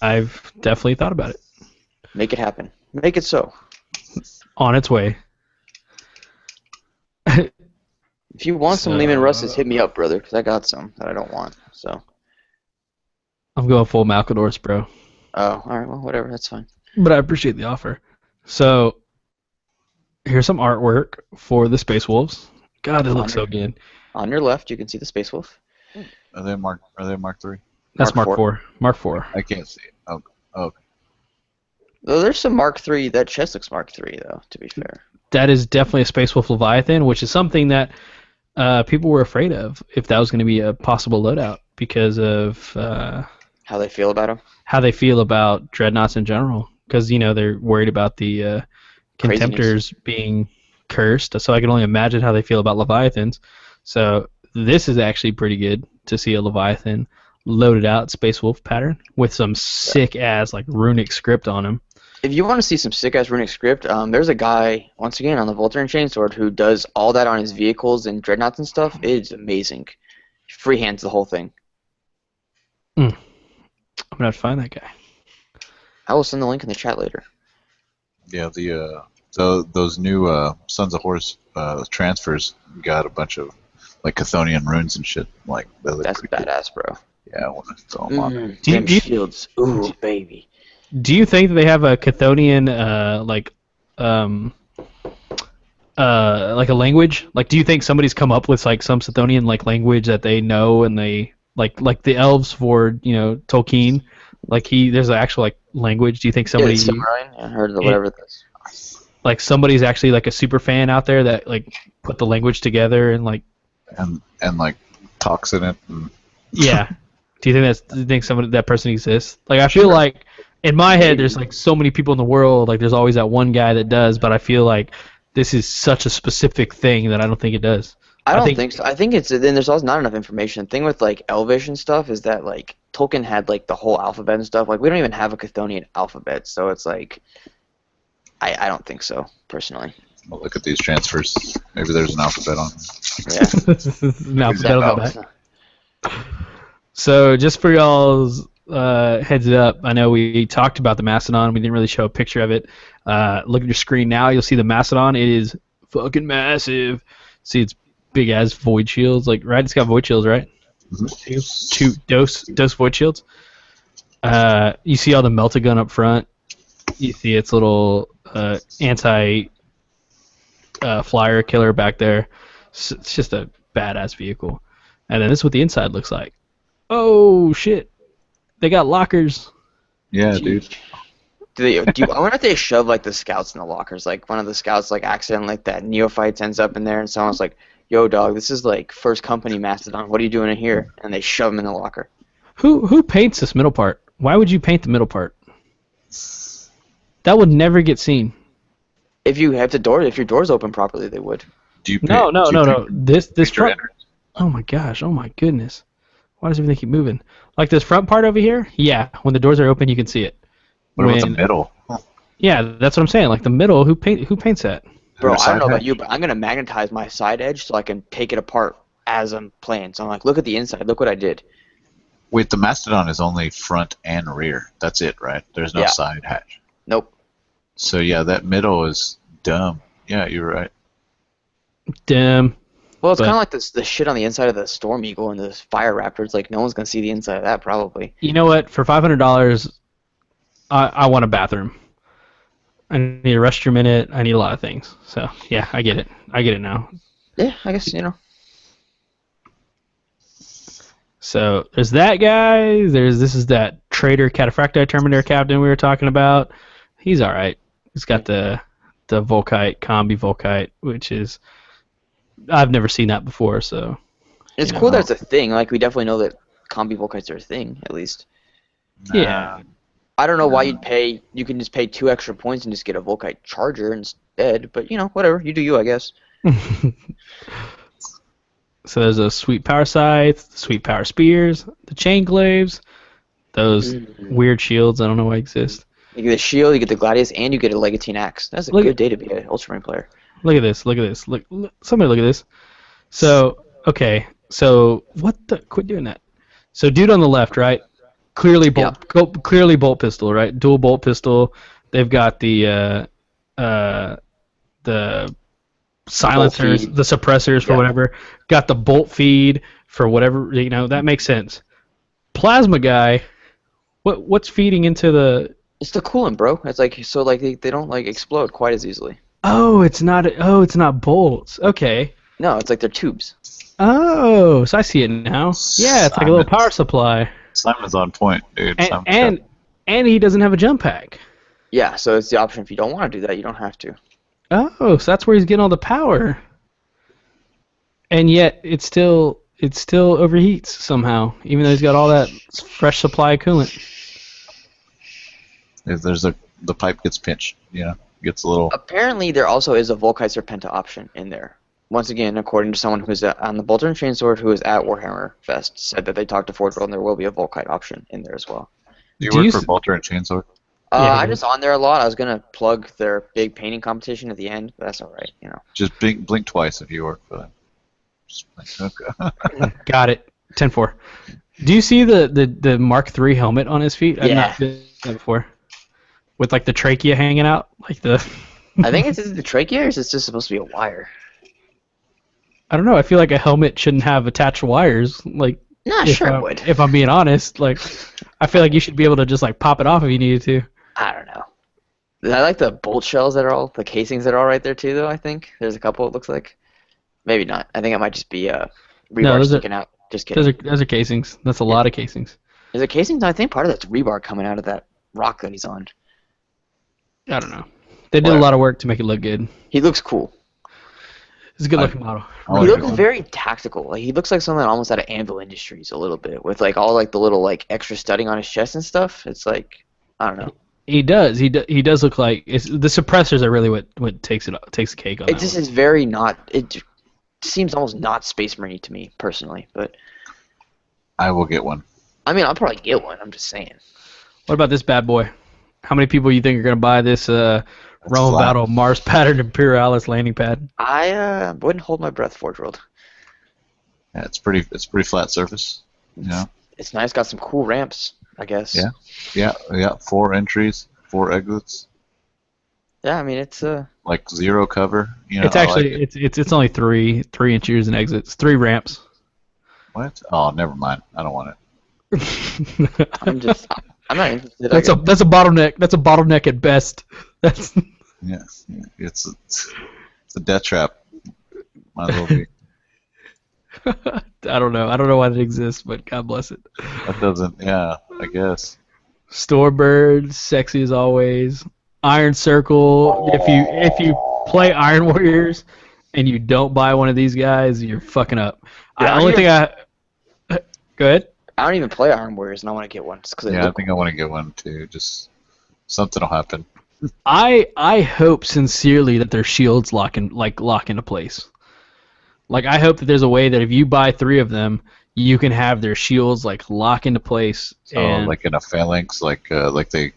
I've definitely thought about it. Make it happen. Make it so. On its way. If you want some Lehman Russes, hit me up, brother, because I got some that I don't want. So. I'm going full Malcadors, bro. Oh, all right. Well, whatever. That's fine. But I appreciate the offer. So, here's some artwork for the Space Wolves. God, it looks so good. On your left, you can see the Space Wolf. Are they Mark 3? That's Mark 4. Mark 4. I can't see it. Oh, okay. Though there's some Mark 3. That chest looks Mark 3, though, to be fair. That is definitely a Space Wolf Leviathan, which is something that people were afraid of if that was going to be a possible loadout because of how they feel about them. How they feel about dreadnoughts in general, because they're worried about the Contemptors being cursed. So I can only imagine how they feel about Leviathans. So this is actually pretty good to see a Leviathan loaded out Space Wolf pattern with some sick ass like runic script on him. If you want to see some sick ass runic script, there's a guy once again on the Voltaren Chainsword who does all that on his vehicles and dreadnoughts and stuff. It's amazing. Freehands the whole thing. I'm gonna have to find that guy. I will send the link in the chat later. Yeah, those new Sons of Horus transfers got a bunch of like Chthonian runes and shit. Like that's badass, cool. Bro. Yeah, I want to throw them on. Do you shields? Ooh, baby. Do you think that they have a Chthonian like a language? Like, do you think somebody's come up with like some Chthonian like language that they know and they like the elves for Tolkien? Like there's an actual like language. Do you think somebody? Yeah, I heard of whatever this. Like somebody's actually like a super fan out there that like put the language together and like. And like talks in it. And yeah. Do you think that person exists? Like I feel like in my head there's like so many people in the world. Like there's always that one guy that does, but I feel like this is such a specific thing that I don't think it does. I don't think so. I think it's then there's also not enough information. The thing with like Elvish and stuff is that like Tolkien had like the whole alphabet and stuff. Like we don't even have a Chthonian alphabet, so it's like I don't think so personally. Well, look at these transfers. Maybe there's an alphabet on them. Yeah. An alphabet on the back. So just for y'all's heads up, I know we talked about the Mastodon. We didn't really show a picture of it. Look at your screen now. You'll see the Mastodon. It is fucking massive. See, it's big as void shields. Like, right? It's got void shields, right? Mm-hmm. Two dose void shields. You see all the melta gun up front. You see its little anti flyer killer back there. It's just a badass vehicle. And then this is what the inside looks like. Oh shit! They got lockers. Yeah, dude. I wonder if they shove like the scouts in the lockers. Like one of the scouts like accidentally like that neophytes ends up in there, and someone's like, "Yo, dog, this is like first company Mastodon. What are you doing in here?" And they shove him in the locker. Who paints this middle part? Why would you paint the middle part? That would never get seen. If your doors open properly, they would. No. This front. Oh my gosh! Oh my goodness! Why does everything keep moving? Like this front part over here? Yeah, when the doors are open, you can see it. What about the middle? Yeah, that's what I'm saying. Like the middle, who paints that? Bro, I don't know about you, but I'm gonna magnetize my side edge so I can take it apart as I'm playing. So I'm like, look at the inside. Look what I did. Wait, the Mastodon is only front and rear. That's it, right? There's no Yeah. side hatch. Nope. So yeah, that middle is dumb. Yeah, you're right. Damn. Well, it's But- kind of like the shit on the inside of the Storm Eagle and the Fire Raptor. It's like no one's gonna see the inside of that probably. You know what? For $500, I want a bathroom. I need a restroom in it. I need a lot of things. So yeah, I get it. I get it now. Yeah, I guess you know. So there's that guy. This is that Trader Cataphracti Terminator captain we were talking about. He's all right. He's got the Volkite combi Volkite, which is I've never seen that before. So It's you cool know. that it's a thing. Like we definitely know that combi Volkites are a thing at least. Yeah. I don't know why you'd pay. You can just pay 2 extra points and just get a Volkite Charger instead. But you know, whatever. You do you, I guess. So there's a sweet power scythe, sweet power spears, the chain glaives, those weird shields. I don't know why exist. You get the shield, you get the Gladius, and you get a Legatine Axe. That's a good day to be an Ultramarine player. Look at this. Look at this. Look. Somebody look at this. So okay. So what the? Quit doing that. So dude on the left, right? Clearly bolt pistol, right? Dual bolt pistol. They've got the silencers, the suppressors for whatever. Got the bolt feed for whatever. You know that makes sense. Plasma guy. What's feeding into the? It's the coolant, bro. It's like so like they don't like explode quite as easily. Oh, it's not. Oh, it's not bolts. Okay. No, it's like they're tubes. Oh, so I see it now. Yeah, it's like a little power supply. Simon's on point, dude. And he doesn't have a jump pack. Yeah, so it's the option if you don't want to do that, you don't have to. Oh, so that's where he's getting all the power. And yet it still overheats somehow, even though he's got all that fresh supply of coolant. If the pipe gets pinched, gets a little. Apparently, there also is a Volkite Serpenta option in there. Once again, according to someone who's on the Bolter and Chainsword who is at Warhammer Fest, said that they talked to Forge World and there will be a Volkite option in there as well. Do you work for Bolter and Chainsword? I'm just on there a lot. I was gonna plug their big painting competition at the end, but that's all right, Just blink twice if you work for them. Just blink. Okay. Got it. 10-4. Do you see the Mark III helmet on his feet? I've not seen that before. With like the trachea hanging out, like the. I think it's the trachea, or is it just supposed to be a wire? I don't know. I feel like a helmet shouldn't have attached wires. Like, Nah, sure it would. If I'm being honest, like, I feel like you should be able to just like pop it off if you needed to. I don't know. I like the bolt shells that are all the casings that are all right there too, though. I think there's a couple. It looks like, maybe not. I think it might just be rebar sticking out. Just kidding. Those are casings. That's a lot of casings. Is it casings? No, I think part of that's rebar coming out of that rock that he's on. I don't know. They did a lot of work to make it look good. He looks cool. He's a good looking model. He looks very tactical. Like he looks like something almost out of Anvil Industries a little bit, with like all like the little like extra studding on his chest and stuff. It's like I don't know. He does. He does look like the suppressors are really what takes the cake on. It just is very not. It seems almost not Space Marine to me personally, but I will get one. I mean, I'll probably get one. I'm just saying. What about this bad boy? How many people you think are gonna buy this Rome Battle Mars pattern Imperialis landing pad? I wouldn't hold my breath, Forge World. Yeah, it's pretty flat surface. It's nice. Got some cool ramps, I guess. Yeah. 4 entries, 4 exits. Yeah, I mean it's like 0 cover. It's actually it's only 3 entries and exits, 3 ramps. What? Oh, never mind. I don't want it. I'm not interested. That's a bottleneck. That's a bottleneck at best. That's. Yeah. It's a death trap. Might as well be. I don't know why it exists, but God bless it. That doesn't. Yeah, I guess. Storebird, sexy as always. Iron Circle. If you play Iron Warriors and you don't buy one of these guys, you're fucking up. Go ahead. I don't even play Iron Warriors, and I want to get one. Just I think I want to get one too. Just something will happen. I hope sincerely that their shields lock into place. Like I hope that there's a way that if you buy 3 of them, you can have their shields like lock into place. So like in a phalanx, like they.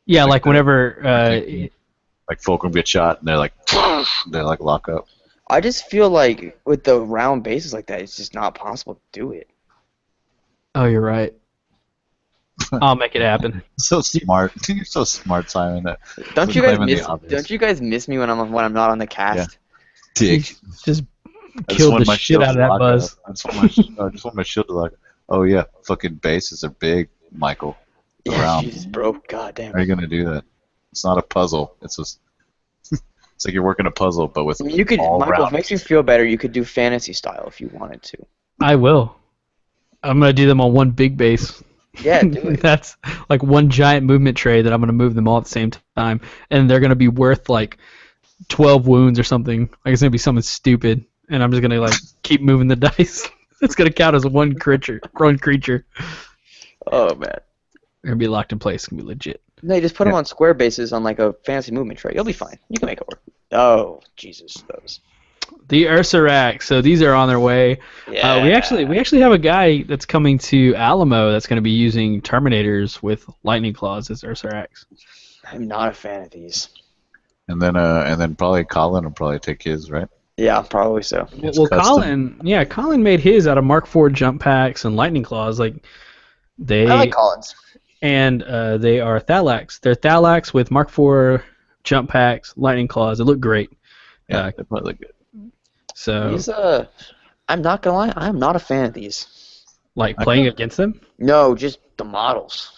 Yeah, like whenever. Like Fulcrum get shot and they're like lock up. I just feel like with the round bases like that, it's just not possible to do it. Oh, you're right. I'll make it happen. So smart. You're so smart, Simon. Don't you guys claiming the miss? obvious. Don't you guys miss me when I'm not on the cast? Dick. Just I just killed want the my shit shield out of to that lock buzz. up. I just want my shield to lock. Oh yeah, fucking bases are big, Michael. Yeah, Around. Jesus, bro. God damn. How are you gonna do that? It's not a puzzle. It's just. It's like you're working a puzzle, but with I mean, you could, all Michael. If round. it makes you feel better, you could do fantasy style if you wanted to. I will. I'm gonna do them on one big base. Yeah, do it. That's like one giant movement tray that I'm gonna move them all at the same time, and they're gonna be worth like 12 wounds or something. Like it's gonna be something stupid, and I'm just gonna like keep moving the dice. It's gonna count as one creature. Oh man. They're gonna be locked in place. It's gonna be legit. No, you just put them on square bases on like a fantasy movement tray. You'll be fine. You can make it work. Oh Jesus, those. The Ursarac. So these are on their way. Yeah. We actually have a guy that's coming to Alamo that's going to be using Terminators with Lightning Claws as Ursaracs. I'm not a fan of these. And then probably Colin will probably take his, right? Yeah, probably so. Well, custom. Colin made his out of Mark IV jump packs and Lightning Claws. Like I like Collins. And they are Thalax. They're Thalax with Mark IV jump packs, Lightning Claws. They look great. Yeah, they probably look good. So These, I'm not gonna lie, I'm not a fan of these. like playing against them? No, just the models.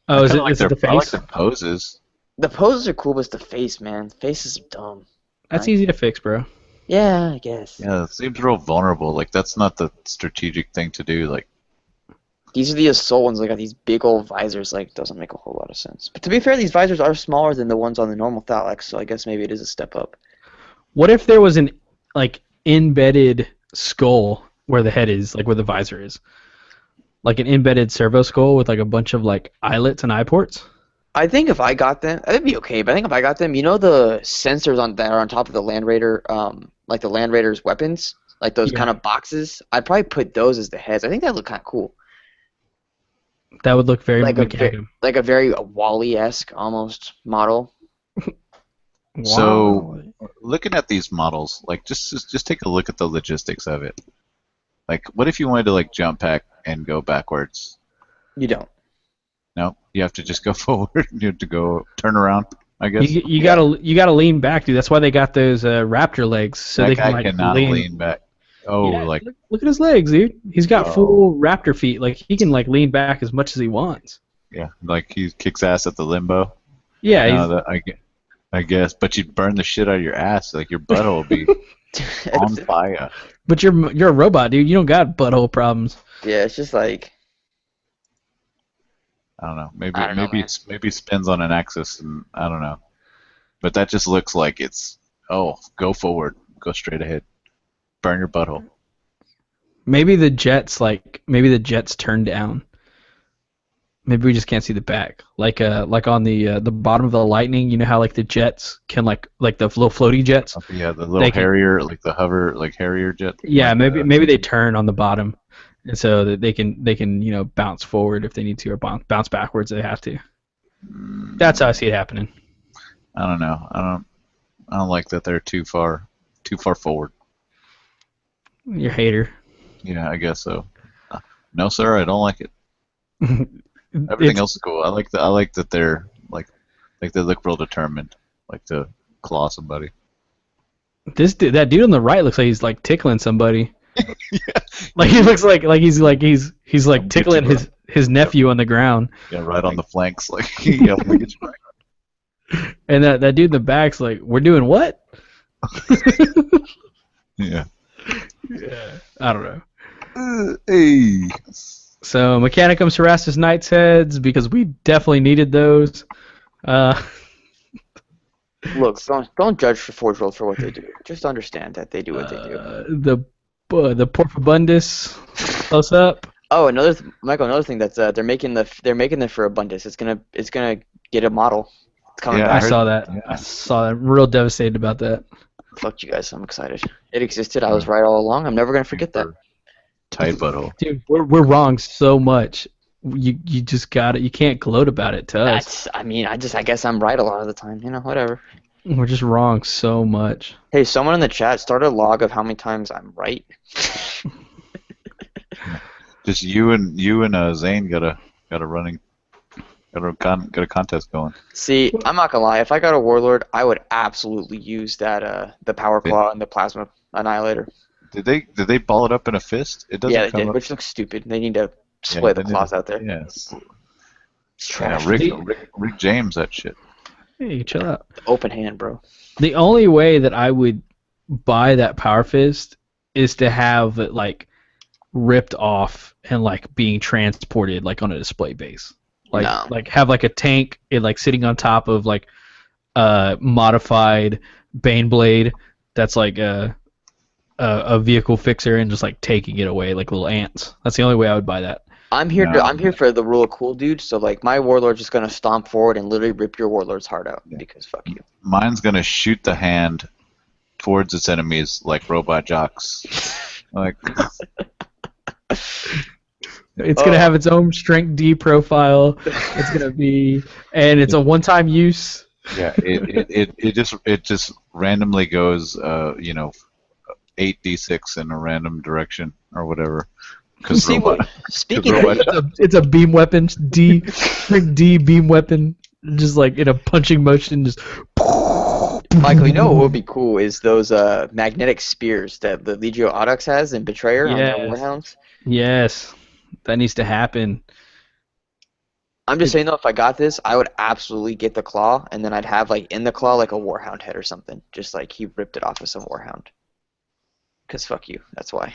Oh, is it the I like face? their poses. The poses are cool, but it's the face, man. Faces are dumb. That's easy to fix, bro. Yeah, I guess. Yeah, it seems real vulnerable. Like that's not the strategic thing to do. Like These are the assault ones. They got these big old visors. Like, doesn't make a whole lot of sense. But to be fair, these visors are smaller than the ones on the normal Thalax, so I guess maybe it is a step up. What if there was an like embedded skull where the head is, like where the visor is? Like an embedded servo skull with like a bunch of like eyelets and eye ports? I think if I got them, it'd be okay. But I think if I got them, you know the sensors that are on top of the Land Raider, like the Land Raider's weapons, like those kind of boxes. I'd probably put those as the heads. I think that look kind of cool. That would look very Like a very Wally-esque almost model. Wow. So, looking at these models, like just take a look at the logistics of it. Like, what if you wanted to like jump pack and go backwards? You don't. No, you have to just go forward. You have to go turn around. I guess you gotta lean back, dude. That's why they got those raptor legs, so that they guy can like cannot lean back. Oh, Yeah, like look at his legs, dude. He's got full raptor feet. Like he can like lean back as much as he wants. yeah, like he kicks ass at the limbo. Yeah, No, I guess, but you'd burn the shit out of your ass. Like your butthole would be on fire. but you're a robot, dude. You don't got butthole problems. Yeah, it's just like I don't know. man. Maybe it spins on an axis, and I don't know. But that just looks like it's go forward, go straight ahead, burn your butthole. Maybe the jets turn down. Maybe we just can't see the back. Like on the bottom of the Lightning, you know how like the jets can like the little floaty jets. Yeah, the little Harrier, like the hover, like Harrier jet. Yeah, like, maybe they turn on the bottom, and so that they can bounce forward if they need to, or bounce backwards if they have to. That's how I see it happening. I don't know. I don't like that they're too far forward. You're a hater. Yeah, I guess so. No, sir, I don't like it. Everything else is cool. I like that they're like they look real determined, like to claw somebody. That dude on the right looks like he's like tickling somebody. Yeah. Like he looks like he's like tickling his nephew on the ground. Yeah, right on the flanks, like yeah, like it's right. And that dude in the back's like, we're doing what? Yeah. Yeah. I don't know. Hey. So Mechanicum's harassed his Knights heads because we definitely needed those. look, don't judge the Forge World for what they do. Just understand that they do what they do. The Porphabundus close up. Oh, Michael, another thing that's they're making the for Abundus. It's gonna get a model. It's coming Yeah, back. I saw that. Yeah. I saw that. I'm real devastated about that. Fuck you guys. I'm excited. It existed. I was right all along. I'm never gonna forget that. Tight butthole. Dude, we're wrong so much. You just got it. You can't gloat about it to us. I guess I'm right a lot of the time. You know, whatever. We're just wrong so much. Hey, someone in the chat start a log of how many times I'm right. Just you and Zane got a contest going. See, I'm not gonna lie. If I got a Warlord, I would absolutely use that the Power Claw and the Plasma Annihilator. Did they ball it up in a fist? It doesn't. Yeah, they come did, up. which looks stupid. They need to splay the claws out there. Yes. It's trash. Yeah, Rick James, that shit. Hey, chill out. Open hand, bro. The only way that I would buy that Power Fist is to have it like ripped off and like being transported like on a display base. Like have like a tank and like sitting on top of like a modified Baneblade that's like a vehicle fixer and just like taking it away like little ants. That's the only way I would buy that. I'm here for the rule of cool, dude. So like my Warlord's just gonna stomp forward and literally rip your Warlord's heart out because fuck you. Mine's gonna shoot the hand towards its enemies like robot jocks. Like it's gonna have its own strength D profile. It's gonna be, and it's a one-time use. Yeah, it just randomly goes 8d6 in a random direction or whatever. Speaking of, it's a beam weapon, strength D beam weapon, just like in a punching motion, just. Michael, you know what would be cool is those magnetic spears that the Legio Audax has in Betrayer on the Warhounds. Yes, that needs to happen. I'm just saying though, if I got this, I would absolutely get the claw, and then I'd have like in the claw like a Warhound head or something, just like he ripped it off of some Warhound. Cause fuck you, that's why.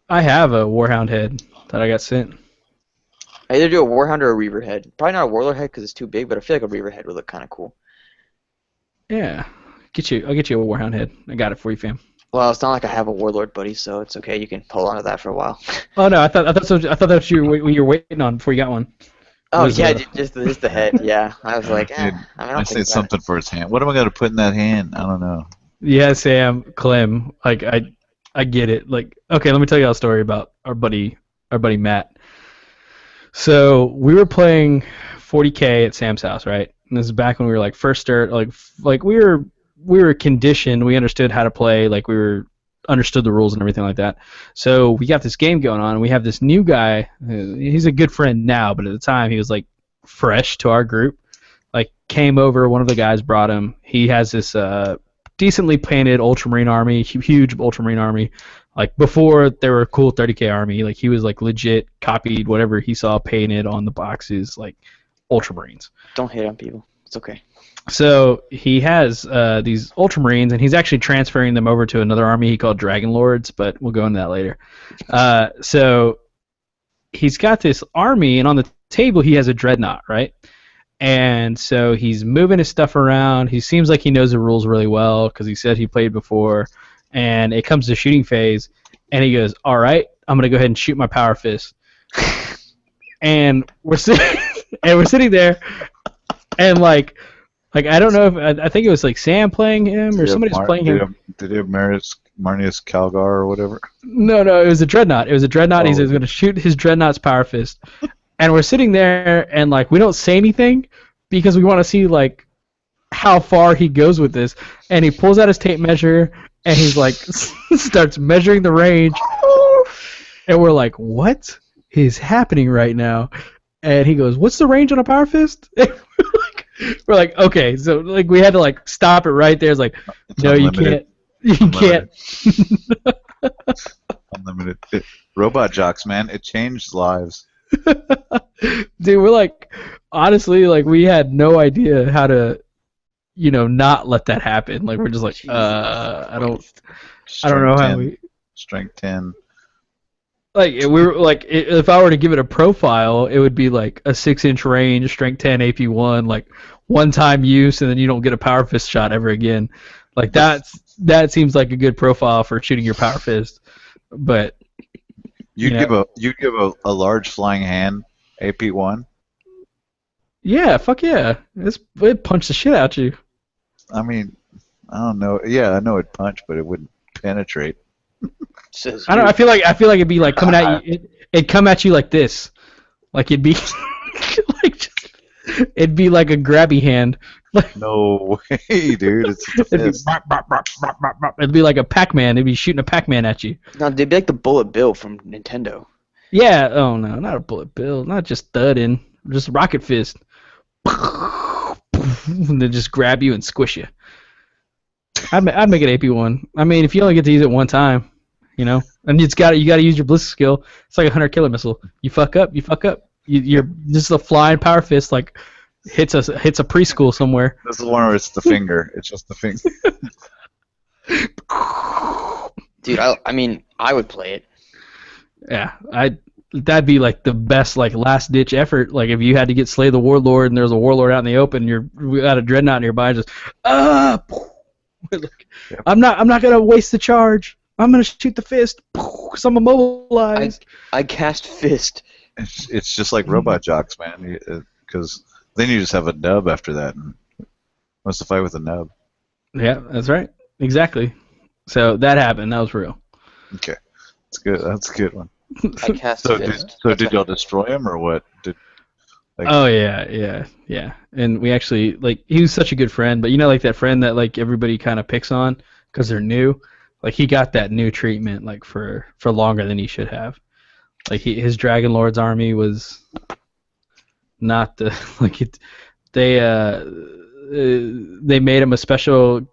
I have a Warhound head that I got sent. I either do a Warhound or a Reaver head. Probably not a Warlord head because it's too big, but I feel like a Reaver head would look kind of cool. Yeah, I'll get you a Warhound head. I got it for you, fam. Well, it's not like I have a Warlord buddy, so it's okay. You can hold on to that for a while. Oh no, I thought that's what you were waiting on before you got one. Oh yeah, just the head. Yeah, I was like, I said something for his hand. What am I gonna put in that hand? I don't know. Yeah, Sam, Clem, like I get it. Like, okay, let me tell you a story about our buddy Matt. So we were playing 40K at Sam's house, right? And this is back when we were like first start, like we were conditioned. We understood how to play. Like understood the rules and everything like that. So we got this game going on, and we have this new guy. He's a good friend now, but at the time he was like fresh to our group. Like came over, one of the guys brought him. He has this decently painted Ultramarine army, huge Ultramarine army. Like before they were a cool 30K army. Like he was like legit copied whatever he saw painted on the boxes, like Ultramarines. Don't hate on people. It's okay. So he has these Ultramarines, and he's actually transferring them over to another army he called Dragon Lords, but we'll go into that later. So he's got this army, and on the table he has a Dreadnought, right? And so he's moving his stuff around. He seems like he knows the rules really well because he said he played before. And it comes to shooting phase, and he goes, "All right, I'm gonna go ahead and shoot my Power Fist." And we're sitting there, and like I don't know if I think it was like Sam playing him or somebody was playing him. Did he have Marnius Calgar or whatever? No, it was a Dreadnought. He's going to shoot his Dreadnought's Power Fist, and we're sitting there, and like we don't say anything because we want to see like how far he goes with this. And he pulls out his tape measure, and he's like starts measuring the range, and we're like, what is happening right now? And he goes, what's the range on a Power Fist? We're like, okay, so like we had to like stop it right there. It's like, no, unlimited. You can't. Unlimited. Robot jocks, man, it changed lives. Dude, we're like, honestly, like we had no idea how to, not let that happen. Like we're just like, I don't know how we. Strength 10. Like we were like, if I were to give it a profile, it would be like a 6-inch range, strength 10, AP1, like one-time use, and then you don't get a Power Fist shot ever again. Like that seems like a good profile for shooting your Power Fist. But you'd give a large flying hand AP1. Yeah, fuck yeah, it punched the shit out you. I mean, I don't know. Yeah, I know it'd punch, but it wouldn't penetrate. I don't know. I feel like it'd be like coming at you. It'd come at you like this, like it'd be it'd be like a grabby hand. No way, dude. It's it'd be bop, bop, bop, bop, bop, bop. It'd be like a Pac-Man. They'd be shooting a Pac-Man at you. No, they'd be like the Bullet Bill from Nintendo. Yeah. Oh no, not a bullet bill. Not just thudding. Just rocket fist. And they just grab you and squish you. I'd make it AP1. I mean, if you only get to use it one time, you know, and you got to use your ballistic skill. It's like a 100 killer missile. You fuck up. You're just a flying power fist like hits a preschool somewhere. This is one where it's the finger. It's just the finger. Dude, I mean, I would play it. Yeah, that'd be like the best like last ditch effort. Like if you had to get Slay the Warlord and there's a Warlord out in the open, and we got a Dreadnought nearby, just I'm not gonna waste the charge. I'm gonna shoot the fist because I'm immobilized. I cast fist. It's just like Robot Jocks, man. Because then you just have a nub after that, and wants to fight with a nub. Yeah, that's right. Exactly. So that happened. That was real. Okay, that's good. That's a good one. I cast fist. Did y'all destroy him or what? Oh yeah. And we actually like he was such a good friend, but you know like that friend that like everybody kind of picks on because they're new. Like he got that new treatment like for longer than he should have. Like his Dragon Lord's army was not the like it. They made him a special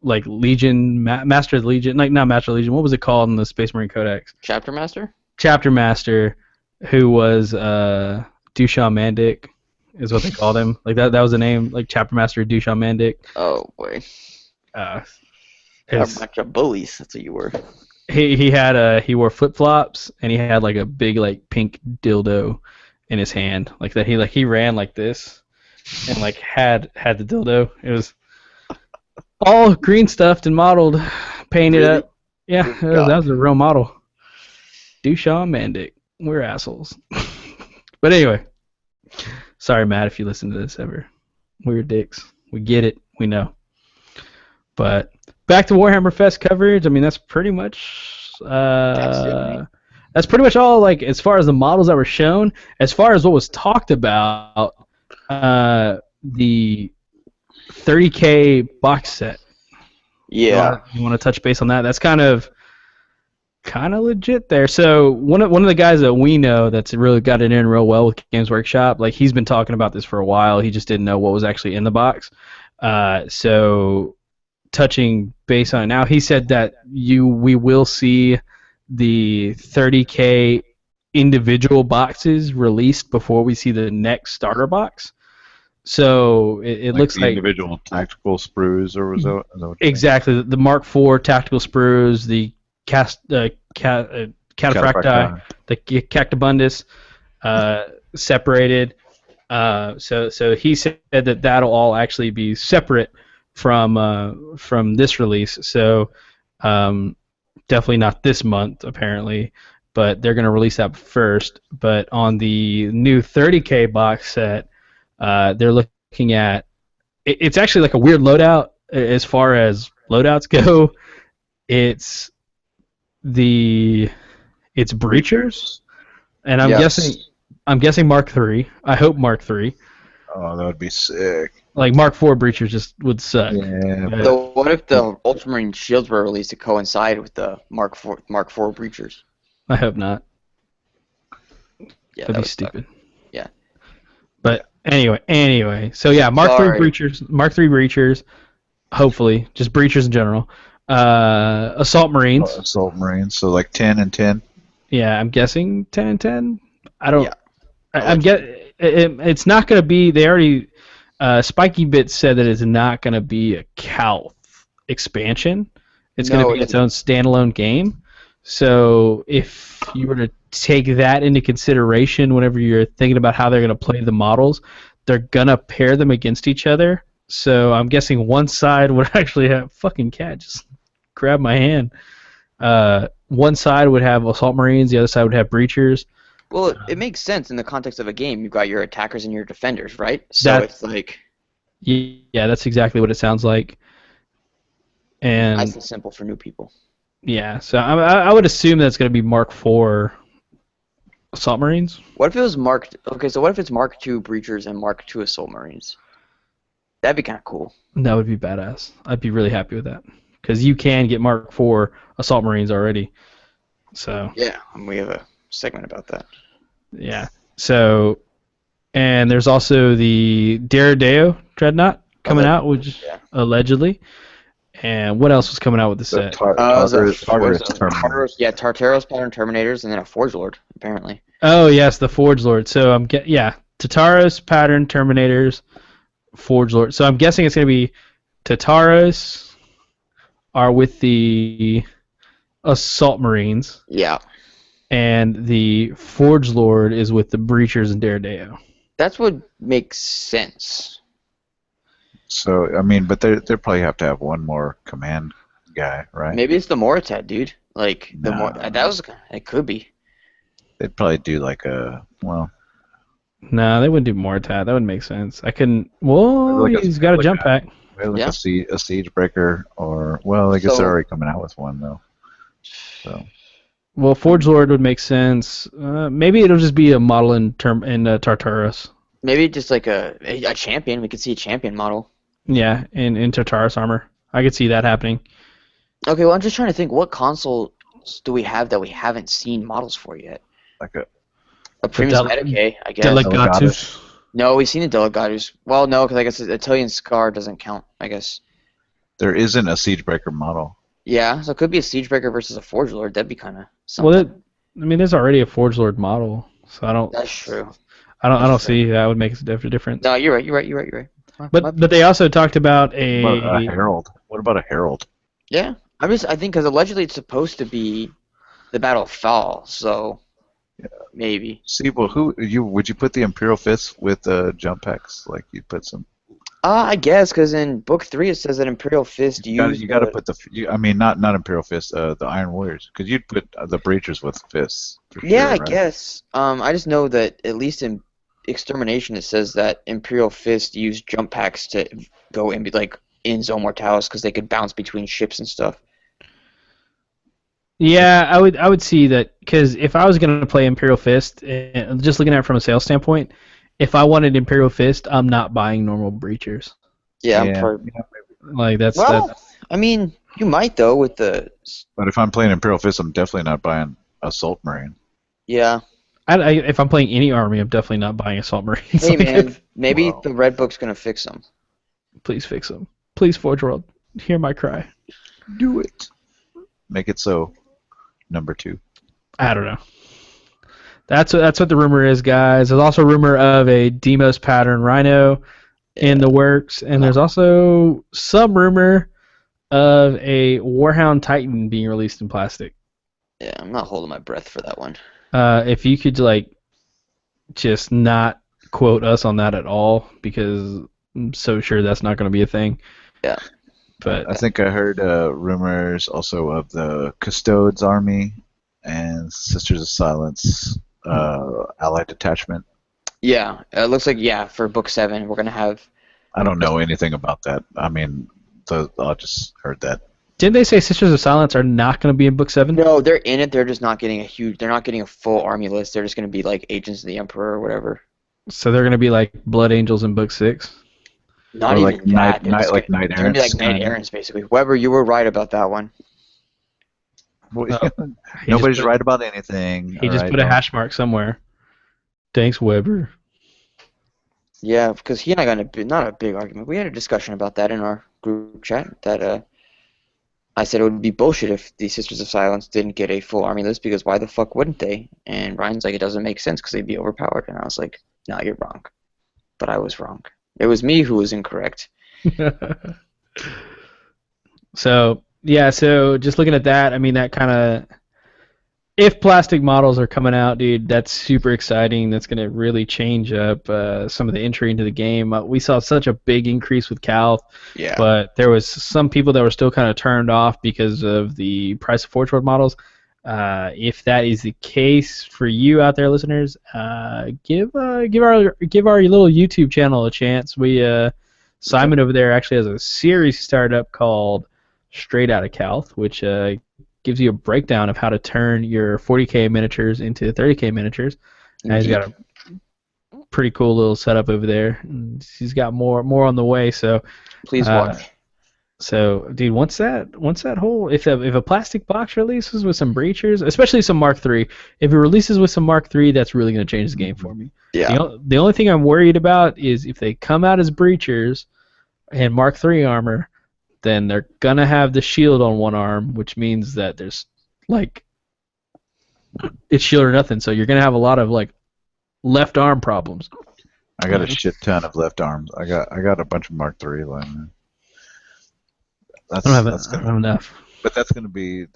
like Legion Master of the Legion, like not Master of the Legion. What was it called in the Space Marine Codex? Chapter Master. Chapter Master, who was Dushan Mandik, is what they called him. Like that was the name, like Chapter Master Dushan Mandik. Oh boy. A bunch of bullies. That's what you were. He wore flip flops and he had like a big like pink dildo in his hand, like that. He ran like this and like had the dildo. It was all green stuffed and modeled, painted Really? up. Yeah, that was a real model. Dushan Mandik. We're assholes. But anyway, sorry, Matt, if you listen to this ever. We're dicks. We get it. We know. But back to Warhammer Fest coverage. I mean, that's pretty much that's pretty much all. Like as far as the models that were shown, as far as what was talked about, the 30K box set. Yeah. You want to touch base on that? That's kind of legit there. So one of the guys that we know that's really got it in real well with Games Workshop, like he's been talking about this for a while. He just didn't know what was actually in the box. So touching base on it now, he said that we will see the 30K individual boxes released before we see the next starter box. So it looks like individual tactical sprues, or was that exactly the Mark IV tactical sprues, the Cataphracti, the Cactabundus, separated. So he said that that'll all actually be separate from this release. So definitely not this month apparently, but they're going to release that first. But on the new 30K box set, they're looking at it's actually like a weird loadout as far as loadouts go. It's breachers, and I'm guessing Mark III. I hope Mark III. Oh, that would be sick. Like Mark IV breachers just would suck. Yeah. So what if the Ultramarine shields were released to coincide with the Mark IV breachers? I hope not. Yeah, That'd be stupid. Yeah. But anyway. So yeah, Mark III breachers. Hopefully, just breachers in general. Assault Marines. Assault Marines. So like 10 and 10. Yeah, I'm guessing 10 and 10. I don't. Yeah. It's not going to be. They already. Spiky Bits said that it's not going to be a Calth expansion. It's going to be its own standalone game. So if you were to take that into consideration whenever you're thinking about how they're going to play the models, they're going to pair them against each other. So I'm guessing one side would actually have fucking cat just grab my hand. One side would have Assault Marines, the other side would have Breachers. Well, it makes sense in the context of a game. You've got your attackers and your defenders, right? So it's like... Yeah, that's exactly what it sounds like. And nice and simple for new people. Yeah, so I would assume that's going to be Mark IV Assault Marines. What if it was Mark... Okay, so what if it's Mark II Breachers and Mark II Assault Marines? That'd be kind of cool. That would be badass. I'd be really happy with that. Because you can get Mark IV Assault Marines already. So. Yeah, and we have a segment about that. Yeah. So, and there's also the Daredeo Dreadnought coming out, which allegedly. And what else was coming out with the set? Tartarus Tartarus pattern Terminators, and then a Forge Lord, apparently. Oh yes, the Forge Lord. So Tartarus pattern Terminators, Forge Lord. So I'm guessing it's gonna be Tartarus are with the Assault Marines. Yeah. And the Forge Lord is with the Breachers and Daredeo. That's what makes sense. So, I mean, but they probably have to have one more command guy, right? Maybe it's the Moritat, dude. Like, it could be. They'd probably do like a, well... No, they wouldn't do Moritat. That wouldn't make sense. He's got a jump pack. Like a siege breaker, or, well, I guess they're already coming out with one, though. So... Well, Forge Lord would make sense. Maybe it'll just be a model in Tartarus. Maybe just like a champion. We could see a champion model. Yeah, in Tartarus armor. I could see that happening. Okay, well, I'm just trying to think, what consoles do we have that we haven't seen models for yet? Like a Primus Medicae, I guess. Delegatus. No, we've seen the Delegatus. Well, no, because I guess the Italian Scar doesn't count, I guess. There isn't a Siegebreaker model. Yeah, so it could be a Siegebreaker versus a Forge Lord. That'd be kind of something. Well, there's already a Forge Lord model, so I don't. That's true. I don't see that would make a difference. No, you're right. But they also talked about a Herald. What about a Herald? Yeah, I think because allegedly it's supposed to be the Battle of Fall, so maybe. See, well, would you put the Imperial Fists with jump packs? Like you put some. I guess because in Book 3 it says that Imperial Fist you got to put not Imperial Fist, the Iron Warriors, because you'd put the Breachers with fists. Yeah, I guess. I just know that at least in Extermination it says that Imperial Fist used jump packs to go in in Zone Mortalis because they could bounce between ships and stuff. Yeah, I would see that, because if I was going to play Imperial Fist, just looking at it from a sales standpoint, if I wanted Imperial Fist, I'm not buying normal Breachers. Yeah. Like that's. I mean, you might though with the. But if I'm playing Imperial Fist, I'm definitely not buying Assault Marine. Yeah. If I'm playing any army, I'm definitely not buying Assault Marines. Hey man, maybe the Red Book's gonna fix them. Please fix them. Please, Forge World, hear my cry. Do it. Make it so. Number 2. I don't know. That's what the rumor is, guys. There's also a rumor of a Demos pattern Rhino in the works, and there's also some rumor of a Warhound Titan being released in plastic. Yeah, I'm not holding my breath for that one. If you could just not quote us on that at all, because I'm so sure that's not going to be a thing. Yeah. But I think I heard rumors also of the Custodes army and Sisters of Silence allied detachment. Yeah, it looks like for Book 7 we're gonna have. I don't know anything about that. I mean, I just heard that. Didn't they say Sisters of Silence are not going to be in Book 7? No, they're in it. They're just not getting They're not getting a full army list. They're just gonna be like Agents of the Emperor or whatever. So they're going to be like Blood Angels in Book 6. Not or even that. Knight Errants. They're gonna be like Knight Errants, basically. Weber, you were right about that one. Nobody's right about anything. He just put a hash mark somewhere. Thanks, Weber. Yeah, because he and I got not a big argument. We had a discussion about that in our group chat. That I said it would be bullshit if the Sisters of Silence didn't get a full army list, because why the fuck wouldn't they? And Ryan's like, it doesn't make sense because they'd be overpowered. And I was like, no, you're wrong. But I was wrong. It was me who was incorrect. So just looking at that, I mean, that kind of, if plastic models are coming out, dude, that's super exciting. That's going to really change up some of the entry into the game. We saw such a big increase with Calth, but there was some people that were still kind of turned off because of the price of Forge World models. If that is the case for you out there, listeners, give our little YouTube channel a chance. Simon over there actually has a series startup called Straight Outta Calth, which gives you a breakdown of how to turn your 40K miniatures into 30K miniatures. And he's got pretty cool little setup over there. And he's got more on the way. So Please watch. So, dude, once that whole if a plastic box releases with some breachers, especially some Mark III, if it releases with some Mark III, that's really going to change the game for me. Yeah. The only thing I'm worried about is if they come out as breachers and Mark III armor, then they're gonna have the shield on one arm, which means that there's like it's shield or nothing. So you're gonna have a lot of like left arm problems. I got a shit ton of left arms. I got a bunch of Mark III line. I don't have enough. But that's gonna be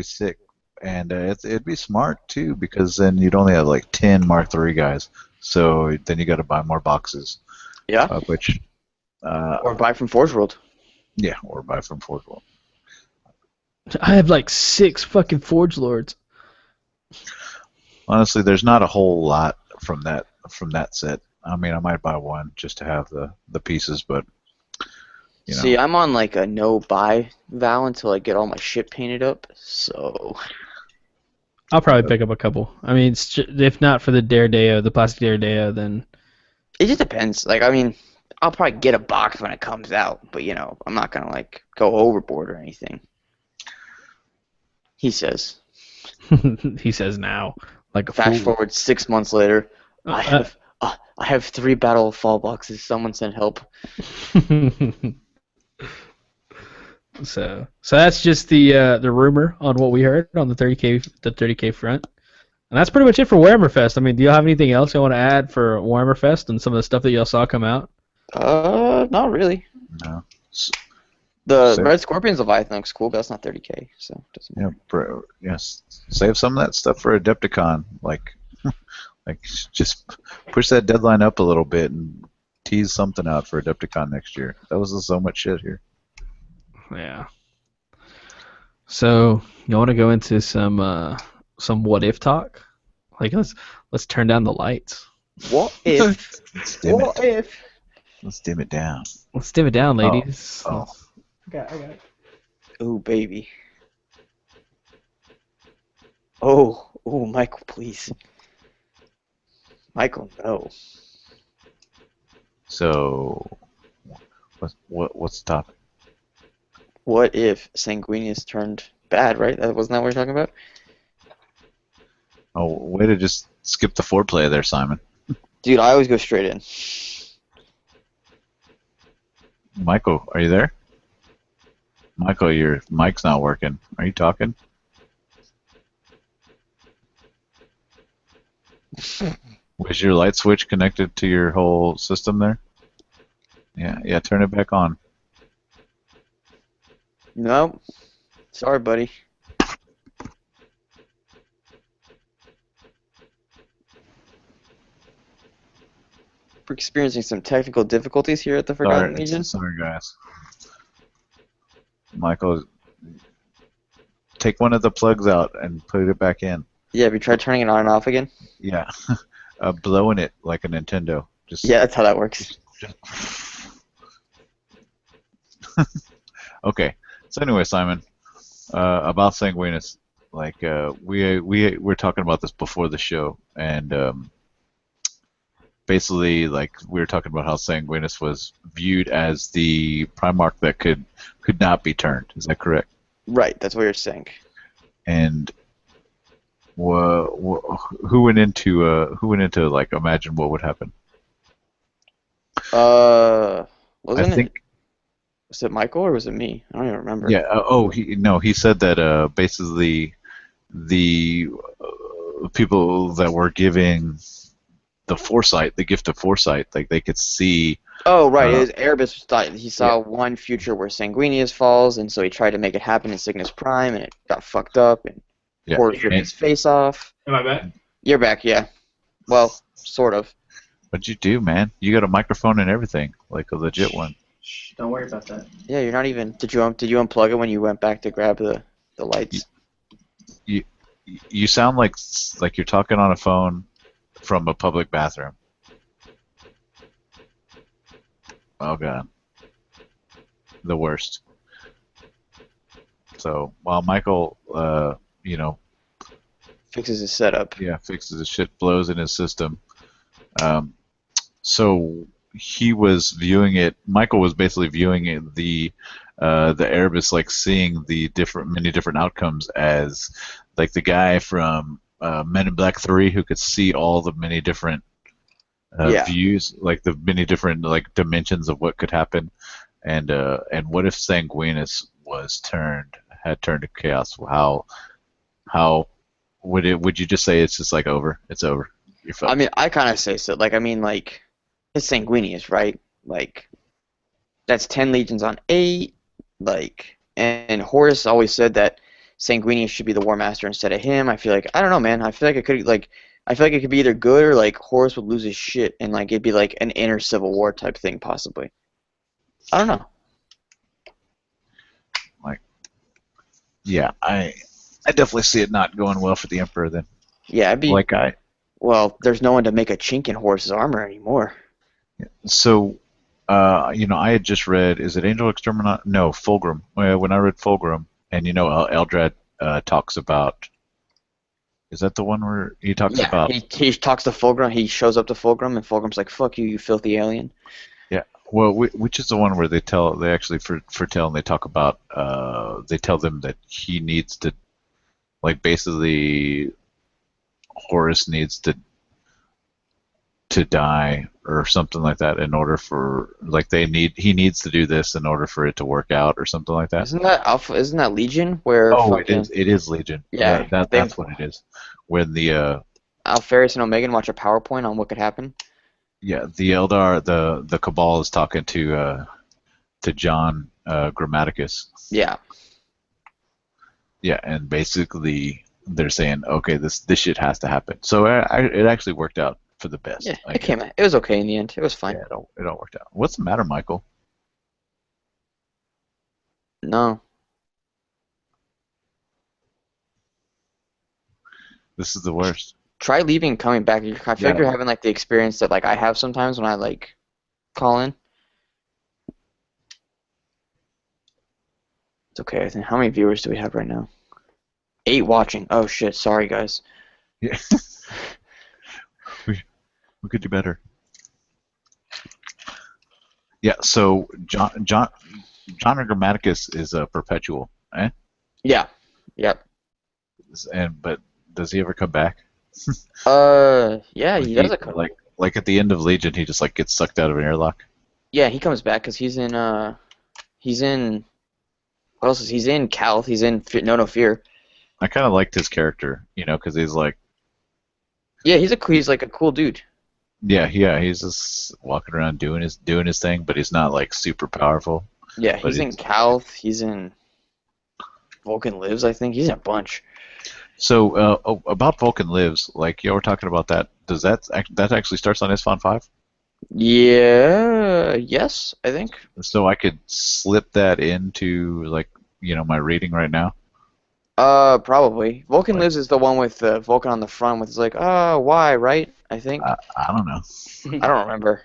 sick, and it'd be smart too because then you'd only have like 10 Mark III guys. So then you got to buy more boxes. Yeah. Or buy from Forge World. Yeah, or buy from Forge World. I have like 6 fucking Forge Lords. Honestly, there's not a whole lot from that set. I mean, I might buy one just to have the pieces, but you know. See, I'm on like a no buy vow until I get all my shit painted up. So I'll probably pick up a couple. I mean, if not for the the plastic Daredeo, then it just depends. Like, I mean, I'll probably get a box when it comes out, but I'm not gonna like go overboard or anything. He says. He says now, like a fast fool. forward 6 months later. I have 3 Battle of Fall boxes. Someone send help. So that's just the rumor on what we heard on the 30K front, and that's pretty much it for Warhammer Fest. I mean, do you have anything else you want to add for Warhammer Fest and some of the stuff that y'all saw come out? Not really. No. The Red Scorpions Leviathan looks cool, but that's not 30K, so it doesn't matter. Yes. Save some of that stuff for Adepticon. Like just push that deadline up a little bit and tease something out for Adepticon next year. That was so much shit here. Yeah. So you want to go into some what if talk? Like let's turn down the lights. What if? What if? Let's dim it down. Let's dim it down, ladies. Oh. I got it. Oh, baby. Oh, Michael, please. Michael, no. So, what's the topic? What if Sanguinius turned bad, right? Wasn't that what we're talking about? Oh, way to just skip the foreplay there, Simon. Dude, I always go straight in. Michael, are you there? Michael, your mic's not working. Are you talking? Was your light switch connected to your whole system there? Yeah, turn it back on. No. Sorry, buddy. We're experiencing some technical difficulties here at the Forgotten Legion. Sorry, guys. Michael, take one of the plugs out and put it back in. Yeah, have you tried turning it on and off again? Yeah. Blowing it like a Nintendo. Yeah, that's how that works. Okay. So anyway, Simon, about Sanguinus, like we were talking about this before the show, and basically, like we were talking about how Sanguinus was viewed as the Primarch that could not be turned. Is that correct? Right. That's what you're saying. And who went into like imagine what would happen? Was it Michael or was it me? I don't even remember. Yeah. He said that basically the people that were giving the foresight, the gift of foresight, like they could see. Oh, right. It was Erebus thought he saw one future where Sanguinius falls, and so he tried to make it happen in Cygnus Prime, and it got fucked up, and Horus ripped his face off. Am I back? You're back, yeah. Well, sort of. What'd you do, man? You got a microphone and everything, like a legit one. Shh, don't worry about that. Yeah, you're not even. Did you unplug it when you went back to grab the lights? You sound like you're talking on a phone from a public bathroom. Oh god, the worst. So while Michael, fixes his setup. Yeah, fixes his shit, blows in his system. So he was viewing it. Michael was basically viewing it, the Erebus, like seeing the many different outcomes as like the guy from Men in Black 3 who could see all the many different Yeah. views, like the many different like dimensions of what could happen, and what if Sanguinus had turned to chaos? How would you just say it's just like over? It's over. You're I fucked. mean, I kind of say so. Like, I mean, like, it's Sanguinius, right? Like, that's 10 legions on 8. Like, and Horus always said that Sanguinius should be the War Master instead of him. I feel like, I don't know, man. I feel like it could be either good or like Horus would lose his shit and like it'd be like an inner civil war type thing, possibly. I don't know. Like, yeah, I definitely see it not going well for the Emperor then. Yeah, it'd be. Like Well, there's no one to make a chink in Horus's armor anymore. So, I had just read, is it Angel Exterminator? No, Fulgrim. When I read Fulgrim, and Eldrad talks about, is that the one where he talks about? He talks to Fulgrim. He shows up to Fulgrim, and Fulgrim's like, "Fuck you, you filthy alien." Yeah. Well, which is the one where they actually foretell and they talk about, they tell them that he needs to, like, basically, Horus needs to die or something like that in order for, like, he needs to do this in order for it to work out or something like that. Isn't that Alpha? Isn't that Legion? Where it is Legion. Yeah, that's what it is. When the Alpharis and Omegan watch a PowerPoint on what could happen. yeah, the Eldar, the Cabal is talking to John Grammaticus. Yeah. Yeah, and basically they're saying, okay, this shit has to happen. So it actually worked out for the best. Yeah, it was okay in the end. It was fine. Yeah, it all worked out. What's the matter, Michael? No. This is the worst. Try leaving and coming back. I feel like you're having like the experience that like I have sometimes when I like call in. It's okay. I think. How many viewers do we have right now? 8 watching. Oh shit. Sorry guys. Yeah. We could do better. Yeah. So John Grammaticus is a perpetual, eh? Yeah. Yep. But does he ever come back? Yeah, he does. Like at the end of Legion, he just like gets sucked out of an airlock. Yeah, he comes back because he's in. What else is he's in? Calth. He's in No Fear. I kind of liked his character, because he's like. Yeah, he's like a cool dude. Yeah, he's just walking around doing his thing, but he's not like super powerful. Yeah, he's in Calth. He's in Vulcan Lives, I think. He's in a bunch. So about Vulcan Lives, like you were talking about that. Does that actually starts on Isfon 5? Yeah. Yes, I think. So I could slip that into like my reading right now. Probably. Vulcan Lives is the one with Vulcan on the front with like, why, right? I think. I don't know. I don't remember.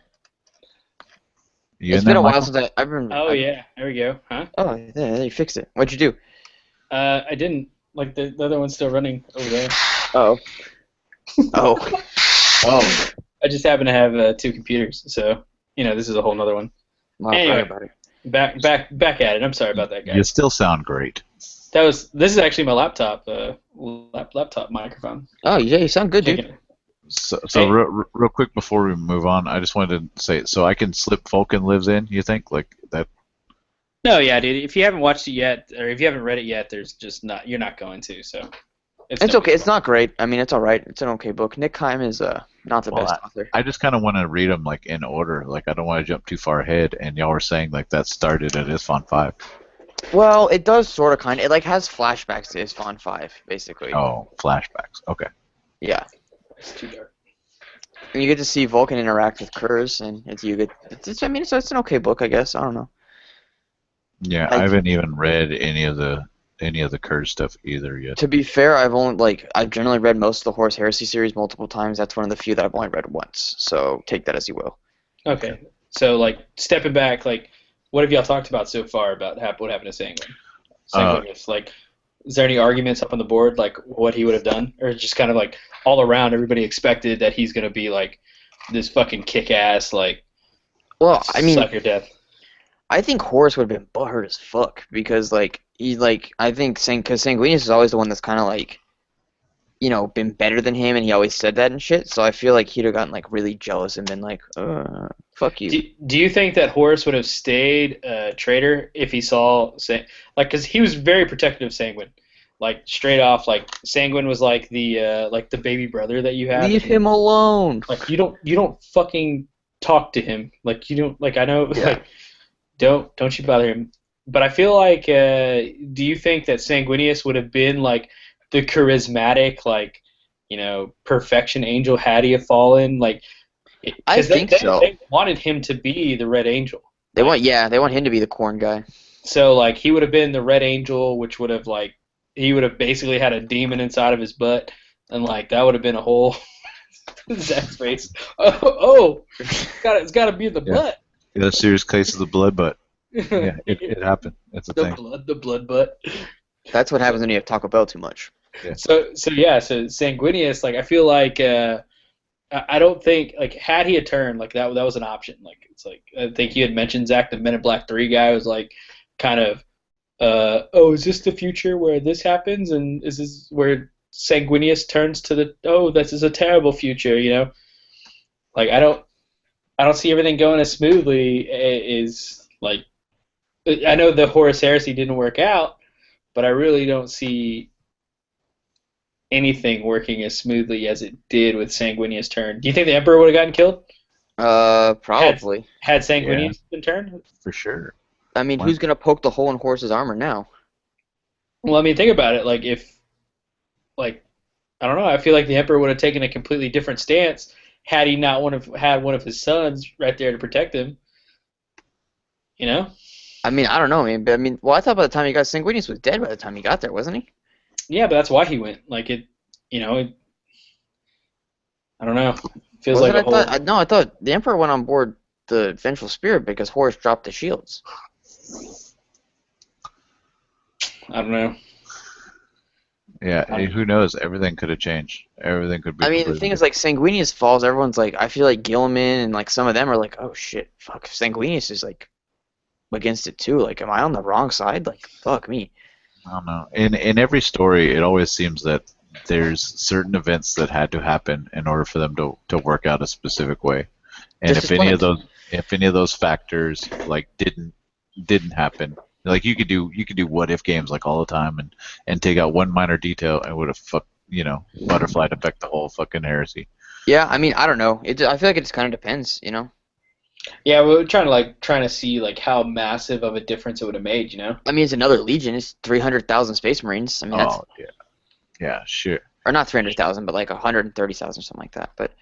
It's been a while since I've been. Oh yeah, there we go. Huh? Oh yeah, you fixed it. What'd you do? I didn't. Like the other one's still running over there. Oh. Oh. Oh. I just happen to have 2 computers, so this is a whole nother one. Well, anyway, about it. back at it. I'm sorry about that, guys. You still sound great. This is actually my laptop laptop microphone. Oh yeah, you sound good, dude. So real quick before we move on, I just wanted to say, so I can slip Vulcan Lives in. You think like that? No, yeah, dude. If you haven't watched it yet, or if you haven't read it yet, you're not going to. So it's okay. It's not great. I mean, it's all right. It's an okay book. Nick Heim is not the best author. I just kind of want to read them like in order. Like I don't want to jump too far ahead. And y'all were saying like that started at Isfon 5. Well, it does sort of kind of. It like has flashbacks to Isfon 5, basically. Oh, flashbacks. Okay. Yeah. It's too dark. And you get to see Vulcan interact with Kurz, and it's an okay book, I guess. I don't know. Yeah, I haven't even read any of the Kurz stuff either yet. To be fair, I've generally read most of the Horus Heresy series multiple times. That's one of the few that I've only read once. So take that as you will. Okay. So like stepping back, like what have y'all talked about so far about what happened to Sanguine? Like, is there any arguments up on the board, like what he would have done, or just kind of like all around everybody expected that he's going to be like this fucking kick-ass like Well, I mean, sucker death. I think Horus would have been butthurt as fuck because like I think because Sanguinius is always the one that's kind of like been better than him, and he always said that and shit. So I feel like he'd have gotten like really jealous and been like, fuck you. Do you think that Horus would have stayed traitor if he saw because he was very protective of Sanguine, like straight off, like Sanguine was like the baby brother that you have. Leave him alone. Like you don't fucking talk to him. Like you don't I know Yeah. like don't you bother him. But I feel like do you think that Sanguinius would have been like the charismatic perfection angel had he have fallen like? I think so. They wanted him to be the Red Angel. They want him to be the corn guy. So like he would have been the Red Angel, which would have he would have basically had a demon inside of his butt, and like that would have been a whole Zach's face. It's got to be the butt. Yeah, a serious case of the blood butt. Yeah, it happened. It's a thing. The blood butt. That's what happens when you have Taco Bell too much. Yeah. So Sanguinius, like I feel like I don't think like had he a turn like that was an option. Like it's like I think you had mentioned Zach, the Men in Black 3 guy was like kind of is this the future where this happens, and is this where Sanguinius turns to this is a terrible future, like I don't see everything going as smoothly is like I know the Horus Heresy didn't work out, but I really don't see anything working as smoothly as it did with Sanguinius' turn. Do you think the Emperor would have gotten killed? Probably. Had Sanguinius been turned? For sure. I mean, who's gonna poke the hole in Horus's armor now? Well, I mean, think about it. Like if, like, I don't know. I feel like the Emperor would have taken a completely different stance had he not had one of his sons right there to protect him. I mean, I don't know, man. But I mean, well, I thought by the time he got Sanguinius was dead by the time he got there, wasn't he? Yeah, but that's why he went. Like it, I don't know. It feels Wasn't like a whole. I thought the Emperor went on board the Vengeful Spirit because Horus dropped the shields. I don't know. Yeah, who knows? Everything could have changed. Everything could be. I mean, the thing is, like, Sanguinius falls, everyone's like, I feel like Gilliman and, like, some of them are like, oh, shit, fuck, Sanguinius is, like, against it, too. Like, am I on the wrong side? Like, fuck me. I don't know. In every story, it always seems that there's certain events that had to happen in order for them to work out a specific way. And if any of those factors, like, didn't happen, like you could do what if games like all the time and take out one minor detail and would have butterfly affect the whole fucking heresy. Yeah, I mean, I don't know. I feel like it just kind of depends, Yeah, we're trying to see like how massive of a difference it would have made, I mean, it's another legion. It's 300,000 Space Marines. I mean, that's yeah, sure. Or not 300,000, but like 130,000 or something like that. But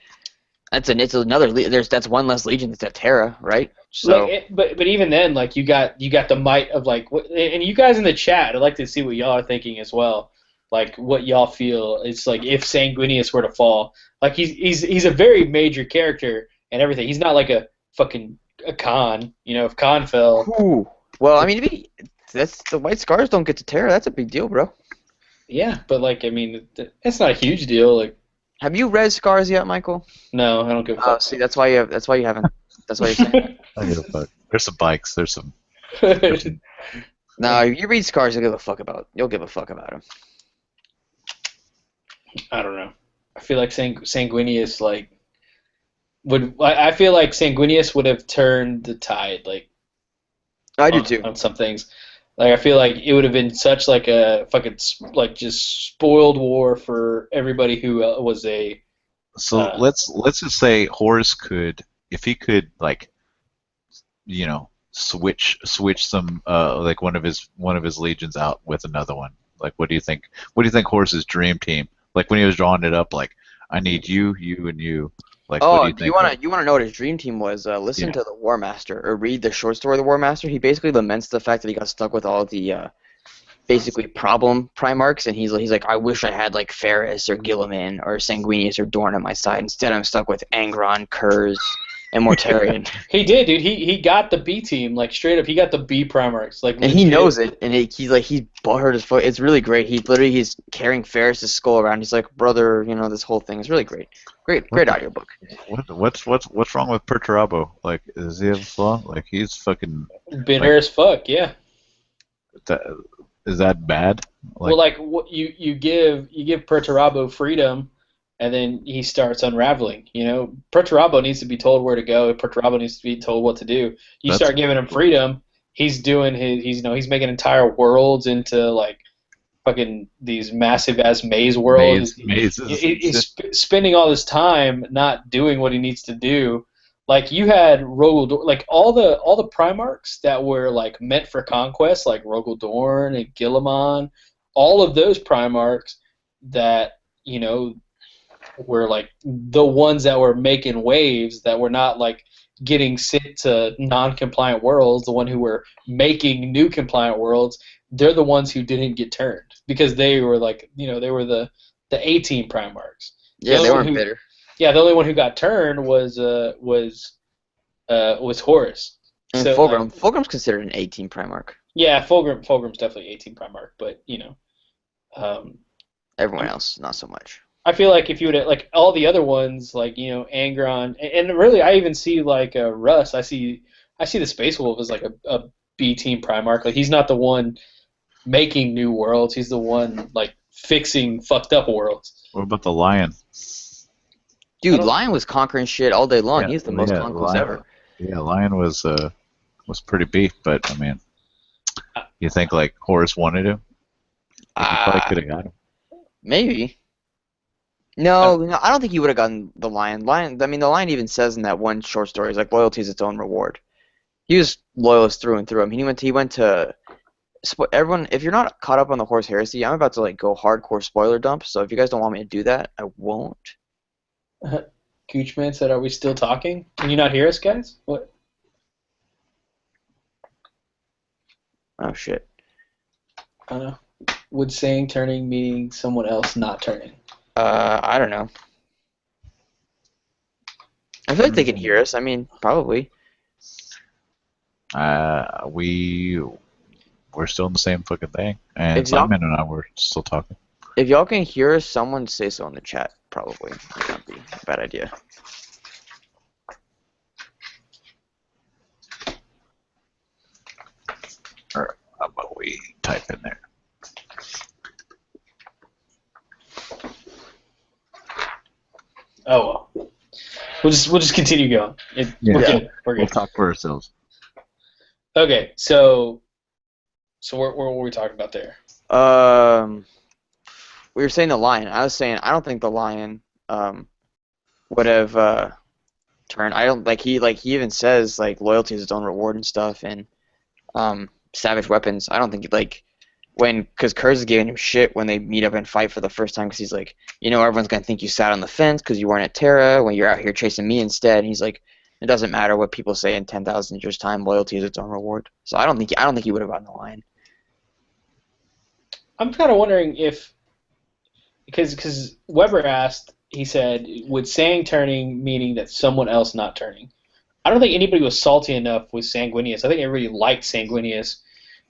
it's another. That's one less legion that's at Terra, right? So, but even then, like you got the might of like, and you guys in the chat, I'd like to see what y'all are thinking as well. Like what y'all feel. It's like if Sanguinius were to fall, like he's a very major character and everything. He's not like a fucking Khan. If Khan fell. Ooh. Well, I mean, that's the White Scars don't get to Terra. That's a big deal, bro. Yeah, but like I mean, it's not a huge deal. Like, have you read Scars yet, Michael? No, I don't give a fuck. See, that's why you haven't. That's why you're saying that. I give a fuck. There's some bikes. There's some. No, if you read Scars, you'll give a fuck about him. I don't know. I feel like Sanguinius like would. I feel like Sanguinius would have turned the tide. Like I do too. On some things. Like I feel like it would have been such like a fucking like just spoiled war for everybody who was a. So let's just say Horus could, if he could, like, switch some like one of his legions out with another one. Like, what do you think? What do you think Horus's dream team? Like when he was drawing it up, like I need you, and you. Like, what do you think? You wanna know what his dream team was? Listen to the War Master or read the short story of the War Master. He basically laments the fact that he got stuck with all the basically problem Primarchs, and he's like, I wish I had like Ferris or Gilliman or Sanguinius or Dorn on my side. Instead, I'm stuck with Angron, Kurz, and Mortarion. He did, dude. He got the B team, like straight up. He got the B Primarchs, like. And he legit. knows it, and he's butthurt as fuck. It's really great. He's carrying Ferris' skull around. He's like, brother, this whole thing is really great. Great audiobook. What's wrong with Perturabo? Like, does he have a flaw? Like, he's fucking bitter as fuck. Yeah. Is that bad? Well, like what you give Perturabo freedom, and then he starts unraveling. Perturabo needs to be told where to go. Perturabo needs to be told what to do. Start giving him freedom. He's doing he's making entire worlds into like fucking these massive ass maze worlds. Mazes. He's spending all this time not doing what he needs to do. Like you had Rogel, like all the Primarchs that were like meant for conquest, like Rogel Dorn and Guilliman, all of those Primarchs that were like the ones that were making waves, that were not like getting sent to non-compliant worlds, the one who were making new compliant worlds. They're the ones who didn't get turned because they were like they were the A-team Primarchs. Yeah, they weren't bitter. Yeah, the only one who got turned was Horus. And so, Fulgrim's considered an 18 Primarch. Yeah, Fulgrim's definitely 18 Primarch, but everyone else not so much. I feel like if you would like all the other ones, like Angron, and really I even see like Russ. I see the Space Wolf as like a B team Primarch. Like he's not the one making new worlds. He's the one like fixing fucked up worlds. What about the Lion? Dude, Lion was conquering shit all day long. Yeah, He's the most conquest ever. Yeah, Lion was pretty beef, but I mean, you think like Horus wanted him? You probably could have got him. Maybe. No, I don't think he would have gotten the Lion. The Lion even says in that one short story, he's like, loyalty is its own reward. He was loyalist through and through. I mean, he went to everyone. If you're not caught up on the Horus Heresy, I'm about to like go hardcore spoiler dump. So if you guys don't want me to do that, I won't. Goochman said, "Are we still talking? Can you not hear us, guys? What?" Oh shit. I don't know. Would saying turning meaning someone else not turning? I don't know. I feel like they can hear us. I mean, probably. We're still in the same fucking thing, and Simon and I were still talking. If y'all can hear us, someone say so in the chat. Probably might not be a bad idea. Or how about we type in there? Oh well. We'll just continue going. We're good. We'll talk for ourselves. Okay, so what were we talking about there? We were saying the Lion. I was saying I don't think the Lion would have turned. I don't like he even says like loyalty is its own reward and stuff, and savage weapons. I don't think because Kurz is giving him shit when they meet up and fight for the first time because he's like, everyone's gonna think you sat on the fence because you weren't at Terra when you're out here chasing me instead. And he's like, it doesn't matter what people say in 10,000 years time. Loyalty is its own reward. So I don't think he would have gotten the Lion. I'm kind of wondering if because Weber asked, he said, would saying turning meaning that someone else not turning? I don't think anybody was salty enough with Sanguinius. I think everybody liked Sanguinius.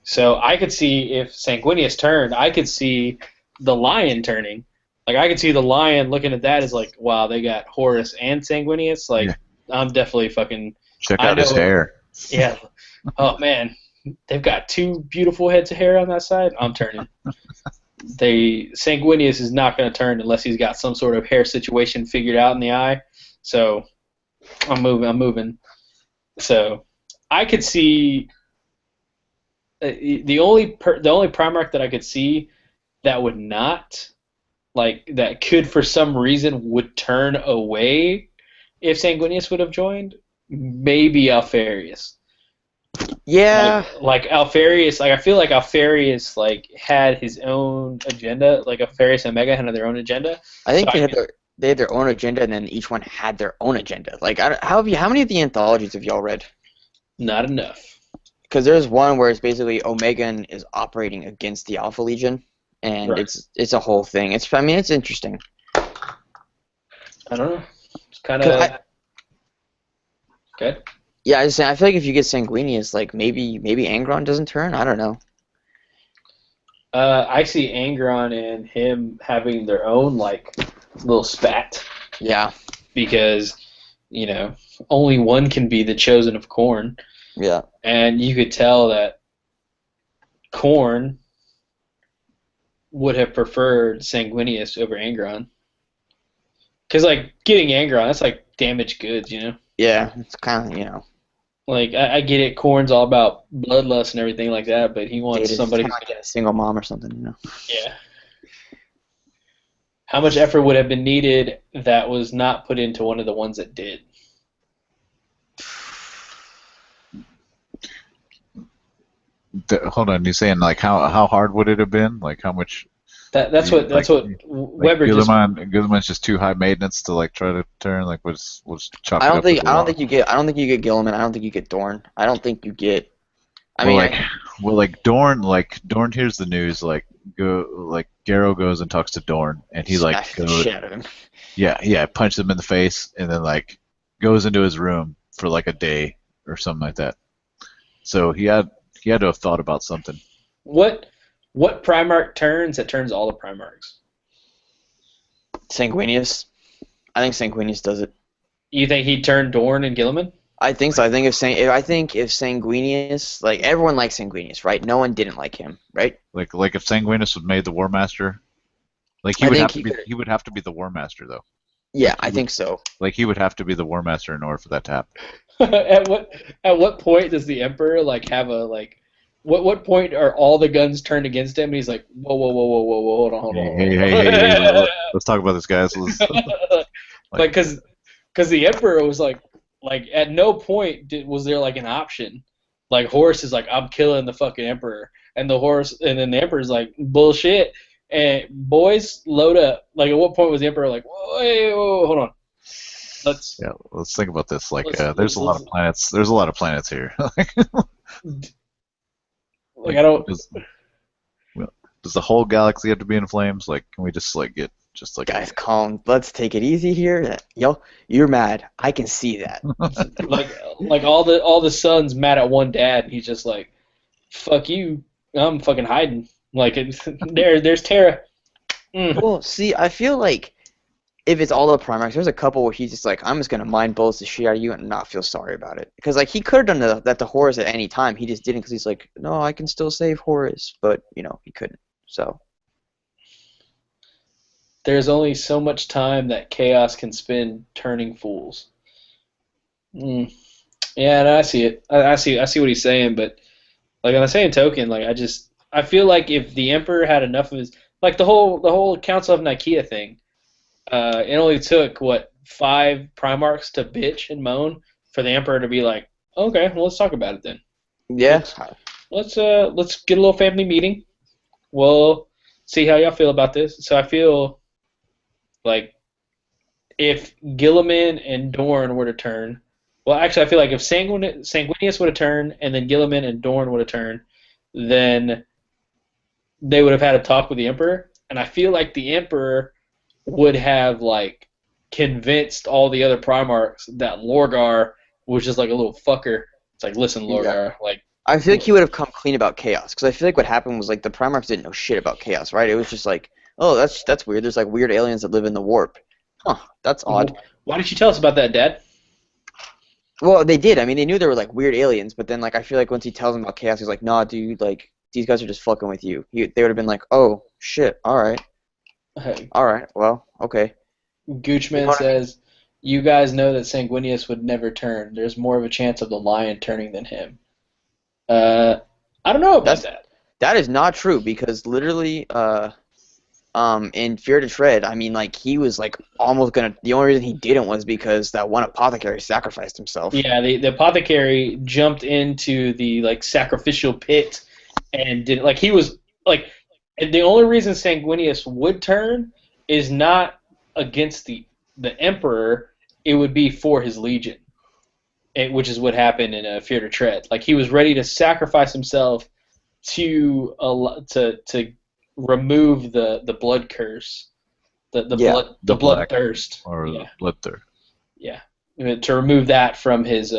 So I could see if Sanguinius turned, I could see the Lion turning. Like I could see the Lion looking at that as like, wow, they got Horus and Sanguinius. Like I'm definitely fucking. Check out his hair. Yeah. Oh man, they've got two beautiful heads of hair on that side. I'm turning. Sanguinius is not going to turn unless he's got some sort of hair situation figured out in the eye. So I'm moving. So I could see the only Primarch that I could see that would not that could for some reason would turn away if Sanguinius would have joined, maybe Alfarius. Yeah. Like Alfarius, I feel like Alfarius had his own agenda. Like Alfarius and Omega had their own agenda. I think they had their own agenda, and then each one had their own agenda. Like, how many of the anthologies have y'all read? Not enough. Because there's one where it's basically Omega is operating against the Alpha Legion, and right. it's a whole thing. It's interesting. I don't know. It's kind of. Okay. Yeah, I feel like if you get Sanguinius, like maybe Angron doesn't turn. I don't know. I see Angron and him having their own like little spat Yeah, because only one can be the chosen of Corn, yeah. and you could tell that Corn would have preferred Sanguinius over Angron. Because, like, getting Angron, that's like damaged goods, Yeah, it's kind of. Like, I get it, Corn's all about bloodlust and everything like that, but he wants It's somebody kind who's of like a single mom or something. yeah. How much effort would have been needed that was not put into one of the ones that did? Hold on, you're saying like how hard would it have been? Like how much? That's what Weber just. Guilliman's just too high maintenance to like try to turn. Like was chop it I up don't think with I a don't log. think you get Gilliman. I don't think you get Dorn. I don't think you get. Like Dorn hears the news. Like Garrow goes and talks to Dorn, and he like smash the goes, shit out of him. yeah, punches him in the face, and then like goes into his room for like a day or something like that. So he had to have thought about something. What Primarch turns that turns all the Primarchs? Sanguinius. I think Sanguinius does it. You think he'd turn Dorn and Gilliman? I think so. I think if Sanguinius, like everyone likes Sanguinius, right? No one didn't like him, right? Like if Sanguinus was made the War Master, like I he think he would have to be the War Master though. Yeah, Like, I think so. Like he would have to be the War Master in order for that to happen. At what point does the Emperor like have a like? What point are all the guns turned against him? And he's like, whoa, hold on. Hey, let's talk about this, guys. Like, because the Emperor was like at no point was there like an option. Like Horus is like, I'm killing the fucking Emperor, and then the Emperor's like, bullshit. And boys, load up. Like, at what point was the Emperor like, whoa, hold on. Let's think about this. Like, there's a lot of planets. There's a lot of planets here. Like I don't. Does the whole galaxy have to be in flames? Like, can we just like get just like Guys, calm. Let's take it easy here. Yo, you're mad. I can see that. like all the sons mad at one dad, and he's just like, "Fuck you, I'm fucking hiding." Like there's Terra. Well, see, I feel like if it's all the Primarchs, there's a couple where he's just like, I'm just gonna mind bullets the shit out of you and not feel sorry about it. Because like he could have done that to Horus at any time. He just didn't because he's like, no, I can still save Horus, but he couldn't. So. There's only so much time that Chaos can spend turning fools. Yeah, no, I see it. I see what he's saying, but like on the same token, like I feel like if the Emperor had enough of his like the whole Council of Nicaea thing, it only took 5 Primarchs to bitch and moan for the Emperor to be like, okay, well let's talk about it then. Yeah. Let's get a little family meeting. We'll see how y'all feel about this. So I feel like if Gilliman and Dorn were to turn, well, actually, I feel like if Sanguinius would have turned and then Gilliman and Dorn would have turned, then they would have had a talk with the Emperor, and I feel like the Emperor would have like convinced all the other Primarchs that Lorgar was just like a little fucker. It's like, listen, Lorgar, like. I feel like he would have come clean about Chaos, because I feel like what happened was like the Primarchs didn't know shit about Chaos, right? It was just like, oh, that's weird. There's like weird aliens that live in the warp. Huh, that's odd. Why didn't you tell us about that, Dad? Well, they did. I mean, they knew there were like weird aliens, but then like I feel like once he tells them about Chaos, he's like, nah, dude, like these guys are just fucking with you. They would have been like, oh shit, all right, well, okay. Goochman says, you guys know that Sanguinius would never turn. There's more of a chance of the lion turning than him. I don't know about that. That is not true, because literally, in Fear to Tread, I mean, like, he was, like, almost gonna... The only reason he didn't was because that one apothecary sacrificed himself. Yeah, the apothecary jumped into the, like, sacrificial pit and did... Like, he was... Like, the only reason Sanguinius would turn is not against the Emperor. It would be for his legion, which is what happened in Fear to Tread. Like, he was ready to sacrifice himself to remove the blood curse, the blood thirst, or blood thirst. Yeah. to remove that from his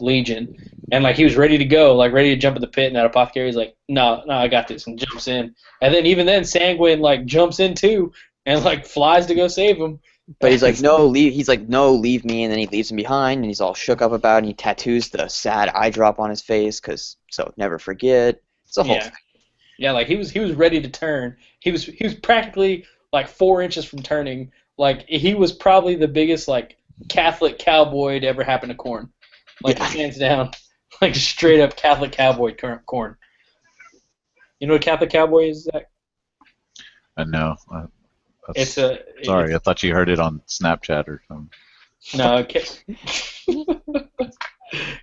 legion, and like he was ready to go, like ready to jump in the pit, and that apothecary's like, no, I got this, and jumps in, and then even then Sanguine like jumps in too, and like flies to go save him. But he's like, no, leave. He's like, no, leave me, and then he leaves him behind, and he's all shook up about it, and he tattoos the sad eye drop on his face, so never forget. It's a whole thing. Yeah, like he was ready to turn. He was practically like 4 inches from turning. Like he was probably the biggest like Catholic cowboy to ever happen to Korn. Like hands down, like straight up Catholic cowboy Korn. You know what a Catholic cowboy is, Zach? No. Sorry, I thought you heard it on Snapchat or something. No,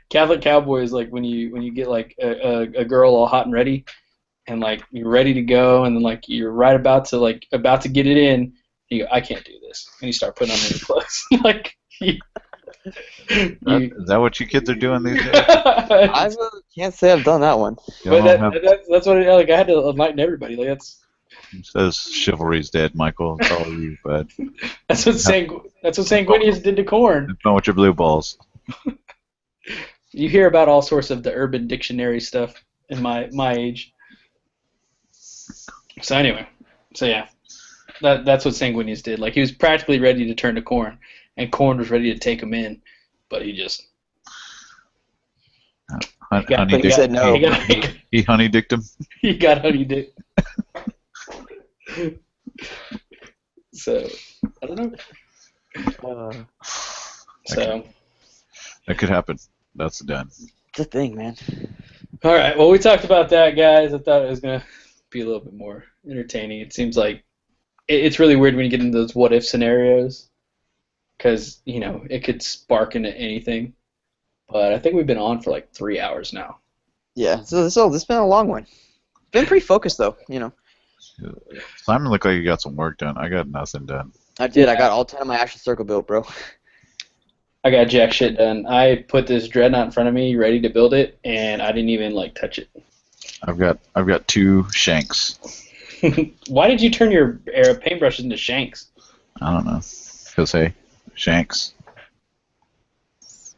Catholic cowboy is like when you get like a girl all hot and ready, and like you're ready to go, and then like you're right about to get it in. You go, I can't do this, and you start putting on your clothes. Like, is that what you kids are doing these days? I can't say I've done that one. But that's what like I had to enlighten everybody. Like that's. It says chivalry's dead, Michael. It's all you, bud. That's what Sanguinius did to Korn. Don't want your blue balls. You hear about all sorts of the Urban Dictionary stuff in my age. So anyway, yeah, that's what Sanguinius did. Like he was practically ready to turn to Korn, and Korn was ready to take him in, but he just. He said no. He honey-dicked him. He got honey-dicked. So, I don't know. That could happen. That's done. It's a thing, man. All right. Well, we talked about that, guys. I thought it was going to be a little bit more entertaining. It seems like it's really weird when you get into those what-if scenarios because, it could spark into anything. But I think we've been on for like 3 hours now. Yeah. So this has been a long one. Been pretty focused, though, Simon looked like he got some work done. I got nothing done. I did. I got all 10 of my action circle built, bro. I got jack shit done. I put this dreadnought in front of me, ready to build it, and I didn't even touch it. I've got 2 shanks. Why did you turn your paintbrushes into shanks? I don't know. Because hey, shanks.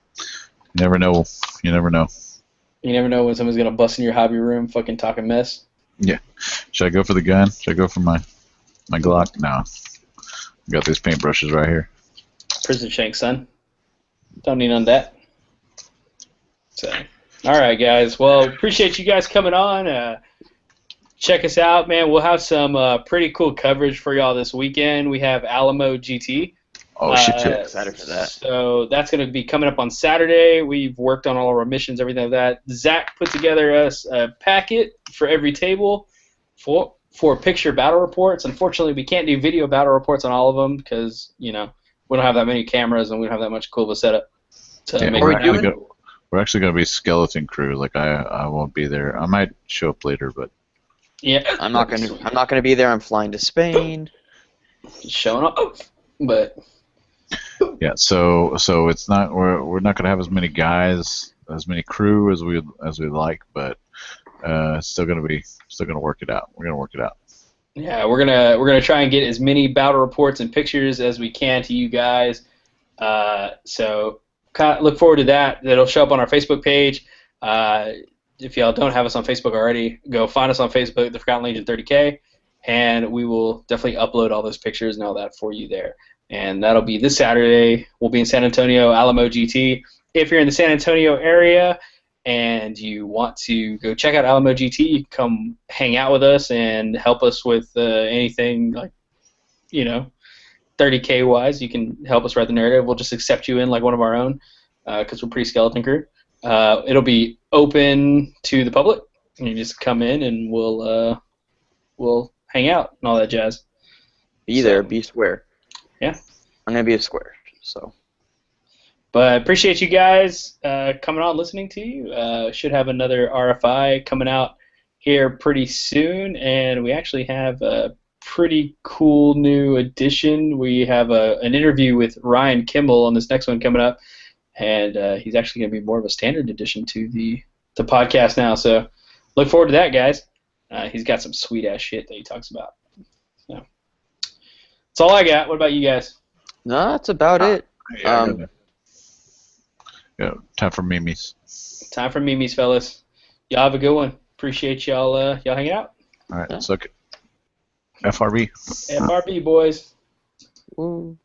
You never know. You never know. You never know when someone's gonna bust in your hobby room, fucking talking mess. Yeah. Should I go for the gun? Should I go for my Glock? No. I got these paintbrushes right here. Prison shank, son. Don't need none of that. So, all right, guys. Well, appreciate you guys coming on. Check us out, man. We'll have some pretty cool coverage for y'all this weekend. We have Alamo GT. Oh, shit, yeah. Excited for that. So that's going to be coming up on Saturday. We've worked on all our missions, everything like that. Zach put together us a packet for every table for picture battle reports. Unfortunately, we can't do video battle reports on all of them because, we don't have that many cameras and we don't have that much cool of a setup. We're actually going to be skeleton crew. Like I won't be there. I might show up later, but yeah, I'm not going to be there. I'm flying to Spain. Showing up, but. Yeah, so it's not we're not gonna have as many guys, as many crew as we like, but still gonna work it out. We're gonna work it out. Yeah, we're gonna try and get as many battle reports and pictures as we can to you guys. So look forward to that. That'll show up on our Facebook page. If y'all don't have us on Facebook already, go find us on Facebook, the Forgotten Legion 30K, and we will definitely upload all those pictures and all that for you there. And that'll be this Saturday. We'll be in San Antonio, Alamo GT. If you're in the San Antonio area and you want to go check out Alamo GT, you can come hang out with us and help us with anything 30K wise. You can help us write the narrative. We'll just accept you in like one of our own because we're pretty skeleton crew. It'll be open to the public. And you just come in and we'll hang out and all that jazz. Be there, be square. Yeah. I'm going to be a square, so. But I appreciate you guys coming on, listening to you. Should have another RFI coming out here pretty soon, and we actually have a pretty cool new addition. We have an interview with Ryan Kimball on this next one coming up, and he's actually going to be more of a standard addition to the podcast now, so look forward to that, guys. He's got some sweet-ass shit that he talks about. So. That's all I got. What about you guys? No, that's about it. Yeah, Yeah, time for memes. Time for memes, fellas. Y'all have a good one. Appreciate y'all hanging out. All right, so FRB. FRB, boys. Woo.